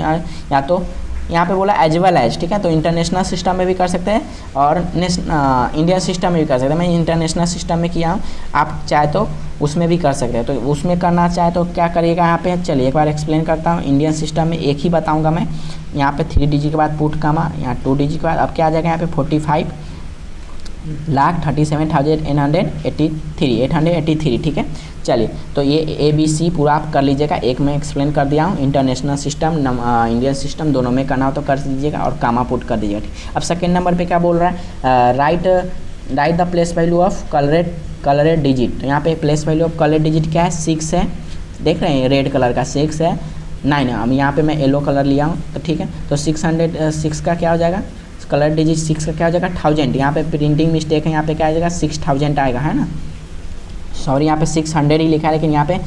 या तो यहाँ पे बोला एज वेल एज, ठीक है, तो इंटरनेशनल सिस्टम में भी कर सकते हैं और इंडियन सिस्टम में भी कर सकते हैं। मैं इंटरनेशनल सिस्टम में किया हूँ, आप चाहे तो उसमें भी कर सकते हैं। तो उसमें करना चाहे तो क्या करिएगा यहाँ पे, चलिए एक बार एक्सप्लेन करता हूँ। इंडियन सिस्टम में एक ही बताऊँगा मैं, यहाँ पे 3 डिजिट के बाद पुट कामा, यहाँ 2 डिजिट के बाद अब क्या आ जाएगा यहाँ पे 45,37,883, ठीक है। चलिए तो ये ABC पूरा आप कर लीजिएगा, एक मैं एक्सप्लेन कर दिया हूँ। इंटरनेशनल सिस्टम इंडियन सिस्टम दोनों में करना हो तो कर दीजिएगा और कामा पुट कर दीजिएगा, ठीक। अब सेकेंड नंबर पे क्या बोल रहा है, write the place value of coloured digit. तो यहाँ पे place value of coloured digit क्या है, 6 है, देख रहे हैं रेड कलर का 6 है, 9 है। अब यहाँ पे मैं येलो कलर लिया हूँ, तो ठीक है। तो 606 का क्या हो जाएगा, कलर डिजिट 6 का क्या हो जाएगा 1000। यहाँ पे प्रिंटिंग मिस्टेक है, यहाँ पे क्या आ जाएगा 6000 आएगा, है ना, सॉरी यहाँ पे 600 ही लिखा है, लेकिन यहाँ पे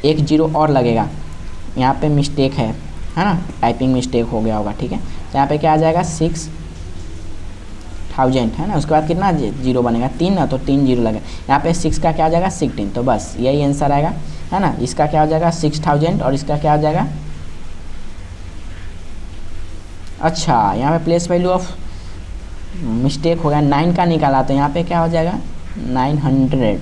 एक जीरो और लगेगा, यहाँ पे मिस्टेक है ना, टाइपिंग मिस्टेक हो गया होगा, ठीक है। तो यहाँ पे क्या आ जाएगा 6000, है ना, उसके बाद कितना जीरो बनेगा 3 ना, तो 3 जीरो लगेगा। यहाँ पे 6 का क्या हो जाएगा 16, तो बस यही आंसर आएगा, है ना। इसका क्या हो जाएगा 6000 और इसका क्या हो जाएगा, अच्छा यहाँ पे प्लेस वैल्यू ऑफ मिस्टेक हो गया, 9 का निकाला, तो यहाँ पे क्या हो जाएगा 900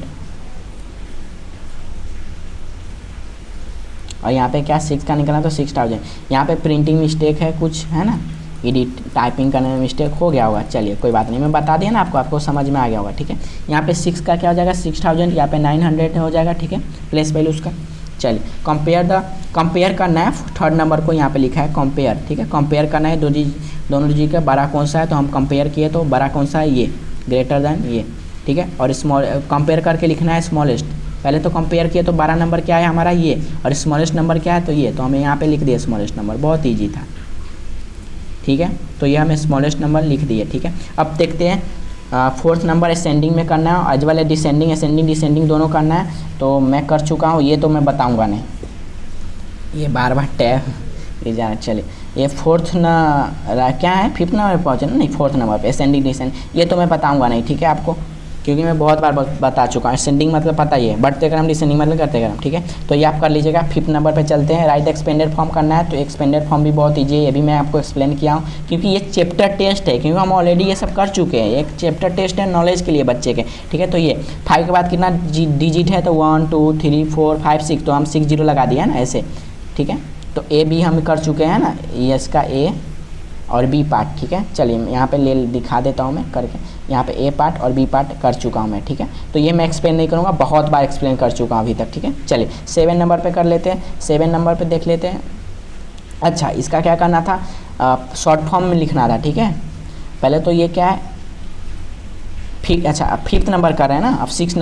और यहाँ पे क्या 6 का निकाला तो 6000। यहाँ पे प्रिंटिंग मिस्टेक है कुछ, है ना, एडिट टाइपिंग करने में मिस्टेक हो गया होगा, चलिए कोई बात नहीं, मैं बता दिया ना आपको समझ में आ गया होगा, ठीक है। यहाँ पे 6 का क्या हो जाएगा 6000, यहाँ पे 900 हो जाएगा, ठीक है, प्लेस वैल्यू उसका। चलिए कंपेयर करना है, थर्ड नंबर को यहाँ पे लिखा है कंपेयर, ठीक है। कंपेयर करना है दोनों डिजिट का बड़ा कौन सा है, तो हम कंपेयर किए तो बड़ा कौन सा है, ये ग्रेटर देन ये, ठीक है। और स्मॉल कंपेयर करके लिखना है स्मॉलेस्ट, पहले तो कंपेयर किए तो 12 नंबर क्या है हमारा ये, और स्मॉलेस्ट नंबर क्या है तो ये, तो हमें यहाँ पे लिख दिया स्मॉलेस्ट नंबर, बहुत ईजी था, ठीक है। तो ये हमें स्मॉलेस्ट नंबर लिख दिए, ठीक है। अब देखते हैं फोर्थ नंबर असेंडिंग में करना है, as well as descending, ascending descending दोनों करना है, तो मैं कर चुका हूँ, ये तो मैं बताऊँगा नहीं, ये बार टैब ये जाना। चलिए ये फोर्थ क्या है, 5th नंबर पे पहुँचे ना, नहीं 4th नंबर पे असेंडिंग डिसेंडिंग, ये तो मैं बताऊँगा नहीं, ठीक है आपको, क्योंकि मैं बहुत बार बता चुका हूँ। असेंडिंग मतलब पता ही है, बढ़ते क्रम, डिसेंडिंग मतलब करते क्रम, ठीक है। तो ये आप कर लीजिएगा। 5th नंबर पे चलते हैं, राइट एक्सपेंडेड फॉर्म करना है, तो एक्सपेंडेड फॉर्म भी बहुत ईजी है, ये भी मैं आपको एक्सप्लेन किया हूँ, क्योंकि ये चैप्टर टेस्ट है, क्योंकि हम ऑलरेडी ये सब कर चुके हैं, एक चैप्टर टेस्ट है नॉलेज के लिए बच्चे के, ठीक है। तो ये 5 के बाद कितना डिजिट है, तो 1 2 3 4 5 6, तो हम 6 जीरो लगा दिया है ना ऐसे, ठीक है। तो ए बी हम कर चुके हैं ना, ये इसका ए और बी पार्ट, ठीक है। चलिए यहाँ पे ले दिखा देता हूँ मैं करके, यहाँ पे ए पार्ट और बी पार्ट कर चुका हूँ मैं, ठीक है। तो ये मैं एक्सप्लेन नहीं करूँगा, बहुत बार एक्सप्लेन कर चुका हूँ अभी तक, ठीक है। चलिए 7 नंबर पे कर लेते हैं, 7 नंबर पे देख लेते हैं। अच्छा इसका क्या करना था, शॉर्ट फॉर्म में लिखना था, ठीक है। पहले तो ये क्या है अच्छा अब 5th नंबर कर रहे हैं ना, अब 6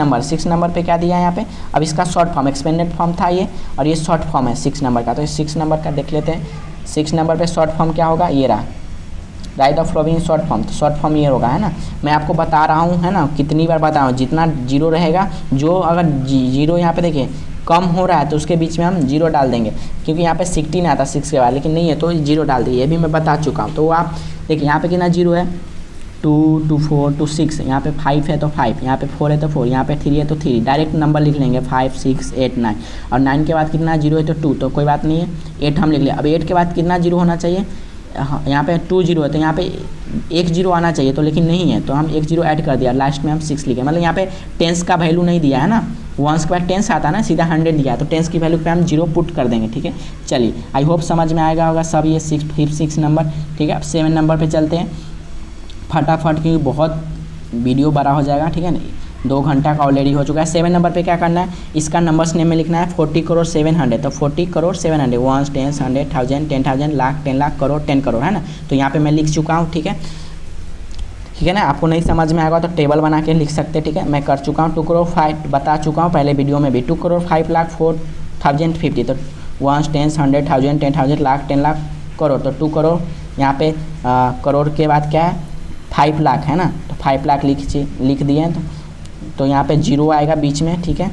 नंबर पे क्या दिया है यहाँ पे, अब इसका शॉर्ट फॉर्म एक्सपेंडेड फॉर्म था ये, और ये शॉर्ट फॉर्म है 6 नंबर का, तो 6 नंबर का देख लेते हैं। 6 नंबर पे शॉर्ट फॉर्म क्या होगा, ये रहा, right the following short form, तो शॉर्ट फॉर्म ये होगा, है ना। मैं आपको बता रहा हूँ, है ना, कितनी बार बता रहा हूँ, जितना जीरो रहेगा, जो अगर जीरो यहाँ पे देखिए कम हो रहा है तो उसके बीच में हम जीरो डाल देंगे, क्योंकि यहाँ पे 16 आता 6 के बाद, लेकिन नहीं है तो जीरो डाल दिए, ये भी मैं बता चुका हूँ। तो आप देखिए यहाँ पे कितना जीरो है, 2 2 4 2 6, यहाँ पे 5 है तो 5, यहाँ पे 4 है तो 4, यहाँ पे 3 है तो 3, डायरेक्ट नंबर लिख लेंगे 5 6 8 9, और 9 के बाद कितना जीरो है तो 2, तो कोई बात नहीं है, 8 हम लिख लिया। अब 8 के बाद कितना जीरो होना चाहिए, यहाँ पे 2 जीरो है तो यहाँ पे 1 जीरो आना चाहिए, तो लेकिन नहीं है, तो हम 1 जीरो ऐड कर दिया, लास्ट में हम 6 लिखे, मतलब यहाँ पे टेंस का वैल्यू नहीं दिया है ना, 1 के बाद टेंस आता है ना, सीधा 100 दिया है, तो टेंस की वैल्यू पे हम जीरो पुट कर देंगे, ठीक है। चलिए आई होप समझ में आएगा होगा सब, ये 6 नंबर, ठीक है। अब 7 नंबर पर चलते हैं फटाफट, क्योंकि बहुत वीडियो बड़ा हो जाएगा, ठीक है ना, 2 घंटा का ऑलरेडी हो चुका है। 7 नंबर पे क्या करना है, इसका नंबर्स नेम में लिखना है 40 करोड़ 700, तो 40 करोड़ 700, 1 10 100 1000 10,000 लाख 10 लाख करोड़ 10 करोड़, है ना। तो यहाँ पे मैं लिख चुका हूँ, ठीक है, ठीक है ना। आपको नहीं समझ में आएगा तो टेबल बना के लिख सकते हैं, ठीक है। मैं कर चुका हूँ 2 करोड़ 5 बता चुका हूँ पहले वीडियो में भी, 2 करोड़ 5 लाख 4,050, तो 1 10 100 1000 10,000 लाख 10 लाख करोड़, तो 2 करोड़ यहाँ पे करोड़ के बाद क्या है 5 लाख है ना, तो 5 लाख लिख दिए हैं। तो यहाँ पे 0 आएगा बीच में, ठीक है।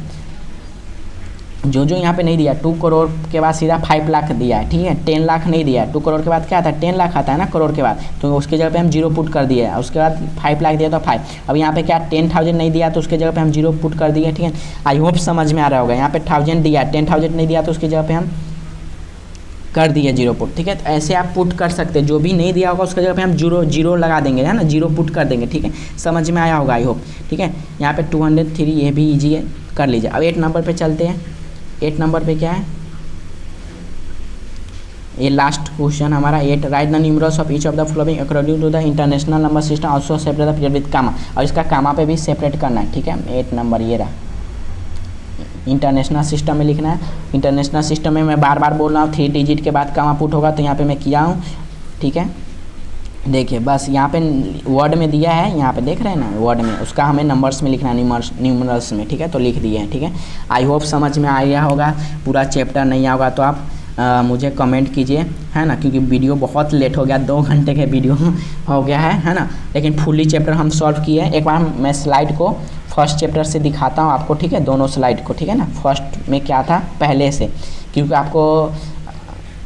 जो यहाँ पे नहीं दिया 2 करोड़ के बाद सीधा 5 लाख दिया है, ठीक है। 10 लाख नहीं दिया है, 2 करोड़ के बाद क्या आता है 10 लाख आता है ना करोड़ के बाद, तो उसके जगह पे हम 0 पुट कर दिए, उसके बाद 5 लाख दिया तो 5। अब यहाँ पे क्या 10,000 नहीं दिया तो उसके जगह पे हम 0 पुट कर दिए, ठीक है। आई होप समझ में आ रहा होगा। यहाँ पे 1000 दिया, 10,000 नहीं दिया तो उसकी जगह पे हम कर दिए 0 पुट, ठीक है। तो ऐसे आप पुट कर सकते हैं, जो भी नहीं दिया होगा उसके जगह पे हम 0 लगा देंगे, है ना, 0 पुट कर देंगे, ठीक है। समझ में आया होगा आई होप, ठीक है। यहाँ पे 203 ये भी ईजी है, कर लीजिए। अब 8 नंबर पे चलते हैं। 8 नंबर पे क्या है, ये लास्ट क्वेश्चन हमारा 8, write the numerals of each of the following according to the international number system also separate the period with comma, और इसका कामा पे भी सेपरेट करना है, ठीक है। 8 नंबर ये रहा, इंटरनेशनल सिस्टम में लिखना है। इंटरनेशनल सिस्टम में मैं बार बार बोल रहा हूँ 3 डिजिट के बाद कामा पुट होगा, तो यहाँ पे मैं किया हूँ, ठीक है। देखिए बस यहाँ पे वर्ड में दिया है, यहाँ पे देख रहे हैं ना वर्ड में, उसका हमें नंबर्स में लिखना है, न्यूमरल्स में, ठीक है। तो लिख दिए हैं, ठीक है। आई होप समझ में आ गया होगा। पूरा चैप्टर नहीं आया होगा तो आप मुझे कमेंट कीजिए, है ना, क्योंकि वीडियो बहुत लेट हो गया, 2 घंटे के वीडियो हो गया है ना। लेकिन फुल्ली चैप्टर हम सॉल्व किए हैं। एक बार मैं स्लाइड को फर्स्ट चैप्टर से दिखाता हूँ आपको, ठीक है, दोनों स्लाइड को, ठीक है ना। फर्स्ट में क्या था पहले से, क्योंकि आपको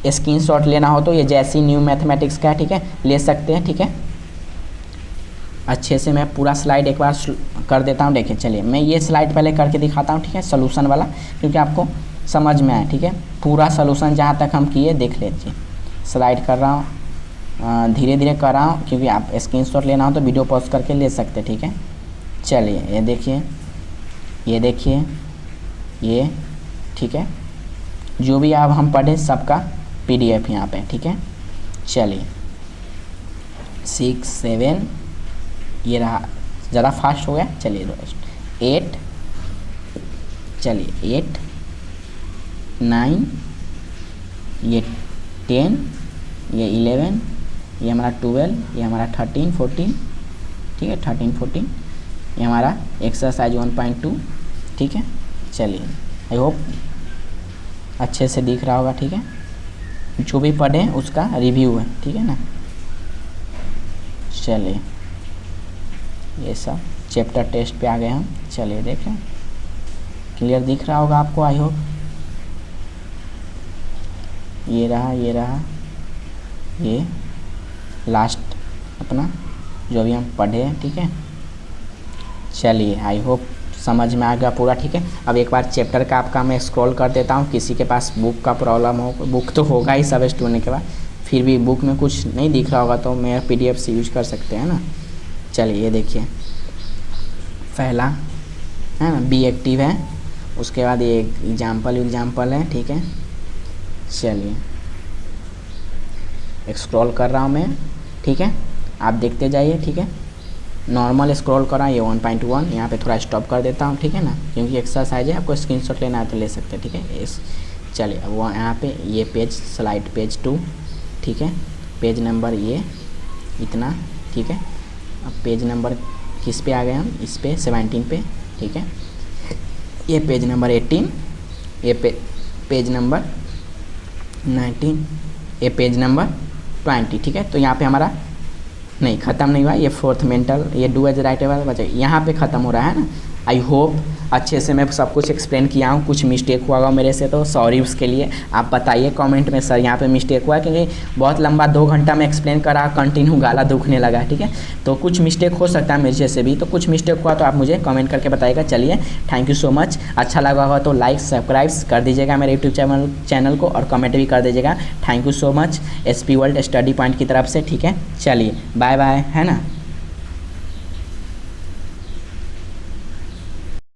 स्क्रीनशॉट लेना हो तो ये जैसी न्यू मैथमेटिक्स का है, ठीक है, ले सकते हैं, ठीक है। अच्छे से मैं पूरा स्लाइड एक बार कर देता हूँ। देखिए चलिए मैं ये स्लाइड पहले करके दिखाता हूँ, ठीक है, सोल्यूशन वाला, क्योंकि आपको समझ में आए, ठीक है। पूरा सोल्यूशन जहाँ तक हम किए देख लीजिए। स्लाइड कर रहा हूँ, धीरे धीरे कर रहा हूँ, क्योंकि आप स्क्रीनशॉट लेना हो तो वीडियो पॉज करके ले सकते हैं, ठीक है। चलिए ये देखिए, ये देखिए, ये ठीक है, जो भी अब हम पढ़े सबका PDF यहाँ पे, ठीक है। चलिए 6 7 ये रहा, ज़्यादा फास्ट हो गया, चलिए 8, चलिए 8 9, ये 10, ये 11, ये हमारा 12, ये हमारा 13 14, ठीक है, 13 14, ये हमारा एक्सरसाइज 1.2, ठीक है। चलिए आई होप अच्छे से दिख रहा होगा, ठीक है। जो भी पढ़े उसका रिव्यू है, ठीक है ना। चलिए ये सब चैप्टर टेस्ट पे आ गए हम। चलिए देखें, क्लियर दिख रहा होगा आपको आई होप। ये रहा, ये रहा, ये लास्ट अपना जो भी हम पढ़े हैं, ठीक है। चलिए आई होप समझ में आ गया पूरा, ठीक है। अब एक बार चैप्टर का आपका मैं स्क्रॉल कर देता हूँ। किसी के पास बुक का प्रॉब्लम हो, बुक तो होगा ही सब स्टूडेंट के पास, फिर भी बुक में कुछ नहीं दिख रहा होगा तो मैं PDF से यूज कर सकते हैं ना। चलिए ये देखिए, पहला है ना बी एक्टिव है, उसके बाद ये एग्जाम्पल है, ठीक है। चलिए स्क्रॉल कर रहा हूँ मैं, ठीक है, आप देखते जाइए, ठीक है। नॉर्मल स्क्रॉल करा, ये 1.1, यहाँ पे थोड़ा स्टॉप कर देता हूँ, ठीक है ना, क्योंकि एक्सरसाइज है, आपको स्क्रीनशॉट लेना है तो ले सकते हैं, ठीक है। चलिए अब वो यहाँ पे ये पेज स्लाइड पेज 2, ठीक है, पेज नंबर ये इतना, ठीक है। अब पेज नंबर किस पे आ गए हम, इस पे 17 पे, ठीक है। ये पेज नंबर 18, ये पेज नंबर 19, ये पेज नंबर 20, ठीक है। तो यहाँ पे हमारा नहीं ख़त्म नहीं हुआ, ये 4th मेंटल, ये डू एज राइट वाला बचा, यहाँ पे ख़त्म हो रहा है ना। आई होप अच्छे से मैं सब कुछ एक्सप्लेन किया हूँ। कुछ मिस्टेक हुआ होगा मेरे से तो सॉरी उसके लिए। आप बताइए कमेंट में सर यहाँ पे मिस्टेक हुआ है, क्योंकि बहुत लंबा 2 घंटा में एक्सप्लेन करा, कंटिन्यू गाला दुखने लगा, ठीक है। तो कुछ मिस्टेक हो सकता है मेरे जैसे भी, तो कुछ मिस्टेक हुआ तो आप मुझे कमेंट करके बताइएगा। चलिए थैंक यू सो मच। अच्छा लगा होगा तो लाइक सब्सक्राइब कर दीजिएगा मेरे यूट्यूब चैनल को, और कमेंट भी कर दीजिएगा। Thank you so much SP world study point की तरफ से, ठीक है। चलिए बाय बाय, है ना।